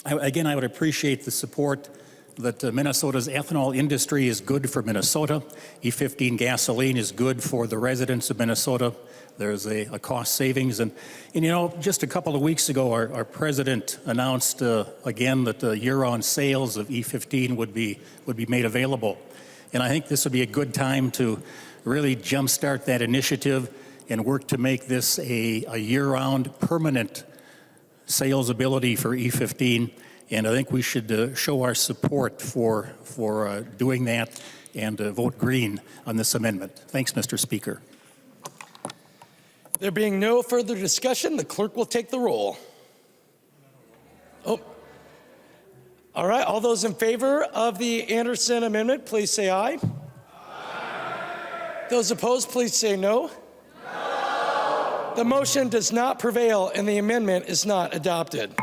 I would appreciate the support that Minnesota's ethanol industry is good for Minnesota. E15 gasoline is good for the residents of Minnesota. There's a cost savings. And you know, just a couple of weeks ago, our president announced again that the year-round sales of E15 would be made available. And I think this would be a good time to really jumpstart that initiative and work to make this a year-round permanent sales ability for E15, and I think we should show our support for doing that and vote green on this amendment. Thanks, Mr. Speaker. There being no further discussion, the clerk will take the roll. Oh. All right, all those in favor of the Anderson amendment, please say aye. Aye. Those opposed, please say no. The motion does not prevail and the amendment is not adopted.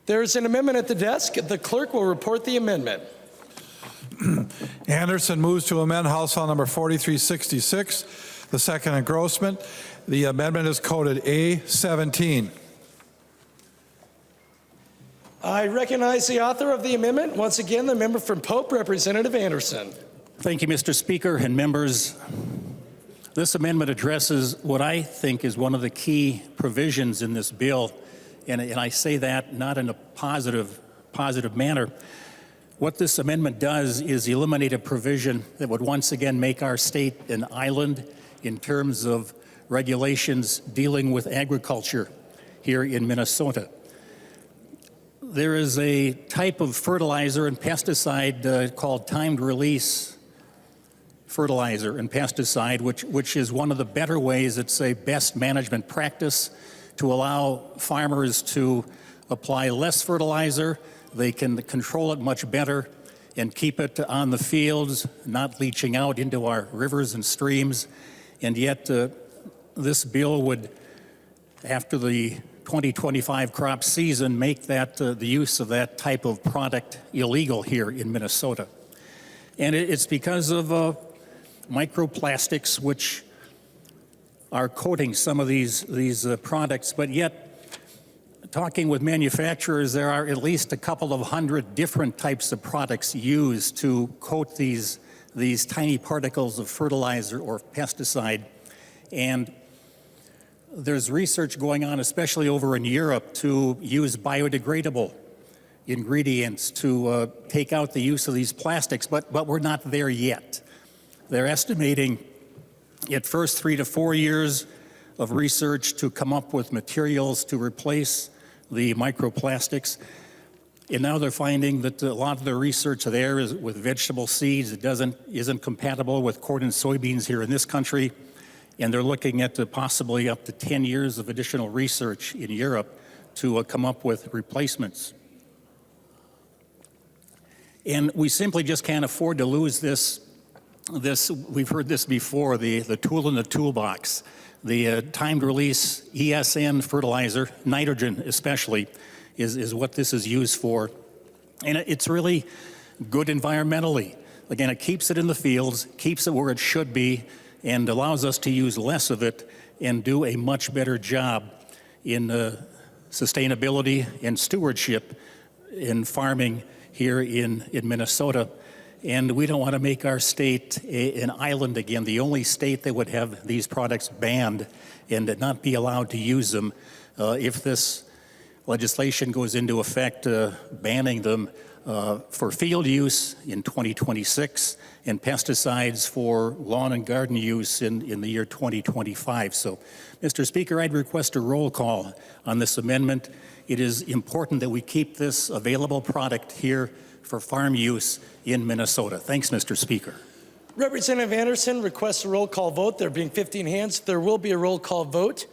There is an amendment at the desk. The clerk will report the amendment. Anderson moves to amend House File Number 4366, the second engrossment. The amendment is coded A17. I recognize the author of the amendment. Once again, the member from Pope, Representative Anderson. Thank you, Mr. Speaker and members. This amendment addresses what I think is one of the key provisions in this bill, and I say that not in a positive manner. What this amendment does is eliminate a provision that would once again make our state an island in terms of regulations dealing with agriculture here in Minnesota. There is a type of fertilizer and pesticide called timed release fertilizer and pesticide, which is one of the better ways, it's a best management practice to allow farmers to apply less fertilizer. They can control it much better and keep it on the fields, not leaching out into our rivers and streams. And yet this bill would, after the 2025 crop season make that the use of that type of product illegal here in Minnesota. And it's because of microplastics which are coating some of these products, but yet talking with manufacturers, there are at least a couple of hundred different types of products used to coat these tiny particles of fertilizer or pesticide. And there's research going on, especially over in Europe, to use biodegradable ingredients to take out the use of these plastics, but we're not there yet. They're estimating at first 3 to 4 years of research to come up with materials to replace the microplastics. And now they're finding that a lot of the research there is with vegetable seeds. It isn't compatible with corn and soybeans here in this country. And they're looking at possibly up to 10 years of additional research in Europe to come up with replacements. And we simply just can't afford to lose this. We've heard this before, the tool in the toolbox. The timed release ESN fertilizer, nitrogen especially, is what this is used for. And it's really good environmentally. Again, it keeps it in the fields, keeps it where it should be, and allows us to use less of it and do a much better job in sustainability and stewardship in farming here in Minnesota. And we don't want to make our state an island again, the only state that would have these products banned and not be allowed to use them. If this legislation goes into effect, banning them for field use in 2026 and pesticides for lawn and garden use in the year 2025. So, Mr. Speaker, I'd request a roll call on this amendment. It is important that we keep this available product here for farm use in Minnesota. Thanks, Mr. Speaker. Representative Anderson requests a roll call vote. There being 15 hands, there will be a roll call vote.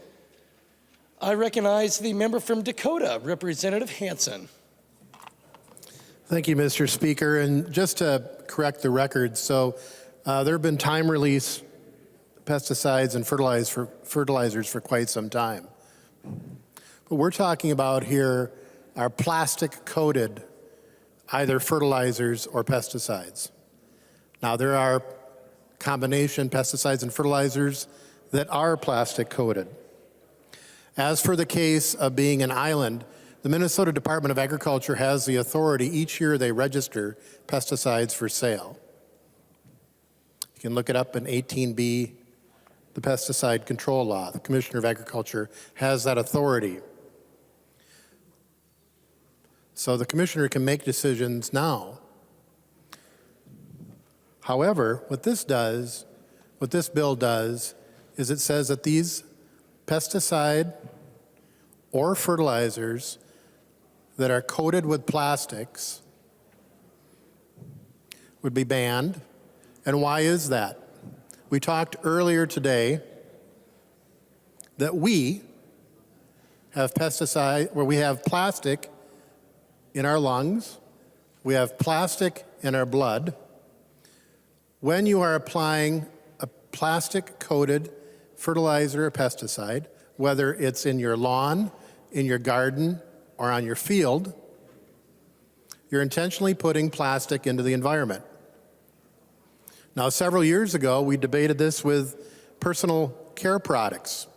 I recognize the member from Dakota, Representative Hansen. Thank you, Mr. Speaker. And just to correct the record, so there have been time release pesticides and fertilizers for quite some time. What we're talking about here are plastic coated either fertilizers or pesticides. Now, there are combination pesticides and fertilizers that are plastic coated. As for the case of being an island, the Minnesota Department of Agriculture has the authority. Each year they register pesticides for sale. You can look it up in 18B, the pesticide control law. The Commissioner of Agriculture has that authority. So the commissioner can make decisions now. However, what this bill does, is it says that these pesticide or fertilizers that are coated with plastics would be banned. And why is that? We talked earlier today that we have pesticide, where we have plastic in our lungs, we have plastic in our blood. When you are applying a plastic-coated fertilizer or pesticide, whether it's in your lawn, in your garden, or on your field, you're intentionally putting plastic into the environment. Now, several years ago, we debated this with personal care products.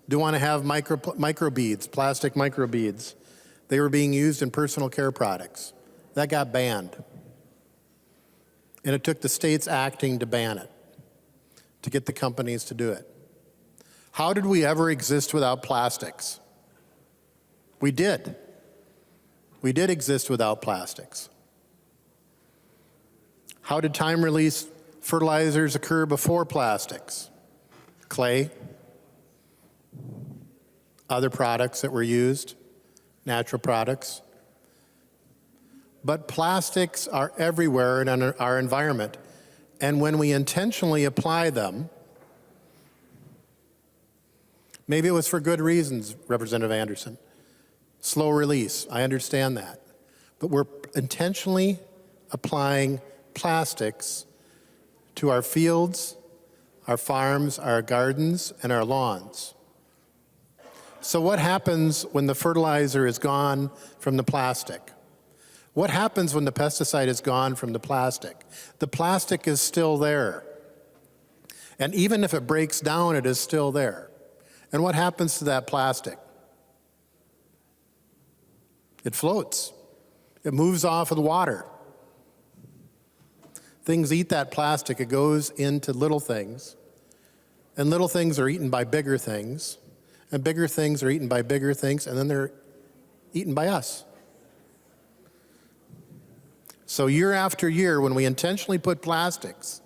Do want to have microbeads, plastic microbeads. They were being used in personal care products. That got banned. And it took the states acting to ban it, to get the companies to do it. How did we ever exist without plastics? We did. We did exist without plastics. How did time release fertilizers occur before plastics? Clay, other products that were used, natural products. But plastics are everywhere in our environment. And when we intentionally apply them, maybe it was for good reasons, Representative Anderson. Slow release, I understand that. But we're intentionally applying plastics to our fields, our farms, our gardens, and our lawns. So what happens when the fertilizer is gone from the plastic? What happens when the pesticide is gone from the plastic? The plastic is still there. And even if it breaks down, it is still there. And what happens to that plastic? It floats. It moves off of the water. Things eat that plastic. It goes into little things. And little things are eaten by bigger things. And bigger things are eaten by bigger things. And then they're eaten by us. So year after year, when we intentionally put plastics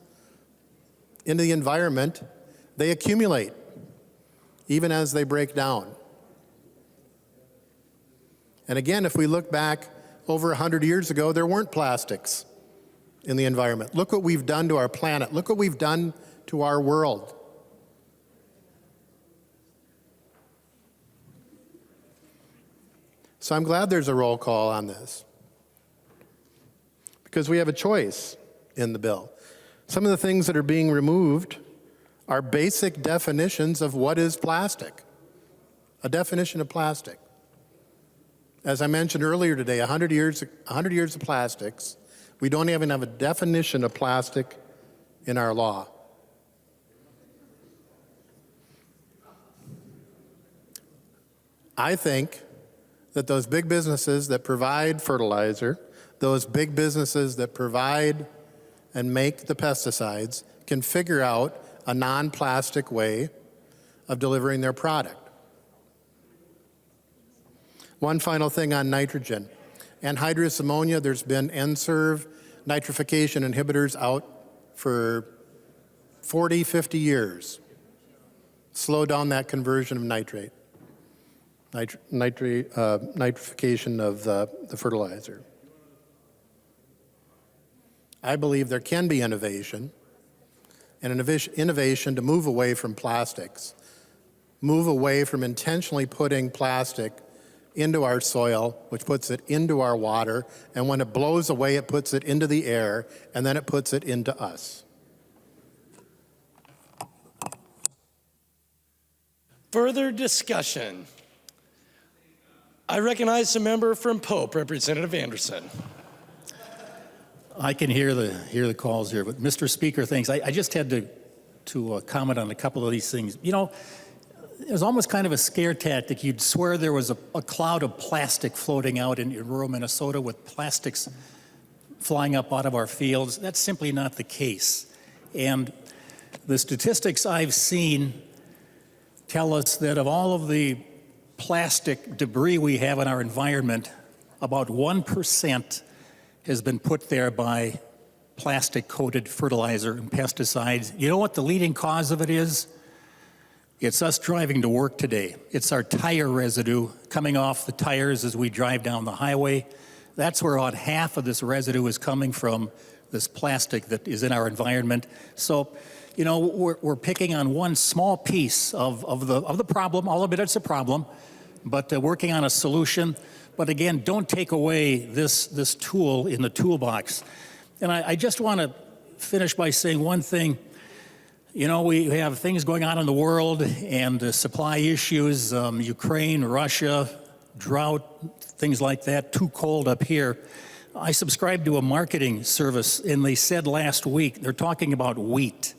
into the environment, they accumulate, even as they break down. And again, if we look back over 100 years ago, there weren't plastics in the environment. Look what we've done to our planet. Look what we've done to our world. So I'm glad there's a roll call on this, because we have a choice in the bill. Some of the things that are being removed are basic definitions of what is plastic, a definition of plastic. As I mentioned earlier today, 100 years of plastics, we don't even have a definition of plastic in our law. I think that those big businesses that provide fertilizer, those big businesses that provide and make the pesticides can figure out a non-plastic way of delivering their product. One final thing on nitrogen. Anhydrous ammonia, there's been NSERV nitrification inhibitors out for 40, 50 years. Slow down that conversion of nitrification of the fertilizer. I believe there can be innovation, and an innovation to move away from plastics, move away from intentionally putting plastic into our soil, which puts it into our water, and when it blows away, it puts it into the air, and then it puts it into us. Further discussion. I recognize the member from Pope, Representative Anderson. I can hear the calls here, but Mr. Speaker, thanks. I just had to comment on a couple of these things. You know, it was almost kind of a scare tactic. You'd swear there was a cloud of plastic floating out in rural Minnesota with plastics flying up out of our fields. That's simply not the case. And the statistics I've seen tell us that of all of the plastic debris we have in our environment, about 1% has been put there by plastic-coated fertilizer and pesticides. You know what the leading cause of it is? It's us driving to work today. It's our tire residue coming off the tires as we drive down the highway. That's where about half of this residue is coming from, this plastic that is in our environment. So, you know, we're picking on one small piece of the problem. I'll admit it's a problem, but working on a solution. But again, don't take away this tool in the toolbox. And I just want to finish by saying one thing. You know, we have things going on in the world and supply issues, Ukraine, Russia, drought, things like that, too cold up here. I subscribe to a marketing service, and they said last week, they're talking about wheat.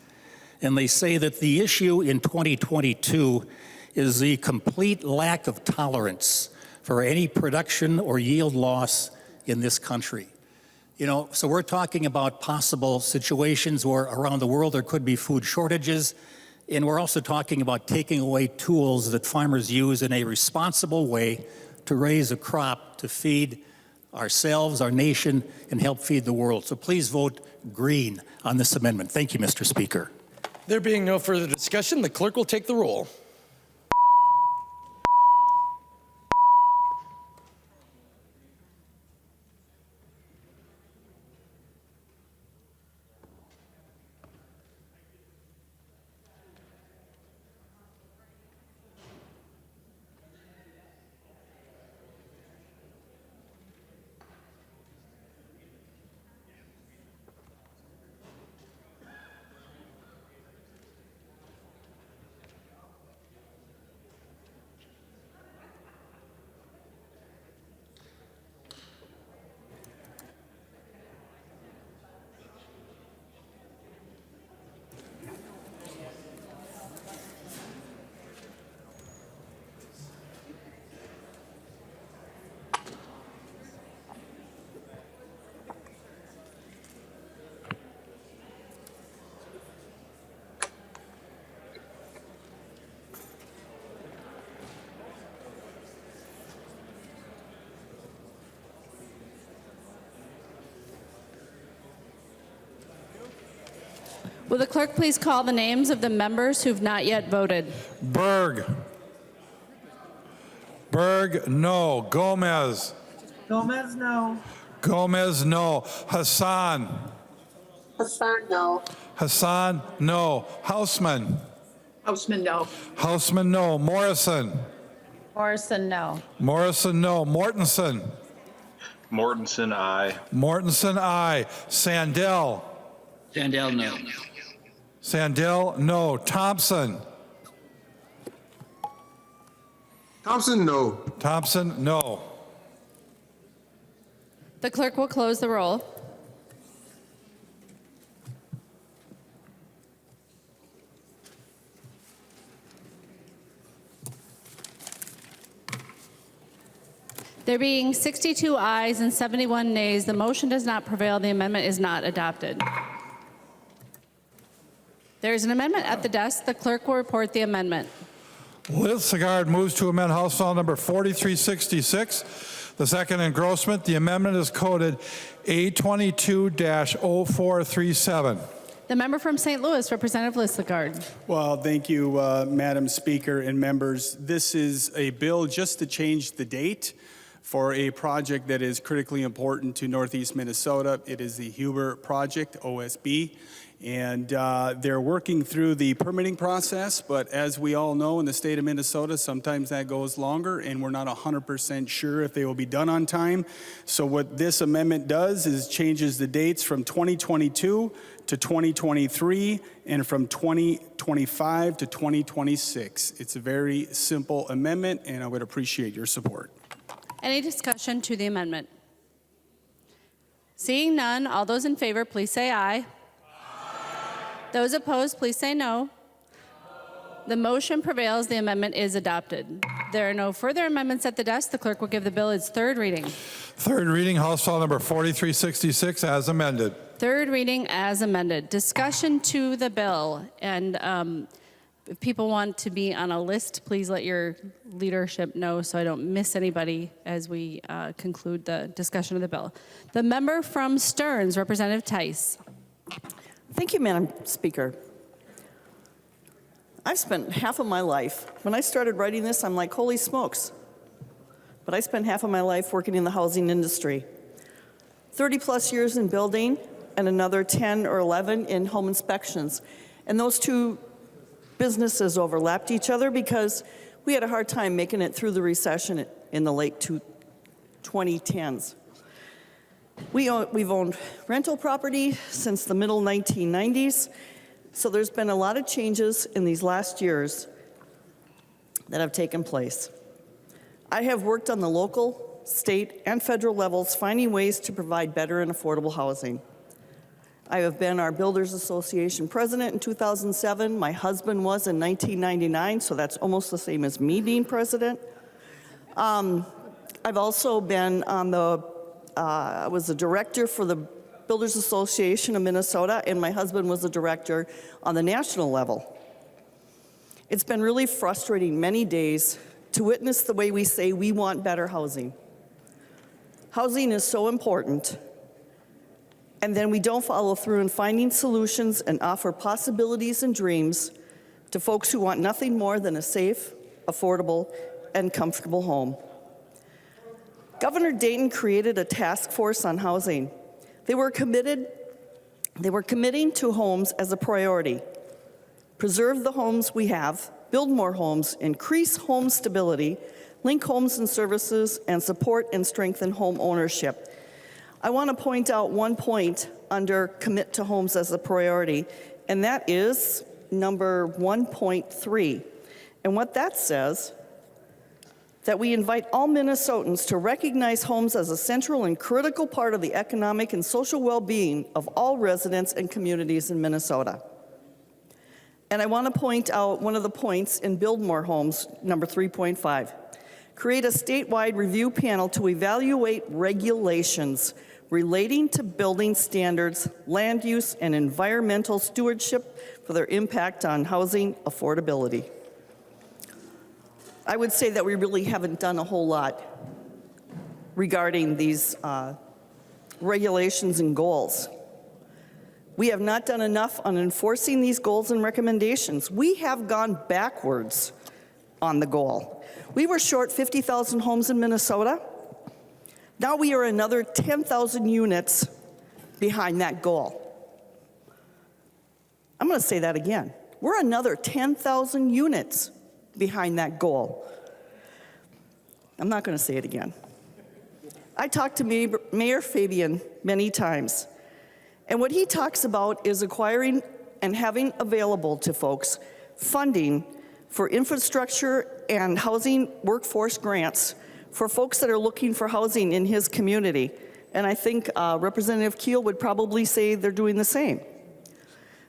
And they say that the issue in 2022 is the complete lack of tolerance for any production or yield loss in this country. You know, so we're talking about possible situations where around the world there could be food shortages, and we're also talking about taking away tools that farmers use in a responsible way to raise a crop to feed ourselves, our nation, and help feed the world. So please vote green on this amendment. Thank you, Mr. Speaker. There being no further discussion, the clerk will take the roll. Will the clerk please call the names of the members who've not yet voted? Berg. Berg, no. Gomez. Gomez, no. Gomez, no. Hassan. Hassan, no. Hassan, no. Hausman. Houseman, no. Hausman, no. Morrison. Morrison, no. Morrison, no. Mortensen. Mortensen, aye. Mortensen, aye. Sandell. Sandell, no. Sandell, no. Thompson. Thompson, no. Thompson, no. The clerk will close the roll. There being 62 ayes and 71 nays, the motion does not prevail. The amendment is not adopted. There is an amendment at the desk. The clerk will report the amendment. Liz Sagard moves to amend House File Number 4366. The second engrossment. The amendment is coded A22-0437. The member from St. Louis, Representative Liz Sagard. Well, thank you, Madam Speaker and members. This is a bill just to change the date for a project that is critically important to Northeast Minnesota. It is the Huber Project, OSB. And they're working through the permitting process, but as we all know in the state of Minnesota, sometimes that goes longer, and we're not 100% sure if they will be done on time. So what this amendment does is changes the dates from 2022 to 2023 and from 2025 to 2026. It's a very simple amendment, and I would appreciate your support. Any discussion to the amendment? Seeing none, all those in favor, please say aye. Those opposed, please say no. The motion prevails. The amendment is adopted. There are no further amendments at the desk. The clerk will give the bill its third reading. Third reading, House File Number 4366 as amended. Third reading as amended. Discussion to the bill. And if people want to be on a list, please let your leadership know so I don't miss anybody as we conclude the discussion of the bill. The member from Stearns, Representative Tice. Thank you, Madam Speaker. I've spent half of my life, when I started writing this, I'm like, holy smokes. But I spent half of my life working in the housing industry. 30 plus years in building and another 10 or 11 in home inspections. And those two businesses overlapped each other because we had a hard time making it through the recession in the late 2010s. We've owned rental property since the middle 1990s, so there's been a lot of changes in these last years that have taken place. I have worked on the local, state, and federal levels finding ways to provide better and affordable housing. I have been our Builders Association president in 2007. My husband was in 1999, so that's almost the same as me being president. I've also been on I was the director for the Builders Association of Minnesota, and my husband was the director on the national level. It's been really frustrating many days to witness the way we say we want better housing. Housing is so important, and then we don't follow through in finding solutions and offer possibilities and dreams to folks who want nothing more than a safe, affordable, and comfortable home. Governor Dayton created a task force on housing. They were committing to homes as a priority. Preserve the homes we have, build more homes, increase home stability, link homes and services, and support and strengthen home ownership. I want to point out one point under commit to homes as a priority, and that is number 1.3. And what that says, that we invite all Minnesotans to recognize homes as a central and critical part of the economic and social well-being of all residents and communities in Minnesota. And I want to point out one of the points in Build More Homes, number 3.5. Create a statewide review panel to evaluate regulations relating to building standards, land use, and environmental stewardship for their impact on housing affordability. I would say that we really haven't done a whole lot regarding these regulations and goals. We have not done enough on enforcing these goals and recommendations. We have gone backwards on the goal. We were short 50,000 homes in Minnesota. Now we are another 10,000 units behind that goal. I'm going to say that again. We're another 10,000 units behind that goal. I'm not going to say it again. I talked to Mayor Fabian many times, and what he talks about is acquiring and having available to folks funding for infrastructure and housing workforce grants for folks that are looking for housing in his community. And I think Representative Keel would probably say they're doing the same.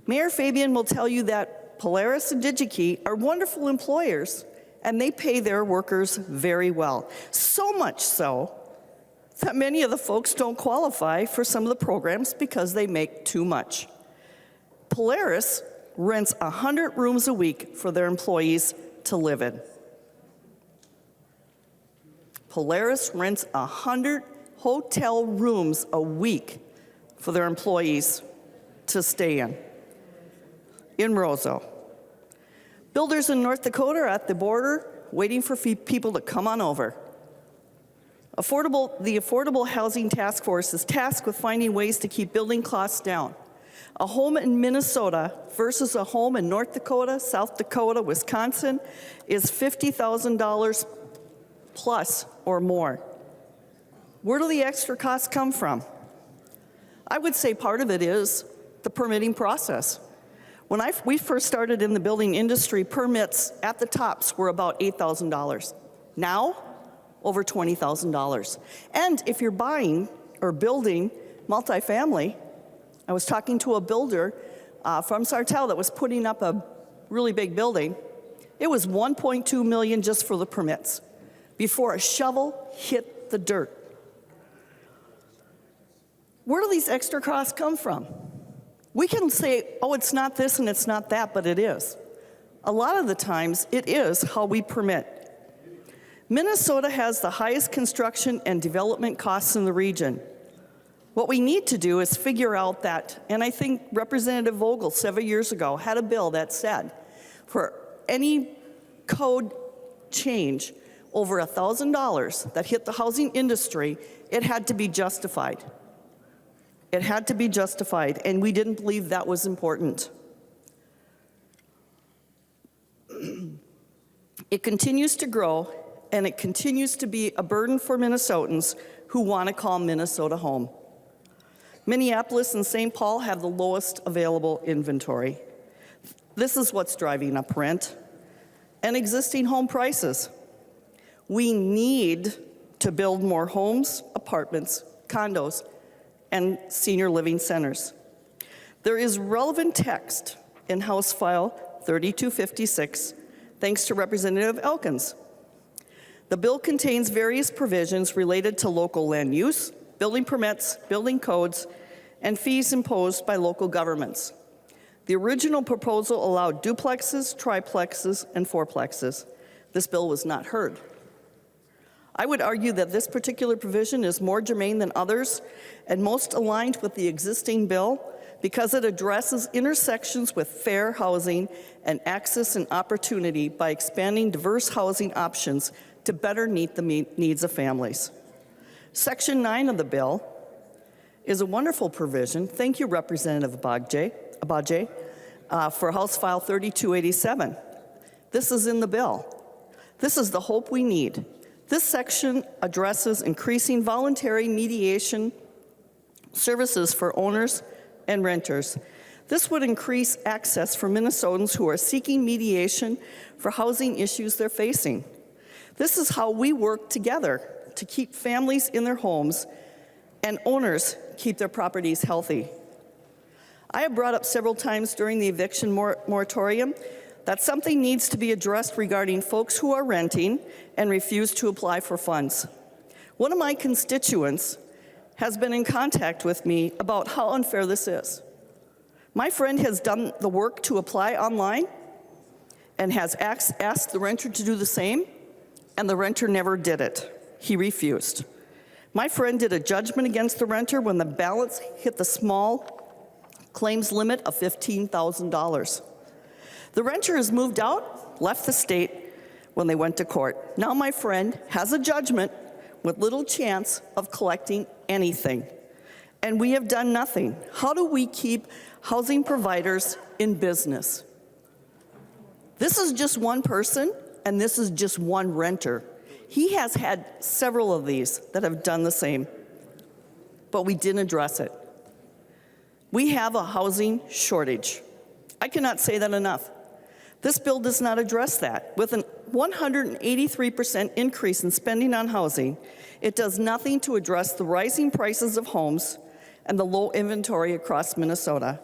Mayor Fabian will tell you that Polaris and DigiKey are wonderful employers, and they pay their workers very well. So much so that many of the folks don't qualify for some of the programs because they make too much. Polaris rents 100 rooms a week for their employees to live in. Polaris rents 100 hotel rooms a week for their employees to stay in Roseau. Builders in North Dakota are at the border waiting for people to come on over. The Affordable Housing Task Force is tasked with finding ways to keep building costs down. A home in Minnesota versus a home in North Dakota, South Dakota, Wisconsin is $50,000 plus or more. Where do the extra costs come from? I would say part of it is the permitting process. When we first started in the building industry, permits at the tops were about $8,000. Now, over $20,000. And if you're buying or building multifamily, I was talking to a builder from Sartell that was putting up a really big building. It was $1.2 million just for the permits before a shovel hit the dirt. Where do these extra costs come from? We can say, oh, it's not this and it's not that, but it is. A lot of the times, it is how we permit. Minnesota has the highest construction and development costs in the region. What we need to do is figure out that, and I think Representative Vogel several years ago had a bill that said for any code change over $1,000 that hit the housing industry, it had to be justified. It had to be justified, and we didn't believe that was important. It continues to grow, and it continues to be a burden for Minnesotans who want to call Minnesota home. Minneapolis and St. Paul have the lowest available inventory. This is what's driving up rent and existing home prices. We need to build more homes, apartments, condos, and senior living centers. There is relevant text in House File 3256, thanks to Representative Elkins. The bill contains various provisions related to local land use, building permits, building codes, and fees imposed by local governments. The original proposal allowed duplexes, triplexes, and fourplexes. This bill was not heard. I would argue that this particular provision is more germane than others and most aligned with the existing bill because it addresses intersections with fair housing and access and opportunity by expanding diverse housing options to better meet the needs of families. Section 9 of the bill is a wonderful provision. Thank you, Representative Abaje, for House File 3287. This is in the bill. This is the hope we need. This section addresses increasing voluntary mediation services for owners and renters. This would increase access for Minnesotans who are seeking mediation for housing issues they're facing. This is how we work together to keep families in their homes and owners keep their properties healthy. I have brought up several times during the eviction moratorium that something needs to be addressed regarding folks who are renting and refuse to apply for funds. One of my constituents has been in contact with me about how unfair this is. My friend has done the work to apply online and has asked the renter to do the same, and the renter never did it. He refused. My friend did a judgment against the renter when the balance hit the small claims limit of $15,000. The renter has moved out, left the state when they went to court. Now my friend has a judgment with little chance of collecting anything. And we have done nothing. How do we keep housing providers in business? This is just one person, and this is just one renter. He has had several of these that have done the same, but we didn't address it. We have a housing shortage. I cannot say that enough. This bill does not address that. With a 183% increase in spending on housing, it does nothing to address the rising prices of homes and the low inventory across Minnesota.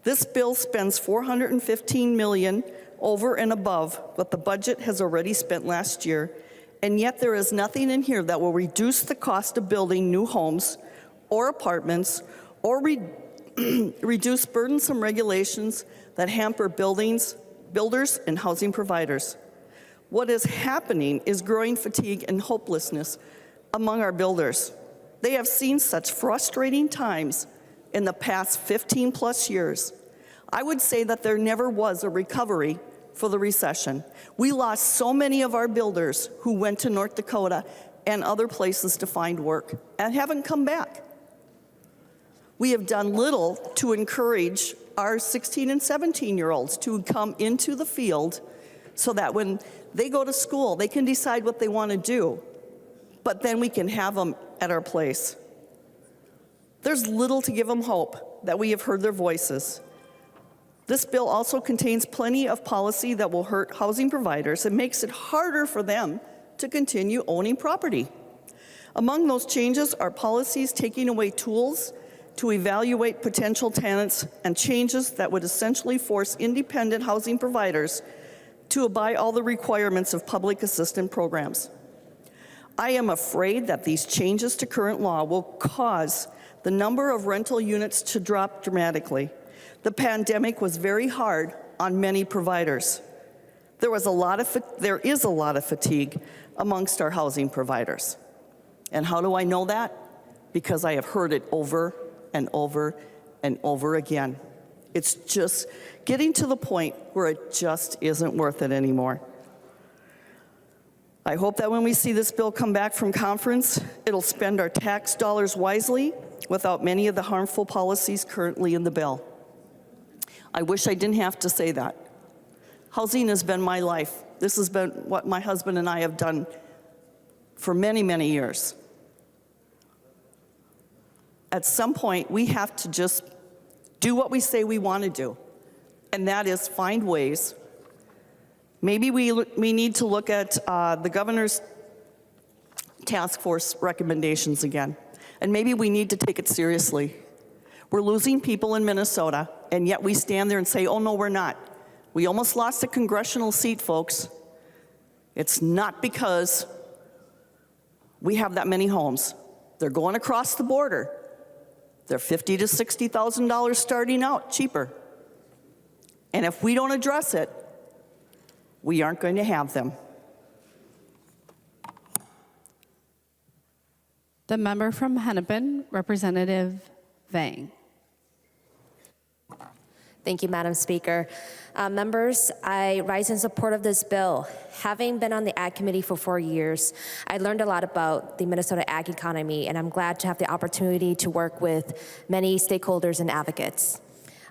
This bill spends $415 million over and above what the budget has already spent last year, and yet there is nothing in here that will reduce the cost of building new homes or apartments or reduce burdensome regulations that hamper builders and housing providers. What is happening is growing fatigue and hopelessness among our builders. They have seen such frustrating times in the past 15 plus years. I would say that there never was a recovery for the recession. We lost so many of our builders who went to North Dakota and other places to find work and haven't come back. We have done little to encourage our 16 and 17-year-olds to come into the field so that when they go to school, they can decide what they want to do, but then we can have them at our place. There's little to give them hope that we have heard their voices. This bill also contains plenty of policy that will hurt housing providers and makes it harder for them to continue owning property. Among those changes are policies taking away tools to evaluate potential tenants and changes that would essentially force independent housing providers to abide all the requirements of public assistance programs. I am afraid that these changes to current law will cause the number of rental units to drop dramatically. The pandemic was very hard on many providers. There is a lot of fatigue amongst our housing providers. And how do I know that? Because I have heard it over and over and over again. It's just getting to the point where it just isn't worth it anymore. I hope that when we see this bill come back from conference, it'll spend our tax dollars wisely without many of the harmful policies currently in the bill. I wish I didn't have to say that. Housing has been my life. This has been what my husband and I have done for many, many years. At some point, we have to just do what we say we want to do, and that is find ways. Maybe we need to look at the governor's task force recommendations again, and maybe we need to take it seriously. We're losing people in Minnesota, and yet we stand there and say, oh no, we're not. We almost lost a congressional seat, folks. It's not because we have that many homes. They're going across the border. They're $50,000 to $60,000 starting out, cheaper. And if we don't address it, we aren't going to have them. The member from Hennepin, Representative Vang. Thank you, Madam Speaker. Members, I rise in support of this bill. Having been on the Ag Committee for 4 years, I learned a lot about the Minnesota ag economy, and I'm glad to have the opportunity to work with many stakeholders and advocates.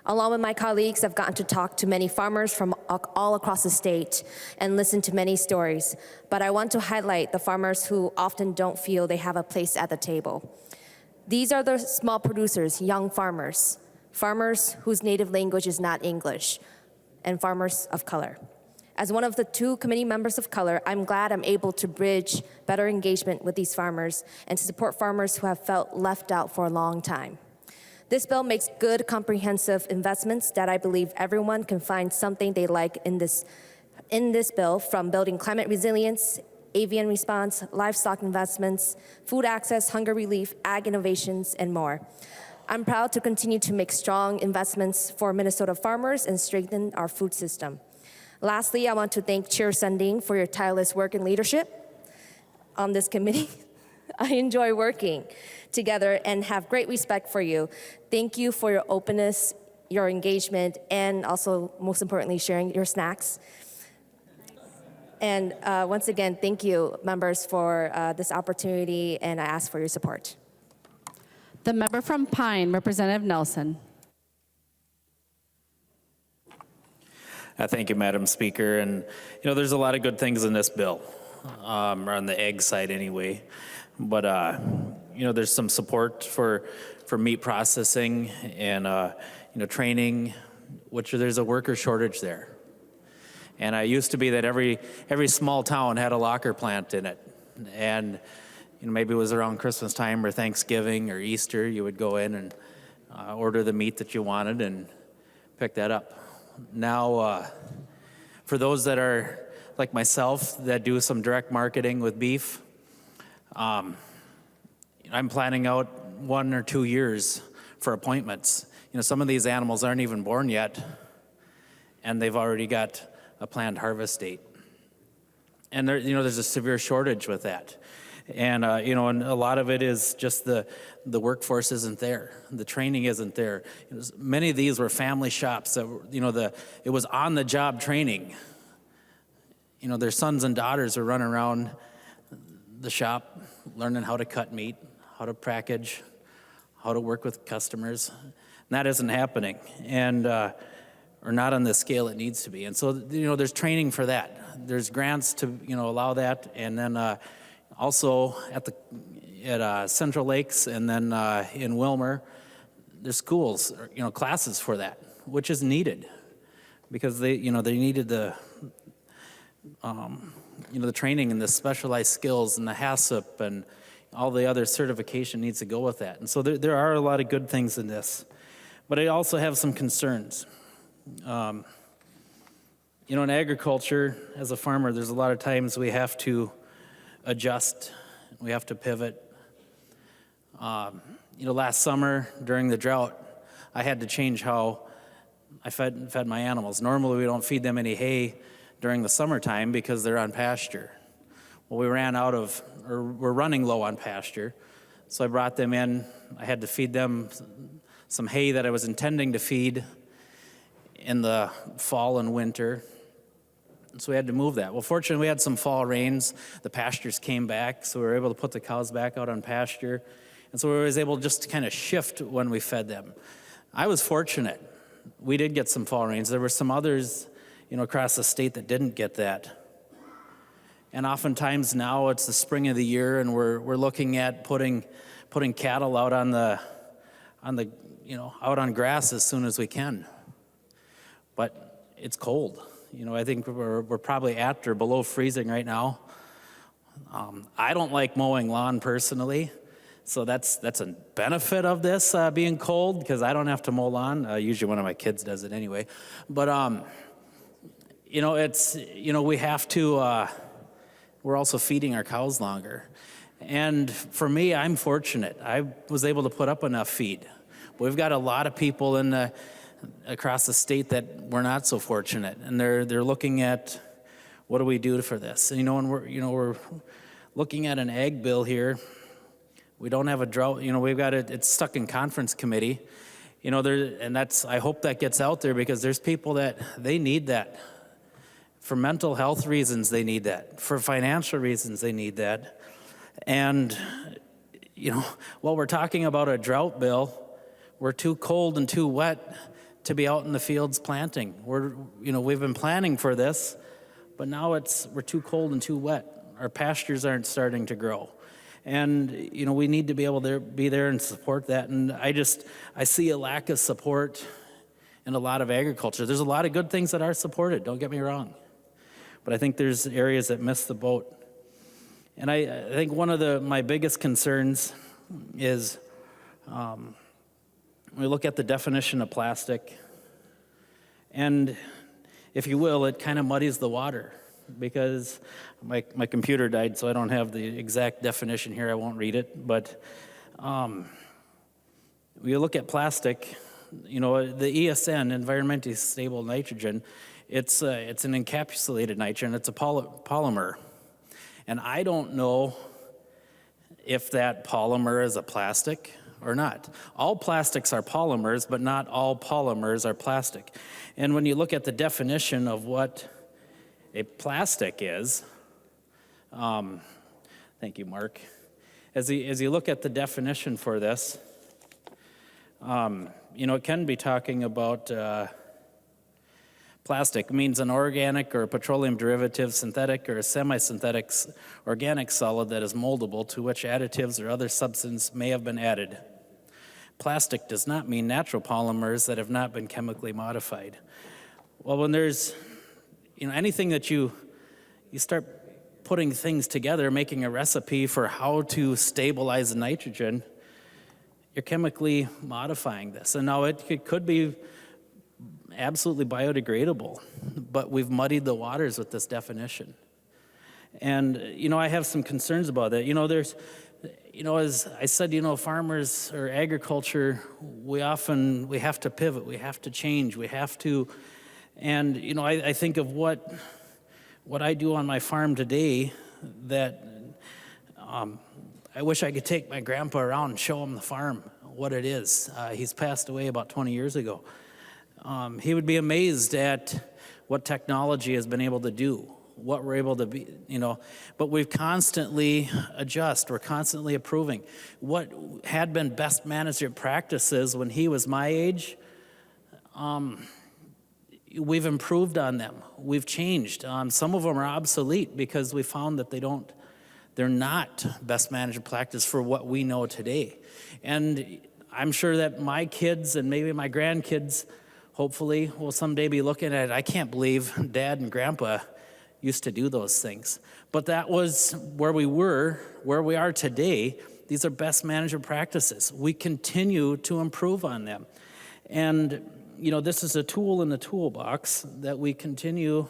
Along with my colleagues, I've gotten to talk to many farmers from all across the state and listen to many stories, but I want to highlight the farmers who often don't feel they have a place at the table. These are the small producers, young farmers, farmers whose native language is not English, and farmers of color. As one of the 2 committee members of color, I'm glad I'm able to bridge better engagement with these farmers and to support farmers who have felt left out for a long time. This bill makes good, comprehensive investments that I believe everyone can find something they like in this bill, from building climate resilience, avian response, livestock investments, food access, hunger relief, ag innovations, and more. I'm proud to continue to make strong investments for Minnesota farmers and strengthen our food system. Lastly, I want to thank Chair Sunding for your tireless work and leadership on this committee. I enjoy working together and have great respect for you. Thank you for your openness your engagement, and also, most importantly, sharing your snacks. And once again, thank you, members, for this opportunity, and I ask for your support. The member from Pine, Representative Nelson. Thank you, Madam Speaker. And, there's a lot of good things in this bill, or on the ag side anyway. But, there's some support for meat processing and, training, which there's a worker shortage there. And it used to be that every small town had a locker plant in it. And, maybe it was around Christmas time or Thanksgiving or Easter, you would go in and order the meat that you wanted and pick that up. Now, for those that are like myself that do some direct marketing with beef, I'm planning out 1 or 2 years for appointments. Some of these animals aren't even born yet, and they've already got a planned harvest date. And there's a severe shortage with that. And, and a lot of it is just the workforce isn't there. The training isn't there. Many of these were family shops that, it was on-the-job training. Their sons and daughters are running around the shop learning how to cut meat, how to package, how to work with customers. And that isn't happening, and or not on the scale it needs to be. And so, there's training for that. There's grants to, allow that, and then also at Central Lakes and then in Wilmer, there's schools, classes for that, which is needed because they needed the, the training and the specialized skills and the HACCP and all the other certification needs to go with that. And so there are a lot of good things in this, but I also have some concerns. In agriculture, as a farmer, there's a lot of times we have to adjust, we have to pivot. Last summer during the drought, I had to change how I fed my animals. Normally we don't feed them any hay during the summertime because they're on pasture. Well, we're running low on pasture, so I brought them in. I had to feed them some hay that I was intending to feed in the fall and winter. So we had to move that. Well, fortunately, we had some fall rains. The pastures came back, so we were able to put the cows back out on pasture. And so we was able just to kind of shift when we fed them. I was fortunate. We did get some fall rains. There were some others, across the state that didn't get that. And oftentimes now it's the spring of the year, and we're looking at putting cattle out on out on grass as soon as we can. But it's cold. I think we're probably at or below freezing right now. I don't like mowing lawn personally, so that's a benefit of this being cold because I don't have to mow lawn. Usually one of my kids does it anyway. But it's we have to. We're also feeding our cows longer, and for me, I'm fortunate. I was able to put up enough feed. We've got a lot of people across the state that we're not so fortunate, and they're looking at what do we do for this. And when we're looking at an ag bill here, we don't have a drought. We've got it's stuck in conference committee. I hope that gets out there because there's people that they need that. For mental health reasons, they need that. For financial reasons, they need that. And while we're talking about a drought bill, we're too cold and too wet to be out in the fields planting. We've been planning for this, but now we're too cold and too wet. Our pastures aren't starting to grow. And, we need to be able to be there and support that. And I see a lack of support in a lot of agriculture. There's a lot of good things that are supported, don't get me wrong. But I think there's areas that miss the boat. And I think one of my biggest concerns is when we look at the definition of plastic, and if you will, it kind of muddies the water because my computer died, so I don't have the exact definition here. I won't read it. But when you look at plastic, the ESN, environmentally stable nitrogen, it's an encapsulated nitrogen. It's a polymer. And I don't know if that polymer is a plastic or not. All plastics are polymers, but not all polymers are plastic. And when you look at the definition of what a plastic is, thank you, Mark. As you look at the definition for this, it can be talking about plastic means an organic or petroleum derivative, synthetic or semi-synthetic organic solid that is moldable to which additives or other substance may have been added. Plastic does not mean natural polymers that have not been chemically modified. Well, when there's anything that you start putting things together, making a recipe for how to stabilize nitrogen, you're chemically modifying this. And now it could be absolutely biodegradable, but we've muddied the waters with this definition. And, I have some concerns about that. There's, as I said, farmers or agriculture, we have to pivot, we have to change, we have to, and, I think of what I do on my farm today that I wish I could take my grandpa around and show him the farm, what it is. He's passed away about 20 years ago. He would be amazed at what technology has been able to do, what we're able to be, but we've constantly adjust, we're constantly improving. What had been best management practices when he was my age, we've improved on them, we've changed. Some of them are obsolete because we found that they're not best management practice for what we know today. And I'm sure that my kids and maybe my grandkids hopefully will someday be looking at it. I can't believe Dad and Grandpa used to do those things. But that was where we were, where we are today. These are best management practices. We continue to improve on them. And, this is a tool in the toolbox that we continue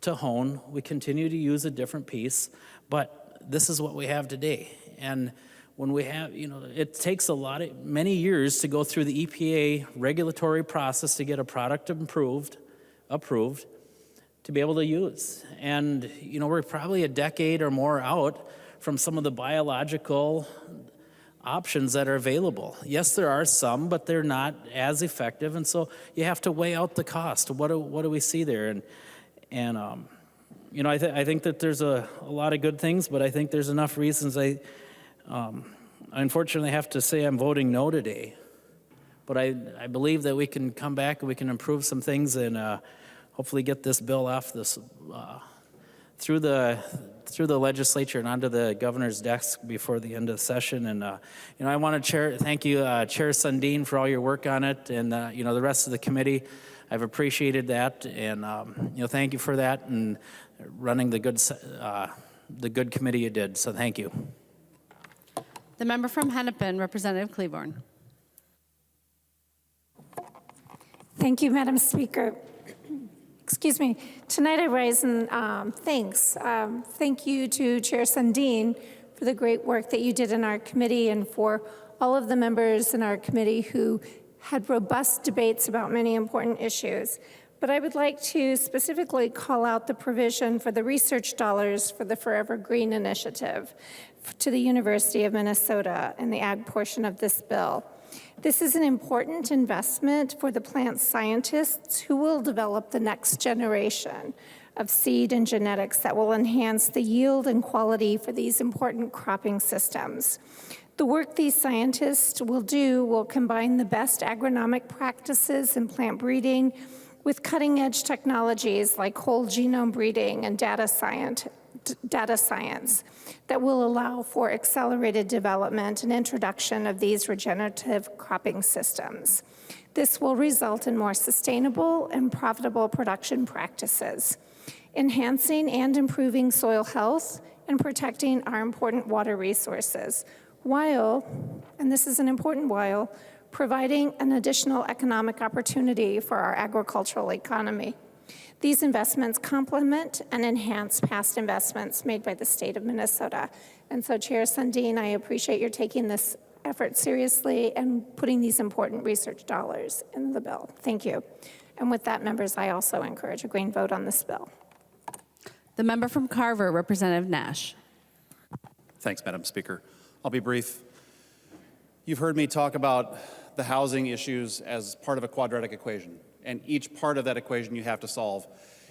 to hone. We continue to use a different piece, but this is what we have today. And when we have, it takes many years to go through the EPA regulatory process to get a product approved, to be able to use. And, we're probably a decade or more out from some of the biological options that are available. Yes, there are some, but they're not as effective. And so you have to weigh out the cost. What do we see there? And I think that there's a lot of good things, but I think there's enough reasons I unfortunately have to say I'm voting no today. But I believe that we can come back and we can improve some things and hopefully get this bill off this through the legislature and onto the governor's desk before the end of the session. And I want to thank you, Chair Sundin, for all your work on it, and the rest of the committee. I've appreciated that, and thank you for that and running the good committee you did. So thank you. The member from Hennepin, Representative Cleaborn. Thank you, Madam Speaker. Excuse me. Tonight I rise in thanks. Thank you to Chair Sundin for the great work that you did in our committee and for all of the members in our committee who had robust debates about many important issues. But I would like to specifically call out the provision for the research dollars for the Forever Green Initiative to the University of Minnesota in the ag portion of this bill. This is an important investment for the plant scientists who will develop the next generation of seed and genetics that will enhance the yield and quality for these important cropping systems. The work these scientists will do will combine the best agronomic practices in plant breeding with cutting-edge technologies like whole genome breeding and data science that will allow for accelerated development and introduction of these regenerative cropping systems. This will result in more sustainable and profitable production practices, enhancing and improving soil health and protecting our important water resources, while, and this is an important while, providing an additional economic opportunity for our agricultural economy. These investments complement and enhance past investments made by the state of Minnesota. And so, Chair Sundin, I appreciate your taking this effort seriously and putting these important research dollars in the bill. Thank you. And with that, members, I also encourage a green vote on this bill. The member from Carver, Representative Nash. Thanks, Madam Speaker. I'll be brief. You've heard me talk about the housing issues as part of a quadratic equation, and each part of that equation you have to solve.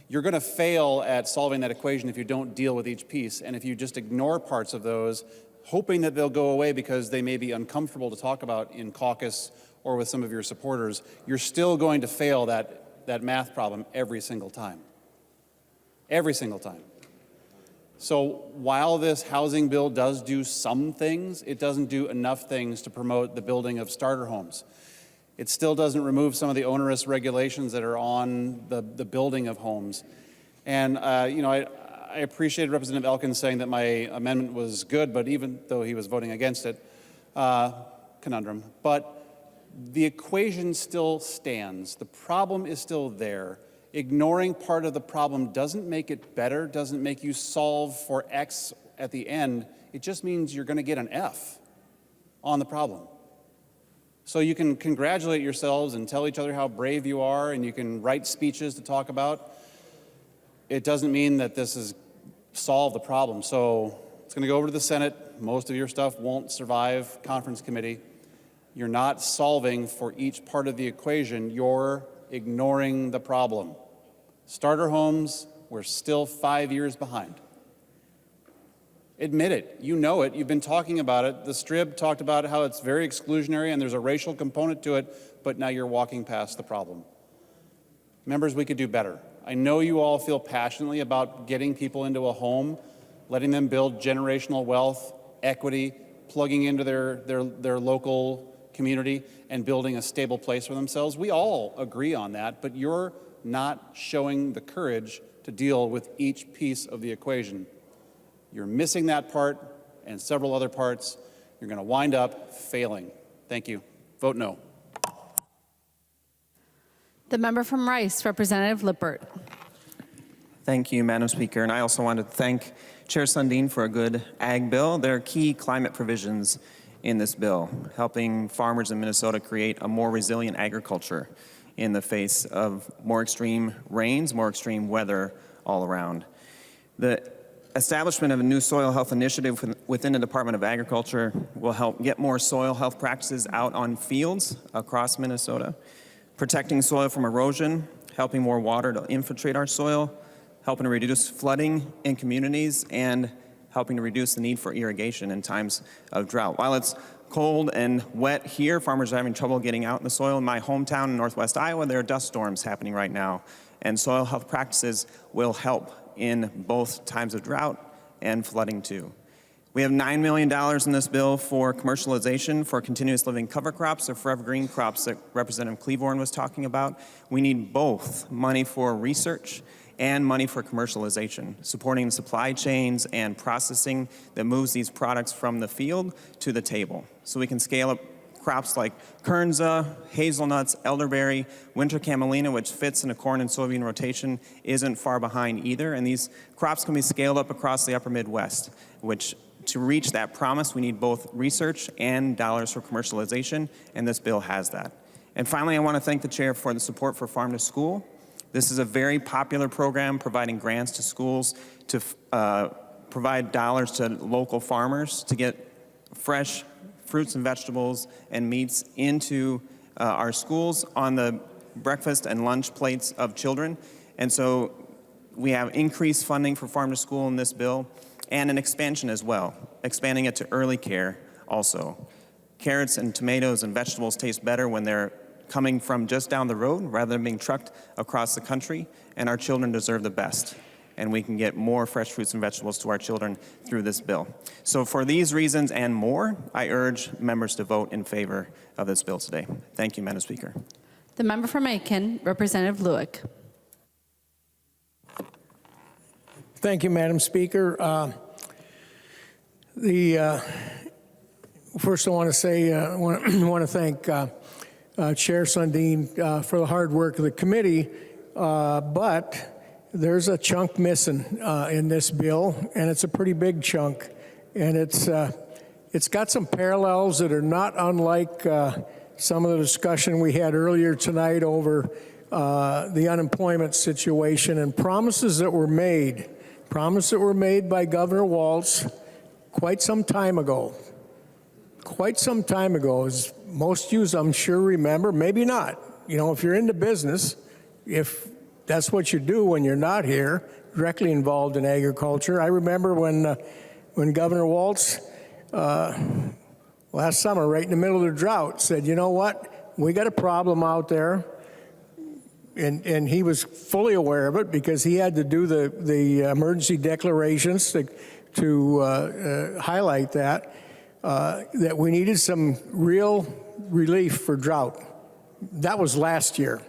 You're going to fail at solving that equation if you don't deal with each piece, and if you just ignore parts of those, hoping that they'll go away because they may be uncomfortable to talk about in caucus or with some of your supporters, you're still going to fail that math problem every single time. Every single time. So while this housing bill does do some things, it doesn't do enough things to promote the building of starter homes. It still doesn't remove some of the onerous regulations that are on the building of homes. And I appreciated Representative Elkins saying that my amendment was good, but even though he was voting against it, conundrum. But the equation still stands. The problem is still there. Ignoring part of the problem doesn't make it better, doesn't make you solve for X at the end. It just means you're going to get an F on the problem. So you can congratulate yourselves and tell each other how brave you are, and you can write speeches to talk about. It doesn't mean that this has solved the problem. So it's going to go over to the Senate. Most of your stuff won't survive conference committee. You're not solving for each part of the equation. You're ignoring the problem. Starter homes, we're still 5 years behind. Admit it. You know it. You've been talking about it. The Strib talked about how it's very exclusionary and there's a racial component to it, but now you're walking past the problem. Members, we could do better. I know you all feel passionately about getting people into a home, letting them build generational wealth, equity, plugging into their local community and building a stable place for themselves. We all agree on that, but you're not showing the courage to deal with each piece of the equation. You're missing that part and several other parts. You're going to wind up failing. Thank you. Vote no. The member from Rice, Representative Lippert. Thank you, Madam Speaker. And I also want to thank Chair Sundin for a good ag bill. There are key climate provisions in this bill, helping farmers in Minnesota create a more resilient agriculture in the face of more extreme rains, more extreme weather all around. The establishment of a new soil health initiative within the Department of Agriculture will help get more soil health practices out on fields across Minnesota, protecting soil from erosion, helping more water to infiltrate our soil, helping to reduce flooding in communities, and helping to reduce the need for irrigation in times of drought. While it's cold and wet here, farmers are having trouble getting out in the soil. In my hometown in northwest Iowa, there are dust storms happening right now, and soil health practices will help in both times of drought and flooding too. We have $9 million in this bill for commercialization for continuous living cover crops or forever green crops that Representative Cleavorn was talking about. We need both money for research and money for commercialization, supporting supply chains and processing that moves these products from the field to the table. So we can scale up crops like kernza, hazelnuts, elderberry, winter camelina, which fits in a corn and soybean rotation, isn't far behind either. And these crops can be scaled up across the upper Midwest, which to reach that promise, we need both research and dollars for commercialization, and this bill has that. And finally, I want to thank the chair for the support for Farm to School. This is a very popular program providing grants to schools to provide dollars to local farmers to get fresh fruits and vegetables and meats into our schools on the breakfast and lunch plates of children. And so we have increased funding for Farm to School in this bill and an expansion as well, expanding it to early care also. Carrots and tomatoes and vegetables taste better when they're coming from just down the road rather than being trucked across the country, and our children deserve the best. And we can get more fresh fruits and vegetables to our children through this bill. So for these reasons and more, I urge members to vote in favor of this bill today. Thank you, Madam Speaker. The member from Aiken, Representative Lueck. Thank you, Madam Speaker. First, I want to say, I want to thank Chair Sundin for the hard work of the committee, but there's a chunk missing in this bill, and it's a pretty big chunk, and it's got some parallels that are not unlike some of the discussion we had earlier tonight over the unemployment situation and promises that were made by Governor Walz quite some time ago. quite some time ago, as most of you, I'm sure, remember, maybe not. You know, if you're into business, if that's what you do when you're not here, directly involved in agriculture. I remember when Governor Walz, last summer, right in the middle of the drought, said, you know what, we got a problem out there. And he was fully aware of it because he had to do the emergency declarations to highlight that we needed some real relief for drought. That was last year.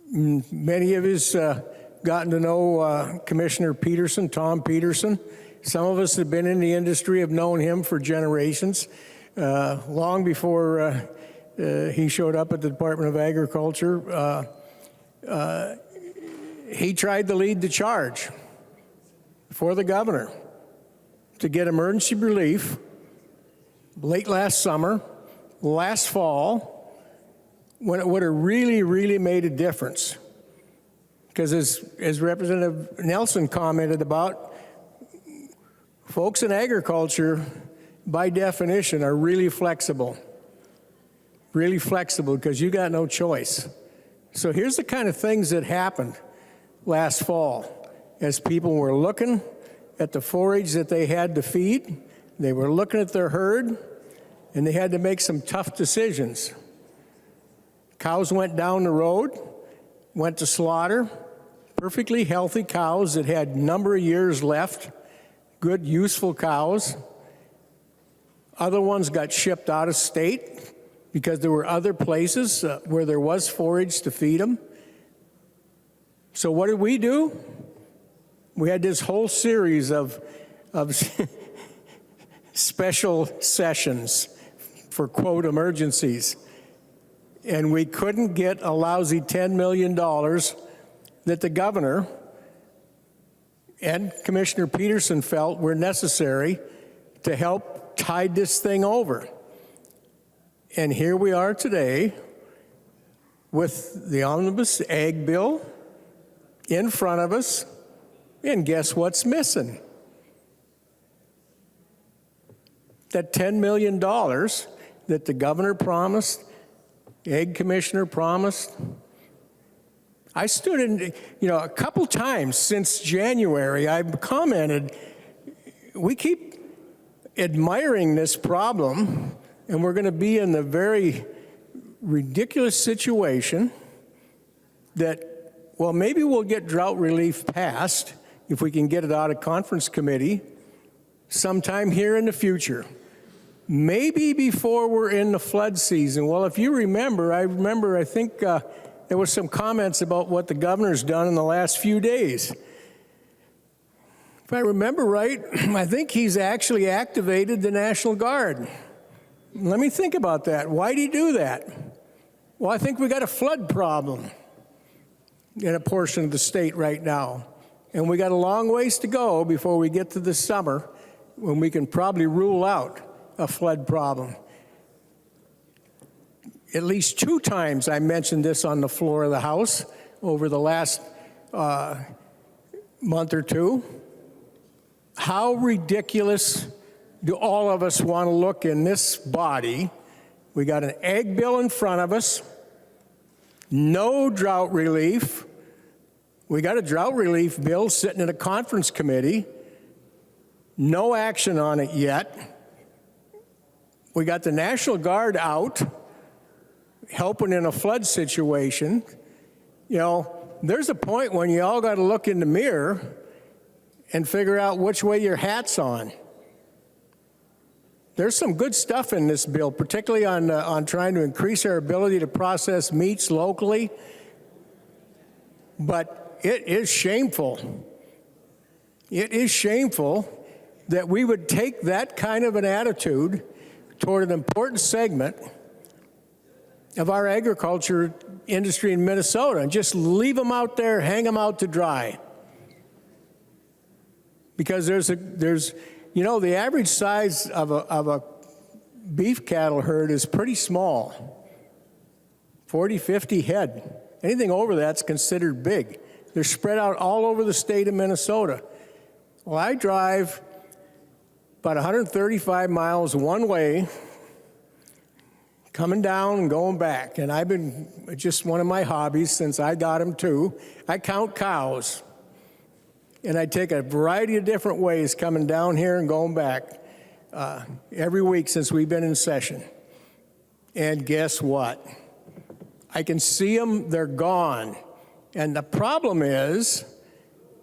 Many of us gotten to know Commissioner Peterson, Tom Peterson. Some of us have been in the industry, have known him for generations, long before he showed up at the Department of Agriculture. He tried to lead the charge for the governor to get emergency relief late last summer, last fall, when it would have really, really made a difference. Because as Representative Nelson commented about, folks in agriculture, by definition, are really flexible. Really flexible because you got no choice. So here's the kind of things that happened last fall as people were looking at the forage that they had to feed, they were looking at their herd, and they had to make some tough decisions. Cows went down the road, went to slaughter, perfectly healthy cows that had a number of years left, good, useful cows. Other ones got shipped out of state because there were other places where there was forage to feed them. So what did we do? We had this whole series of special sessions for, quote, emergencies. And we couldn't get a lousy $10 million that the governor and Commissioner Peterson felt were necessary to help tide this thing over. And here we are today with the Omnibus Ag Bill in front of us, and guess what's missing? That $10 million that the governor promised, the Ag Commissioner promised. I stood in, a couple times since January, I've commented, we keep admiring this problem, and we're going to be in the very ridiculous situation that, well, maybe we'll get drought relief passed if we can get it out of conference committee sometime here in the future. Maybe before we're in the flood season. Well, if you remember, I think there was some comments about what the governor's done in the last few days. If I remember right, I think he's actually activated the National Guard. Let me think about that. Why'd he do that? Well, I think we got a flood problem in a portion of the state right now. And we got a long ways to go before we get to the summer when we can probably rule out a flood problem. At least 2 times I mentioned this on the floor of the House over the last month or two. How ridiculous do all of us want to look in this body? We got an ag bill in front of us, no drought relief. We got a drought relief bill sitting in a conference committee, no action on it yet. We got the National Guard out, helping in a flood situation. There's a point when you all got to look in the mirror and figure out which way your hat's on. There's some good stuff in this bill, particularly on trying to increase our ability to process meats locally. But it is shameful. It is shameful that we would take that kind of an attitude toward an important segment of our agriculture industry in Minnesota and just leave them out there, hang them out to dry. Because there's the average size of a beef cattle herd is pretty small, 40, 50 head. Anything over that's considered big. They're spread out all over the state of Minnesota. Well, I drive about 135 miles one way, coming down and going back. And I've been, just one of my hobbies since I got them too, I count cows. And I take a variety of different ways coming down here and going back every week since we've been in session. And guess what? I can see them, they're gone. And the problem is,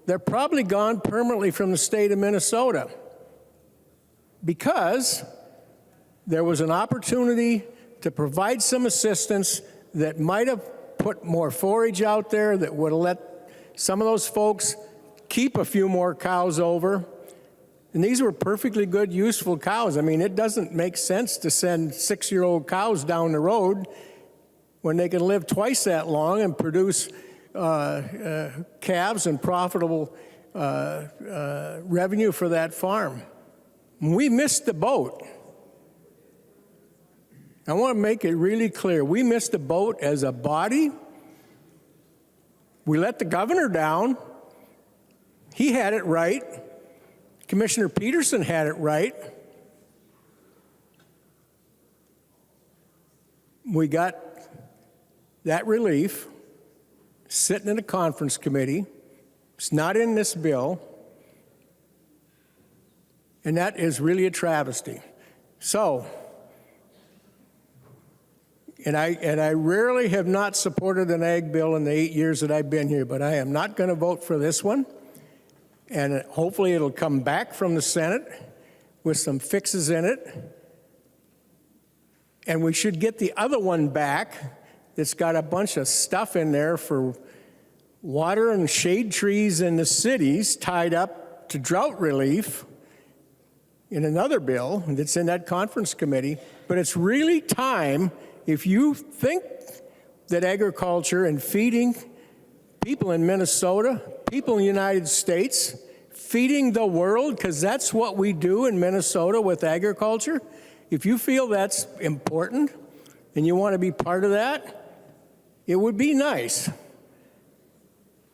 they're probably gone permanently from the state of Minnesota because there was an opportunity to provide some assistance that might have put more forage out there, that would have let some of those folks keep a few more cows over. And these were perfectly good, useful cows. I mean, it doesn't make sense to send 6-year-old cows down the road when they can live twice that long and produce calves and profitable revenue for that farm. We missed the boat. I want to make it really clear. We missed the boat as a body. We let the governor down. He had it right. Commissioner Peterson had it right. We got that relief sitting in a conference committee. It's not in this bill. And that is really a travesty. So, and I rarely have not supported an ag bill in the 8 years that I've been here, but I am not going to vote for this one. And hopefully it'll come back from the Senate with some fixes in it. And we should get the other one back that's got a bunch of stuff in there for water and shade trees in the cities tied up to drought relief in another bill that's in that conference committee. But it's really time, if you think that agriculture and feeding people in Minnesota, people in the United States, feeding the world, because that's what we do in Minnesota with agriculture. If you feel that's important and you want to be part of that, it would be nice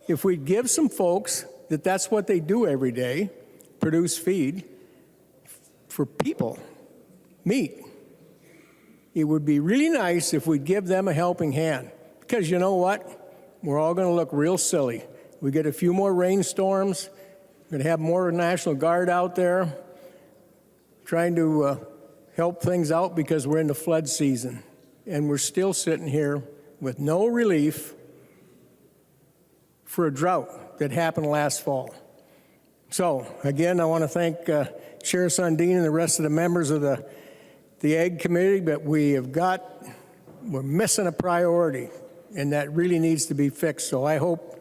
if we'd give some folks that that's what they do every day, produce feed for people, meat. It would be really nice if we'd give them a helping hand, because you know what? We're all going to look real silly. We get a few more rainstorms. We're going to have more National Guard out there trying to help things out because we're in the flood season. And we're still sitting here with no relief for a drought that happened last fall. So, again, I want to thank Chair Sundin and the rest of the members of the Ag Committee, but we're missing a priority, and that really needs to be fixed. So I hope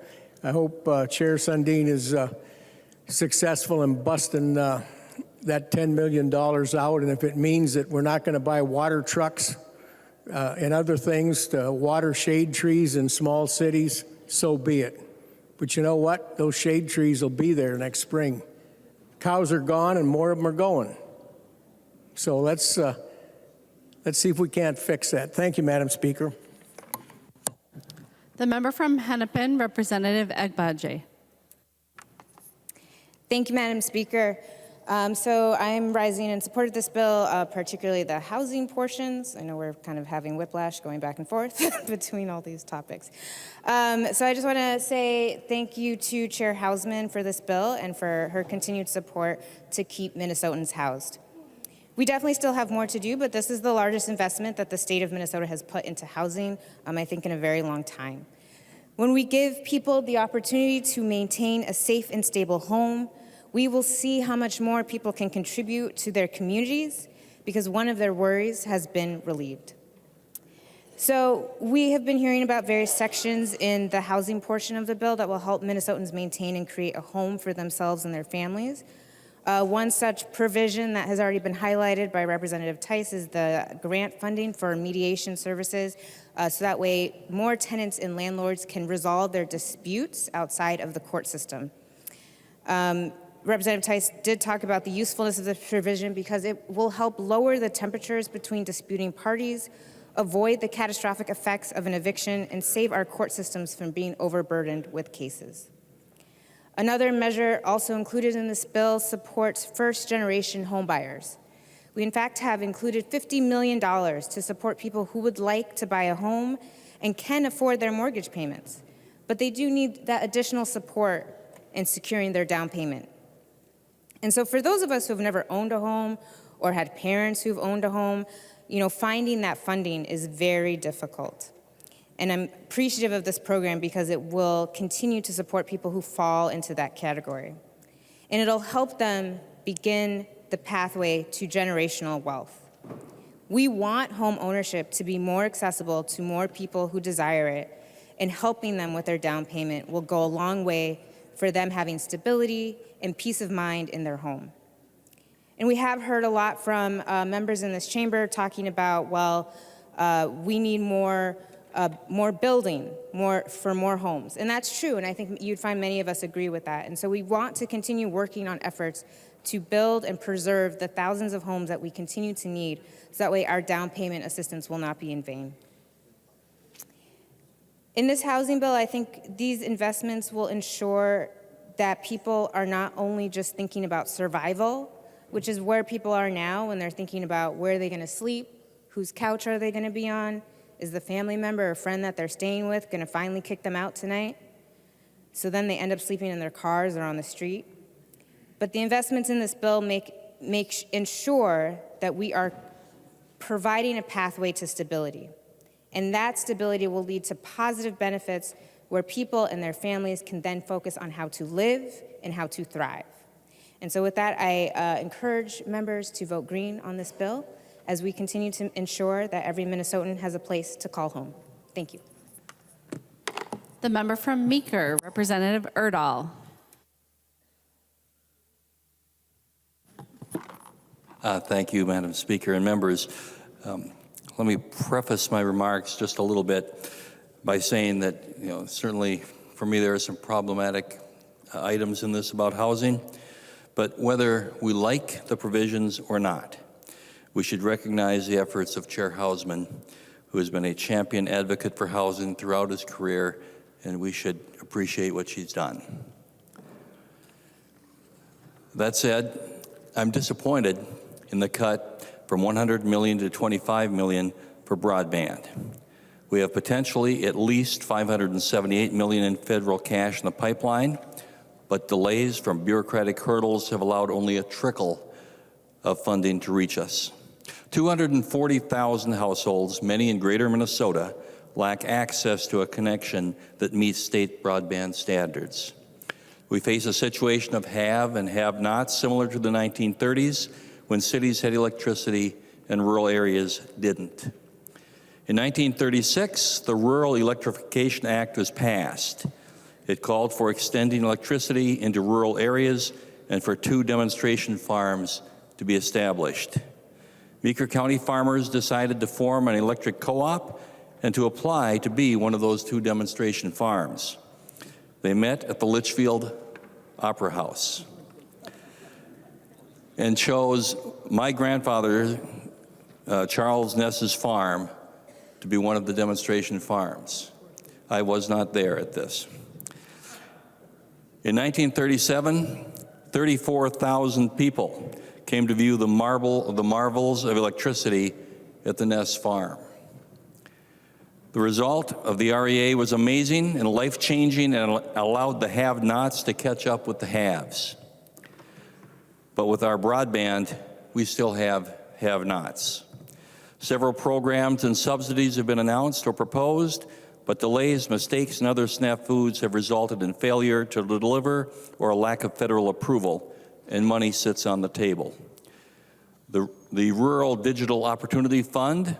Chair Sundin is successful in busting that $10 million out, and if it means that we're not going to buy water trucks and other things to water shade trees in small cities, so be it. But you know what? Those shade trees will be there next spring. Cows are gone and more of them are going. So let's see if we can't fix that. Thank you, Madam Speaker. The member from Hennepin, Representative Agbaje. Thank you, Madam Speaker. So I'm rising in support of this bill, particularly the housing portions. I know we're kind of having whiplash going back and forth between all these topics. So I just want to say thank you to Chair Hausman for this bill and for her continued support to keep Minnesotans housed. We definitely still have more to do, but this is the largest investment that the state of Minnesota has put into housing, I think, in a very long time. When we give people the opportunity to maintain a safe and stable home, we will see how much more people can contribute to their communities because one of their worries has been relieved. So we have been hearing about various sections in the housing portion of the bill that will help Minnesotans maintain and create a home for themselves and their families. One such provision that has already been highlighted by Representative Tice is the grant funding for mediation services, so that way more tenants and landlords can resolve their disputes outside of the court system. Representative Tice did talk about the usefulness of this provision because it will help lower the temperatures between disputing parties, avoid the catastrophic effects of an eviction, and save our court systems from being overburdened with cases. Another measure also included in this bill supports first-generation homebuyers. We, in fact, have included $50 million to support people who would like to buy a home and can afford their mortgage payments, but they do need that additional support in securing their down payment. And so for those of us who have never owned a home or had parents who've owned a home, finding that funding is very difficult. And I'm appreciative of this program because it will continue to support people who fall into that category. And it'll help them begin the pathway to generational wealth. We want home ownership to be more accessible to more people who desire it, and helping them with their down payment will go a long way for them having stability and peace of mind in their home. And we have heard a lot from members in this chamber talking about, we need more building, for more homes. And that's true, and I think you'd find many of us agree with that. And so we want to continue working on efforts to build and preserve the thousands of homes that we continue to need, so that way our down payment assistance will not be in vain. In this housing bill, I think these investments will ensure that people are not only just thinking about survival, which is where people are now when they're thinking about where are they going to sleep, whose couch are they going to be on, is the family member or friend that they're staying with going to finally kick them out tonight? So then they end up sleeping in their cars or on the street. But the investments in this bill ensure that we are providing a pathway to stability. And that stability will lead to positive benefits where people and their families can then focus on how to live and how to thrive. And so with that, I encourage members to vote green on this bill as we continue to ensure that every Minnesotan has a place to call home. Thank you. The member from Meeker, Representative Erdahl. Thank you, Madam Speaker and members. Let me preface my remarks just a little bit by saying that, certainly for me there are some problematic items in this about housing, but whether we like the provisions or not, we should recognize the efforts of Chair Hausman, who has been a champion advocate for housing throughout his career, and we should appreciate what she's done. That said, I'm disappointed in the cut from $100 million to $25 million for broadband. We have potentially at least $578 million in federal cash in the pipeline, but delays from bureaucratic hurdles have allowed only a trickle of funding to reach us. 240,000 households, many in greater Minnesota, lack access to a connection that meets state broadband standards. We face a situation of have and have-nots similar to the 1930s, when cities had electricity and rural areas didn't. In 1936, the Rural Electrification Act was passed. It called for extending electricity into rural areas and for 2 demonstration farms to be established. Meeker County farmers decided to form an electric co-op and to apply to be one of those 2 demonstration farms. They met at the Litchfield Opera House and chose my grandfather, Charles Ness's farm, to be one of the demonstration farms. I was not there at this. In 1937, 34,000 people came to view the marvels of electricity at the Ness farm. The result of the REA was amazing and life-changing and allowed the have-nots to catch up with the haves. But with our broadband, we still have have-nots. Several programs and subsidies have been announced or proposed, but delays, mistakes, and other snafus have resulted in failure to deliver or a lack of federal approval, and money sits on the table. The Rural Digital Opportunity Fund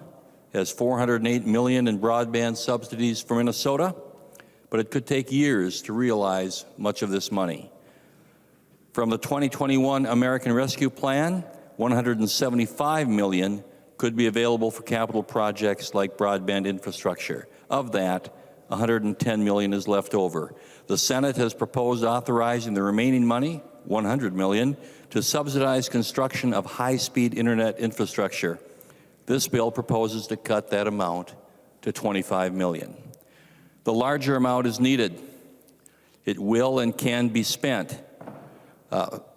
has $408 million in broadband subsidies for Minnesota, but it could take years to realize much of this money. From the 2021 American Rescue Plan, $175 million could be available for capital projects like broadband infrastructure. Of that, $110 million is left over. The Senate has proposed authorizing the remaining money, $100 million, to subsidize construction of high-speed internet infrastructure. This bill proposes to cut that amount to $25 million. The larger amount is needed. It will and can be spent.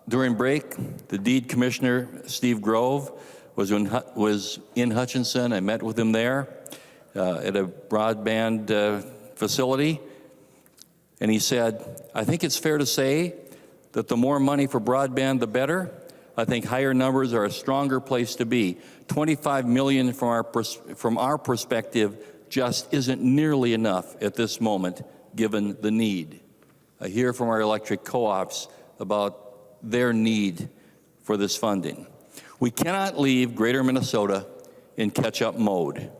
During break, the deed commissioner, Steve Grove, was in Hutchinson. I met with him there at a broadband facility, and he said, I think it's fair to say that the more money for broadband, the better. I think higher numbers are a stronger place to be. 25 million from our perspective just isn't nearly enough at this moment, given the need. I hear from our electric co-ops about their need for this funding. We cannot leave Greater Minnesota in catch-up mode.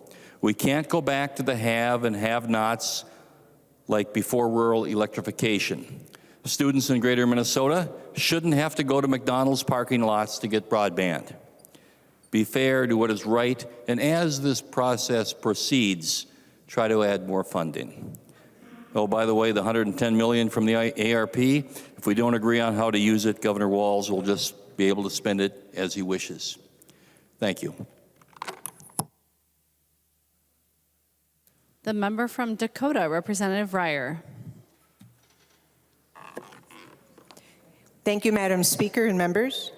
We can't go back to the have and have-nots like before rural electrification. Students in Greater Minnesota shouldn't have to go to McDonald's parking lots to get broadband. Be fair, do what is right, and as this process proceeds, try to add more funding. Oh, by the way, the $110 million from the ARP, if we don't agree on how to use it, Governor Walz will just be able to spend it as he wishes. Thank you. The member from Dakota, Representative Ryer. Thank you, Madam Speaker and members.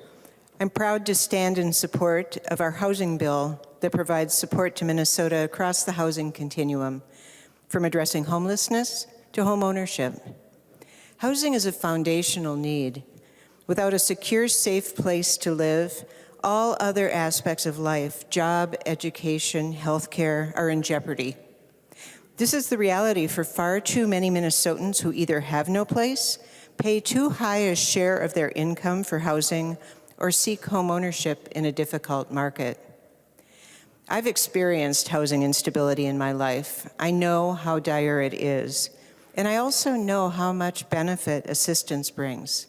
I'm proud to stand in support of our housing bill that provides support to Minnesota across the housing continuum, from addressing homelessness to home ownership. Housing is a foundational need. Without a secure, safe place to live, all other aspects of life, job, education, healthcare, are in jeopardy. This is the reality for far too many Minnesotans who either have no place, pay too high a share of their income for housing, or seek home ownership in a difficult market. I've experienced housing instability in my life. I know how dire it is, and I also know how much benefit assistance brings.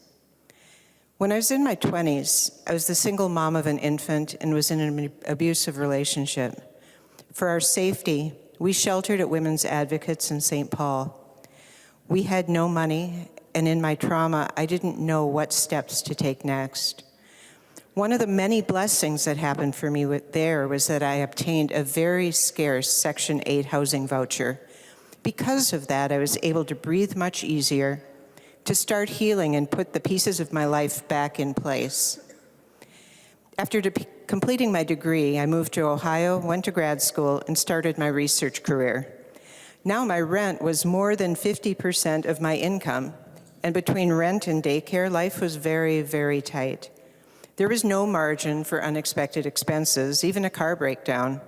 When I was in my 20s, I was the single mom of an infant and was in an abusive relationship. For our safety, we sheltered at Women's Advocates in St. Paul. We had no money, and in my trauma, I didn't know what steps to take next. One of the many blessings that happened for me there was that I obtained a very scarce Section 8 housing voucher. Because of that, I was able to breathe much easier, to start healing and put the pieces of my life back in place. After completing my degree, I moved to Ohio, went to grad school, and started my research career. Now my rent was more than 50% of my income, and between rent and daycare, life was very, very tight. There was no margin for unexpected expenses, even a car breakdown.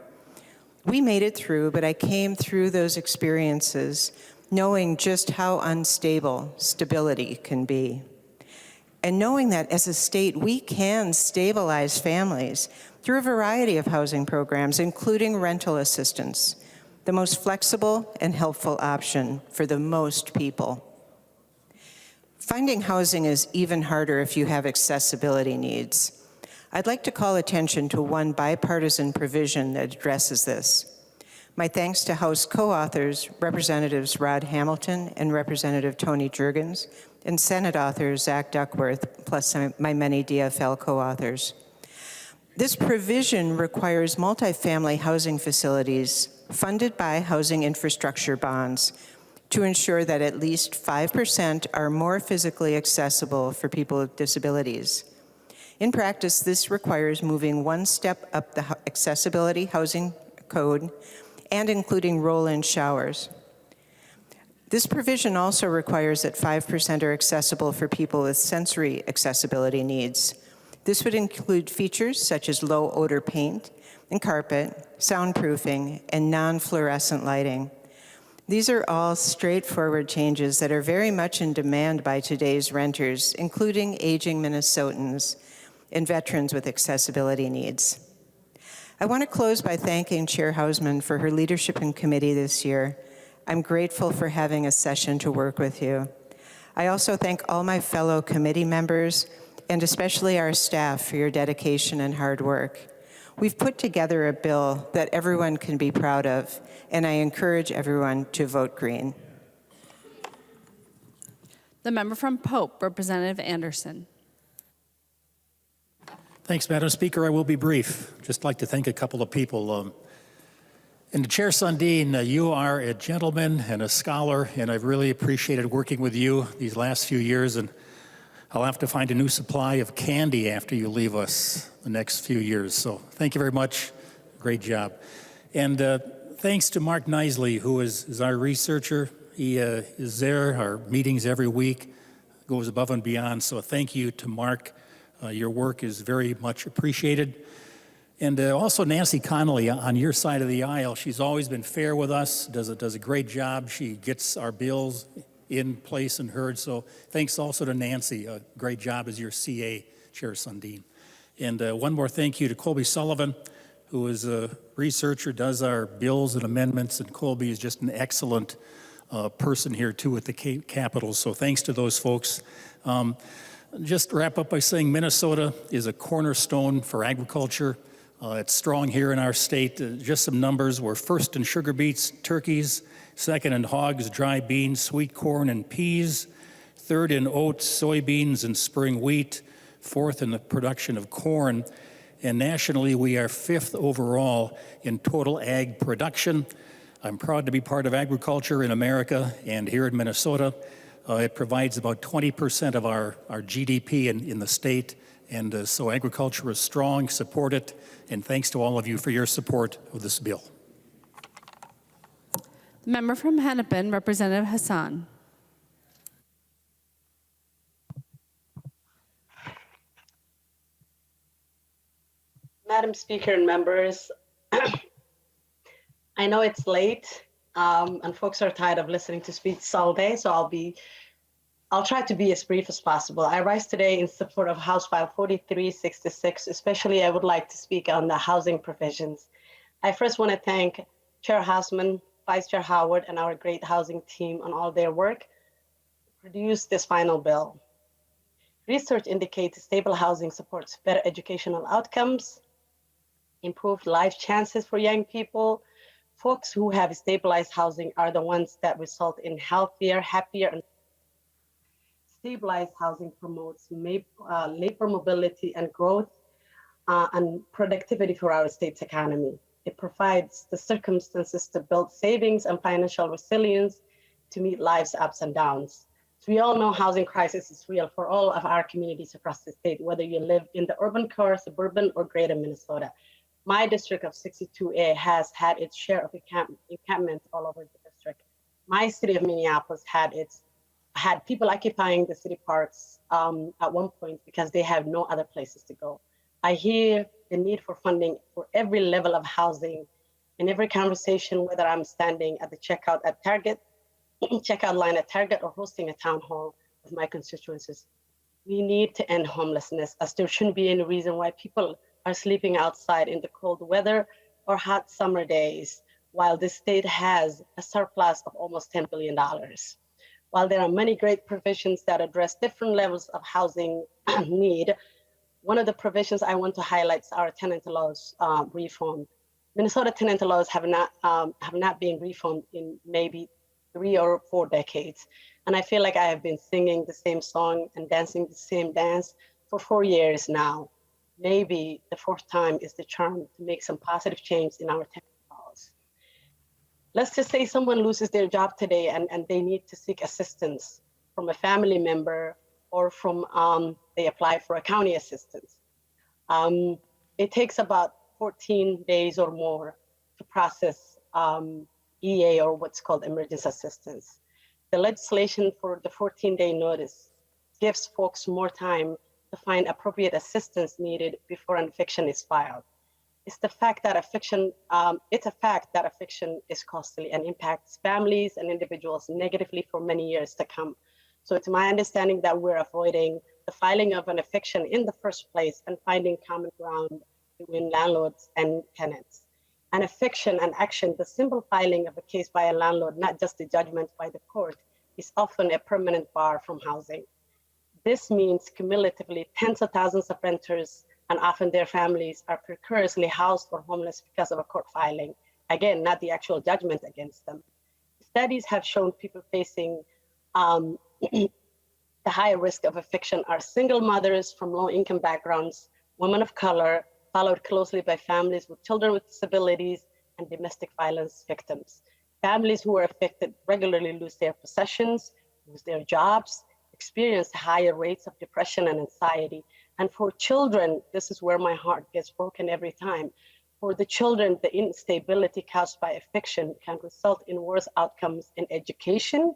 We made it through, but I came through those experiences knowing just how unstable stability can be. And knowing that as a state, we can stabilize families through a variety of housing programs, including rental assistance, the most flexible and helpful option for the most people. Finding housing is even harder if you have accessibility needs. I'd like to call attention to one bipartisan provision that addresses this. My thanks to House co-authors, Representatives Rod Hamilton and Representative Tony Jurgens, and Senate author Zach Duckworth, plus my many DFL co-authors. This provision requires multifamily housing facilities funded by housing infrastructure bonds to ensure that at least 5% are more physically accessible for people with disabilities. In practice, this requires moving one step up the accessibility housing code and including roll-in showers. This provision also requires that 5% are accessible for people with sensory accessibility needs. This would include features such as low odor paint and carpet, soundproofing, and non-fluorescent lighting. These are all straightforward changes that are very much in demand by today's renters, including aging Minnesotans and veterans with accessibility needs. I want to close by thanking Chair Hausman for her leadership in committee this year. I'm grateful for having a session to work with you. I also thank all my fellow committee members and especially our staff for your dedication and hard work. We've put together a bill that everyone can be proud of, and I encourage everyone to vote green. The member from Pope, Representative Anderson. Thanks, Madam Speaker. I will be brief. Just like to thank a couple of people. And Chair Sundin, you are a gentleman and a scholar, and I've really appreciated working with you these last few years, and I'll have to find a new supply of candy after you leave us the next few years. So thank you very much. Great job. And thanks to Mark Knisely, who is our researcher. He is there, our meetings every week, goes above and beyond. So thank you to Mark. Your work is very much appreciated. And also Nancy Connolly on your side of the aisle. She's always been fair with us, does a great job. She gets our bills in place and heard. So thanks also to Nancy. A great job as your CA, Chair Sundin. And one more thank you to Colby Sullivan, who is a researcher, does our bills and amendments. And Colby is just an excellent person here too at the Capitol. So thanks to those folks. Just wrap up by saying Minnesota is a cornerstone for agriculture. It's strong here in our state. Just some numbers. We're first in sugar beets, turkeys, second in hogs, dry beans, sweet corn, and peas, third in oats, soybeans, and spring wheat, fourth in the production of corn. And nationally, we are fifth overall in total ag production. I'm proud to be part of agriculture in America and here in Minnesota. It provides about 20% of our GDP in the state. And so agriculture is strong, support it, and thanks to all of you for your support of this bill. Member from Hennepin, Representative Hassan. Madam Speaker and members, I know it's late and folks are tired of listening to speeches all day, so I'll try to be as brief as possible. I rise today in support of House File 4366. Especially, I would like to speak on the housing provisions. I first want to thank Chair Hausman, Vice Chair Howard, and our great housing team on all their work to produce this final bill. Research indicates stable housing supports better educational outcomes, improved life chances for young people. Folks who have stabilized housing are the ones that result in healthier, happier, and stabilized housing promotes labor mobility and growth and productivity for our state's economy. It provides the circumstances to build savings and financial resilience to meet life's ups and downs. So we all know housing crisis is real for all of our communities across the state, whether you live in the urban core, suburban, or greater Minnesota. My district of 62A has had its share of encampments all over the district. My city of Minneapolis had people occupying the city parks at one point because they have no other places to go. I hear the need for funding for every level of housing in every conversation, whether I'm standing at the checkout line at Target or hosting a town hall with my constituencies. We need to end homelessness, as there shouldn't be any reason why people are sleeping outside in the cold weather or hot summer days, while the state has a surplus of almost $10 billion. While there are many great provisions that address different levels of housing need, one of the provisions I want to highlight is our tenant laws reform. Minnesota tenant laws have not been reformed in maybe 3 or 4 decades. And I feel like I have been singing the same song and dancing the same dance for 4 years now. Maybe the 4th time is the charm to make some positive change in our tenant laws. Let's just say someone loses their job today and they need to seek assistance from a family member or from they apply for a county assistance. It takes about 14 days or more to process EA, or what's called emergency assistance. The legislation for the 14-day notice gives folks more time to find appropriate assistance needed before an eviction is filed. It's a fact that eviction is costly and impacts families and individuals negatively for many years to come. So it's my understanding that we're avoiding the filing of an eviction in the first place and finding common ground between landlords and tenants. An eviction and action, the simple filing of a case by a landlord, not just a judgment by the court, is often a permanent bar from housing. This means cumulatively tens of thousands of renters and often their families are precariously housed or homeless because of a court filing. Again, not the actual judgment against them. Studies have shown people facing the higher risk of eviction are single mothers from low-income backgrounds, women of color, followed closely by families with children with disabilities, and domestic violence victims. Families who are affected regularly lose their possessions, lose their jobs, experience higher rates of depression and anxiety. And for children, this is where my heart gets broken every time. For the children, the instability caused by eviction can result in worse outcomes in education,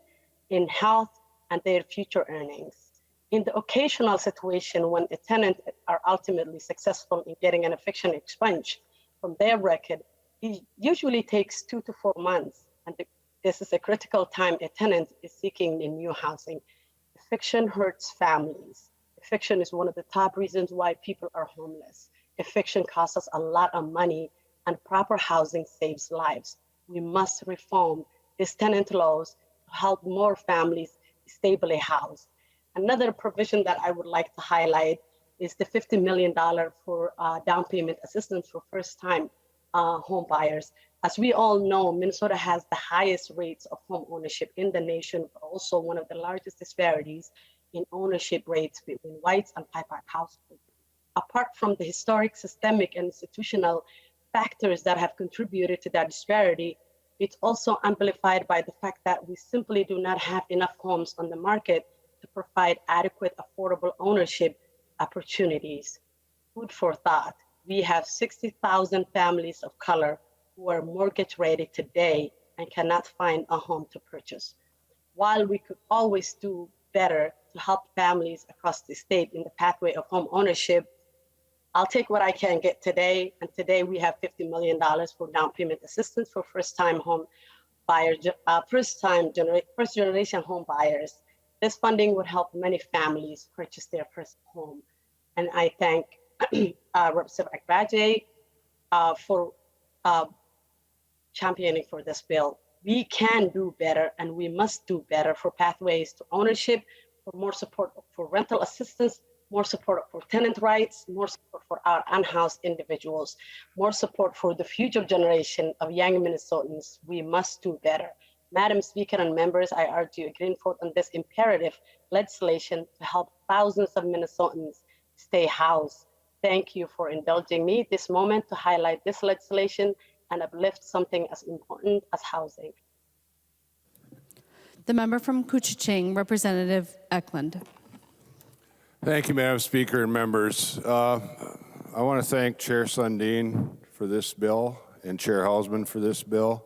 in health, and their future earnings. In the occasional situation when a tenant are ultimately successful in getting an eviction expunged from their record, it usually takes 2 to 4 months. And this is a critical time a tenant is seeking in new housing. Eviction hurts families. Eviction is one of the top reasons why people are homeless. Eviction costs us a lot of money, and proper housing saves lives. We must reform these tenant laws to help more families stably housed. Another provision that I would like to highlight is the $50 million for down payment assistance for first-time home buyers. As we all know, Minnesota has the highest rates of home ownership in the nation, but also one of the largest disparities in ownership rates between whites and BIPOC households. Apart from the historic, systemic, and institutional factors that have contributed to that disparity, it's also amplified by the fact that we simply do not have enough homes on the market to provide adequate, affordable ownership opportunities. Food for thought. We have 60,000 families of color who are mortgage ready today and cannot find a home to purchase. While we could always do better to help families across the state in the pathway of home ownership, I'll take what I can get today. And today we have $50 million for down payment assistance for first-time home buyers, first generation home buyers. This funding would help many families purchase their first home. And I thank Representative Agbaje for championing for this bill. We can do better, and we must do better for pathways to ownership, for more support for rental assistance, more support for tenant rights, more support for our unhoused individuals, more support for the future generation of young Minnesotans. We must do better. Madam Speaker and members, I urge you a green vote on this imperative legislation to help thousands of Minnesotans stay housed. Thank you for indulging me this moment to highlight this legislation and uplift something as important as housing. The member from Couchiching, Representative Eklund. Thank you, Madam Speaker and members. I want to thank Chair Sundin for this bill and Chair Hausman for this bill.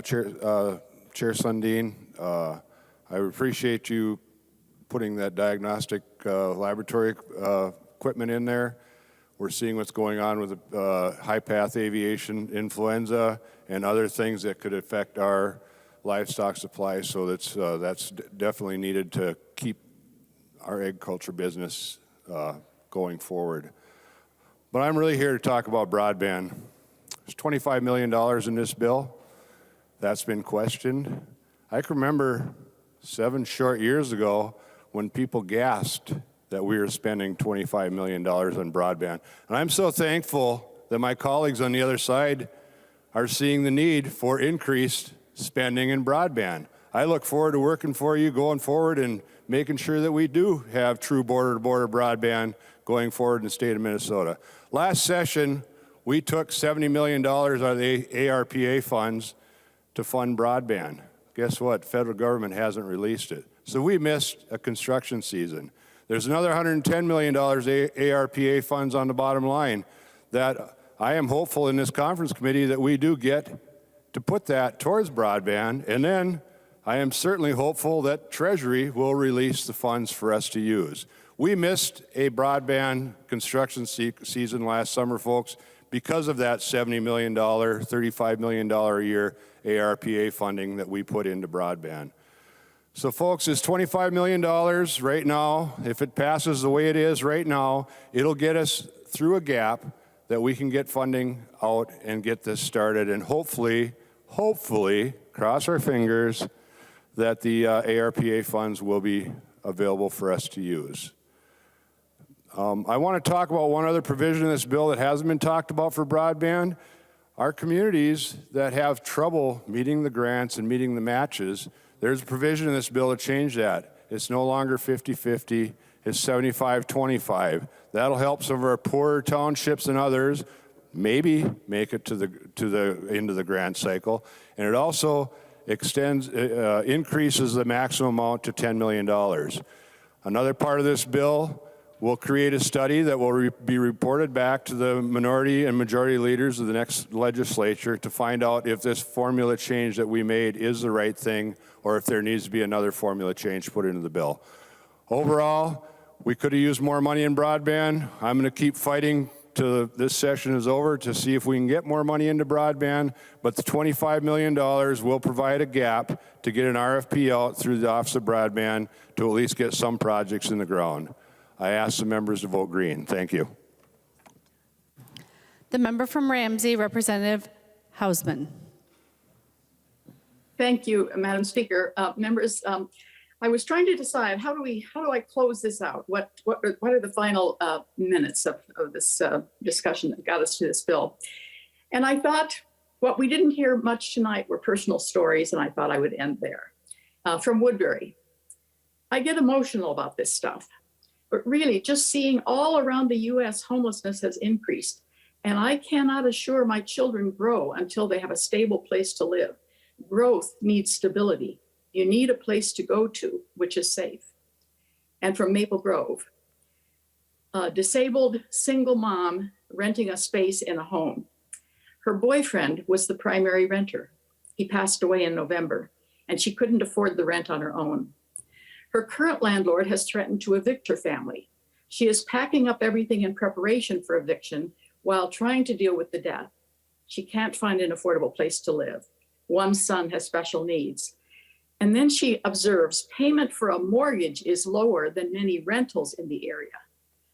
Chair Sundin, I appreciate you putting that diagnostic laboratory equipment in there. We're seeing what's going on with high-path aviation influenza and other things that could affect our livestock supply, so that's definitely needed to keep our egg culture business going forward. But I'm really here to talk about broadband. There's $25 million in this bill. That's been questioned. I can remember 7 short years ago when people gasped that we were spending $25 million on broadband. And I'm so thankful that my colleagues on the other side are seeing the need for increased spending in broadband. I look forward to working for you going forward and making sure that we do have true border-to-border broadband going forward in the state of Minnesota. Last session, we took $70 million out of the ARPA funds to fund broadband. Guess what? Federal government hasn't released it. So we missed a construction season. There's another $110 million ARPA funds on the bottom line that I am hopeful in this conference committee that we do get to put that towards broadband. And then I am certainly hopeful that Treasury will release the funds for us to use. We missed a broadband construction season last summer, folks, because of that $70 million, $35 million a year ARPA funding that we put into broadband. So folks, it's $25 million right now. If it passes the way it is right now, it'll get us through a gap that we can get funding out and get this started. And hopefully, cross our fingers, that the ARPA funds will be available for us to use. I want to talk about one other provision in this bill that hasn't been talked about for broadband. Our communities that have trouble meeting the grants and meeting the matches, there's a provision in this bill to change that. It's no longer 50-50, it's 75-25. That'll help some of our poorer townships and others maybe make it to the end of the grant cycle. And it also increases the maximum amount to $10 million. Another part of this bill will create a study that will be reported back to the minority and majority leaders of the next legislature to find out if this formula change that we made is the right thing or if there needs to be another formula change put into the bill. Overall, we could have used more money in broadband. I'm going to keep fighting till this session is over to see if we can get more money into broadband, but the $25 million will provide a gap to get an RFP out through the Office of Broadband to at least get some projects in the ground. I ask the members to vote green. Thank you. The member from Ramsey, Representative Hausman. Thank you, Madam Speaker. Members, I was trying to decide how do I close this out? What are the final minutes of this discussion that got us to this bill? And I thought what we didn't hear much tonight were personal stories, and I thought I would end there. From Woodbury, I get emotional about this stuff, but really just seeing all around the U.S. homelessness has increased, and I cannot assure my children grow until they have a stable place to live. Growth needs stability. You need a place to go to, which is safe. And from Maple Grove, a disabled single mom renting a space in a home. Her boyfriend was the primary renter. He passed away in November, and she couldn't afford the rent on her own. Her current landlord has threatened to evict her family. She is packing up everything in preparation for eviction while trying to deal with the death. She can't find an affordable place to live. One son has special needs. And then she observes payment for a mortgage is lower than many rentals in the area.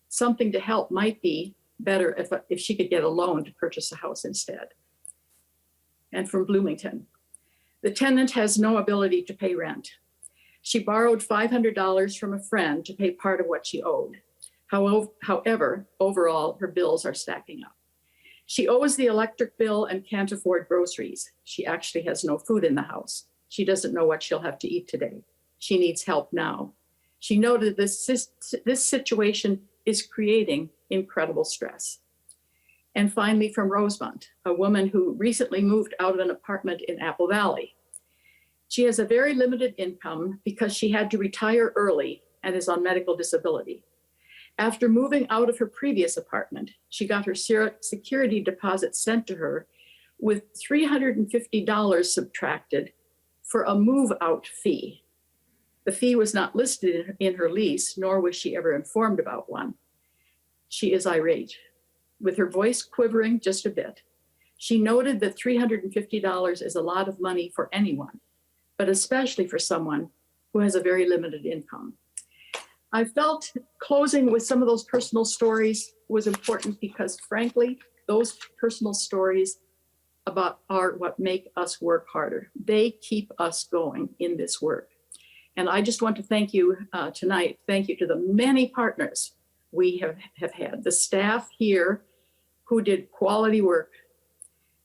Something to help might be better if she could get a loan to purchase a house instead. And from Bloomington, the tenant has no ability to pay rent. She borrowed $500 from a friend to pay part of what she owed. However, overall, her bills are stacking up. She owes the electric bill and can't afford groceries. She actually has no food in the house. She doesn't know what she'll have to eat today. She needs help now. She noted this situation is creating incredible stress. And finally, from Rosemont, a woman who recently moved out of an apartment in Apple Valley. She has a very limited income because she had to retire early and is on medical disability. After moving out of her previous apartment, she got her security deposit sent to her with $350 subtracted for a move-out fee. The fee was not listed in her lease, nor was she ever informed about one. She is irate, with her voice quivering just a bit. She noted that $350 is a lot of money for anyone, but especially for someone who has a very limited income. I felt closing with some of those personal stories was important because, frankly, those personal stories are what make us work harder. They keep us going in this work. And I just want to thank you tonight. Thank you to the many partners we have had, the staff here who did quality work,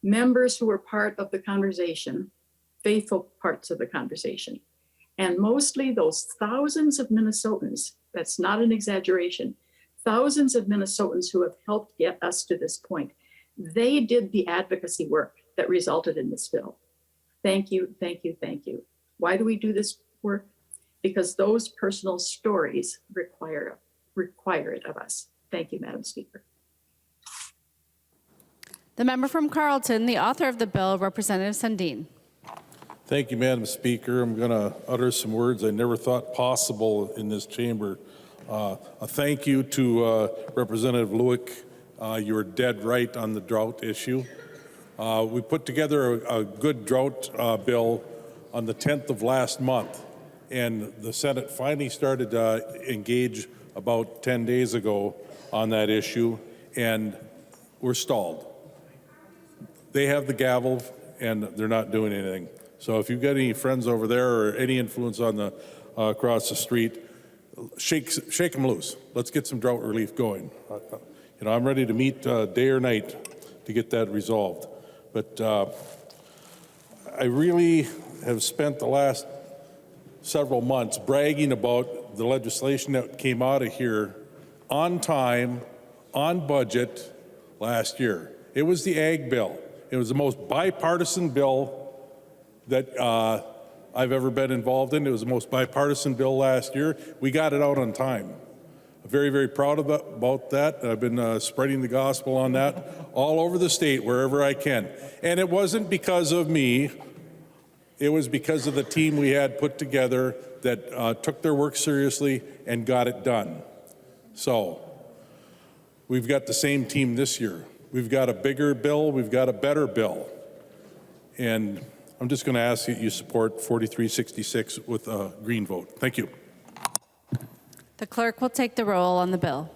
members who were part of the conversation, faithful parts of the conversation, and mostly those thousands of Minnesotans, that's not an exaggeration, thousands of Minnesotans who have helped get us to this point. They did the advocacy work that resulted in this bill. Thank you, thank you, thank you. Why do we do this work? Because those personal stories require it of us. Thank you, Madam Speaker. The member from Carleton, the author of the bill, Representative Sandin. Thank you, Madam Speaker. I'm going to utter some words I never thought possible in this chamber. A thank you to Representative Lueck. You were dead right on the drought issue. We put together a good drought bill on the 10th of last month, and the Senate finally started to engage about 10 days ago on that issue, and we're stalled. They have the gavel, and they're not doing anything. So if you've got any friends over there or any influence on the across the street, shake them loose. Let's get some drought relief going. You know, I'm ready to meet day or night to get that resolved. But I really have spent the last several months bragging about the legislation that came out of here on time, on budget last year. It was the ag bill. It was the most bipartisan bill that I've ever been involved in. It was the most bipartisan bill last year. We got it out on time. I'm very, very proud about that. I've been spreading the gospel on that all over the state, wherever I can. And it wasn't because of me. It was because of the team we had put together that took their work seriously and got it done. So we've got the same team this year. We've got a bigger bill. We've got a better bill. And I'm just going to ask that you support 4366 with a green vote. Thank you. The clerk will take the roll on the bill.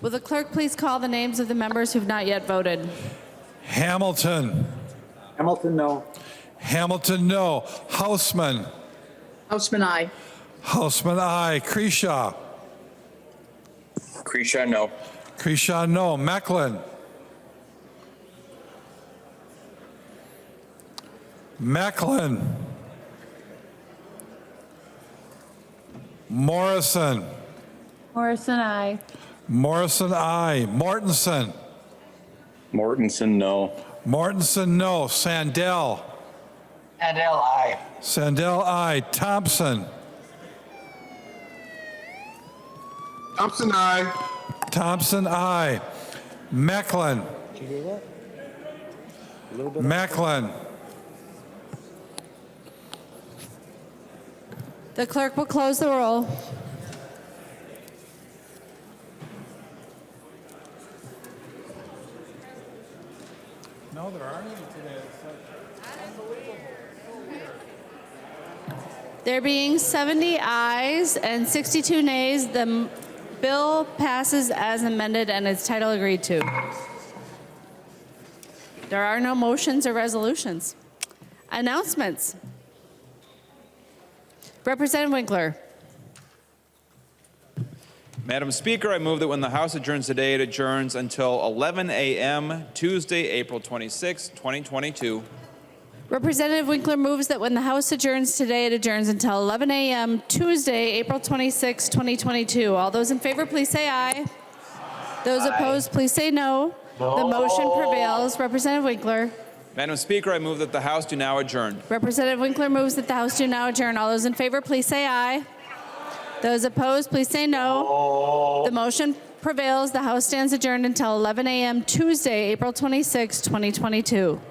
Will the clerk please call the names of the members who've not yet voted? Hamilton. Hamilton, no. Hamilton, no. Hausman. Hausman, aye. Hausman, aye. Kreshaw. Kreshaw, no. Kreshaw, no. Mecklin. Mecklin. Morrison. Morrison, aye. Morrison, aye. Mortensen. Mortensen, no. Mortensen, no. Sandell. Sandell, aye. Sandell, aye. Thompson. Thompson, aye. Thompson, aye. Mecklin. Mecklin. The clerk will close the roll. No, there aren't any today. There being 70 ayes and 62 nays, the bill passes as amended and its title agreed to. There are no motions or resolutions. Announcements. Representative Winkler. Madam Speaker, I move that when the House adjourns today, it adjourns until 11 a.m. Tuesday, April 26, 2022. Representative Winkler moves that when the House adjourns today, it adjourns until 11 a.m. Tuesday, April 26, 2022. All those in favor, please say aye. Those opposed, please say no. The motion prevails. Representative Winkler. Madam Speaker, I move that the House do now adjourn. Representative Winkler moves that the House do now adjourn. All those in favor, please say aye. Those opposed, please say no. The motion prevails. The House stands adjourned until 11 a.m. Tuesday, April 26, 2022.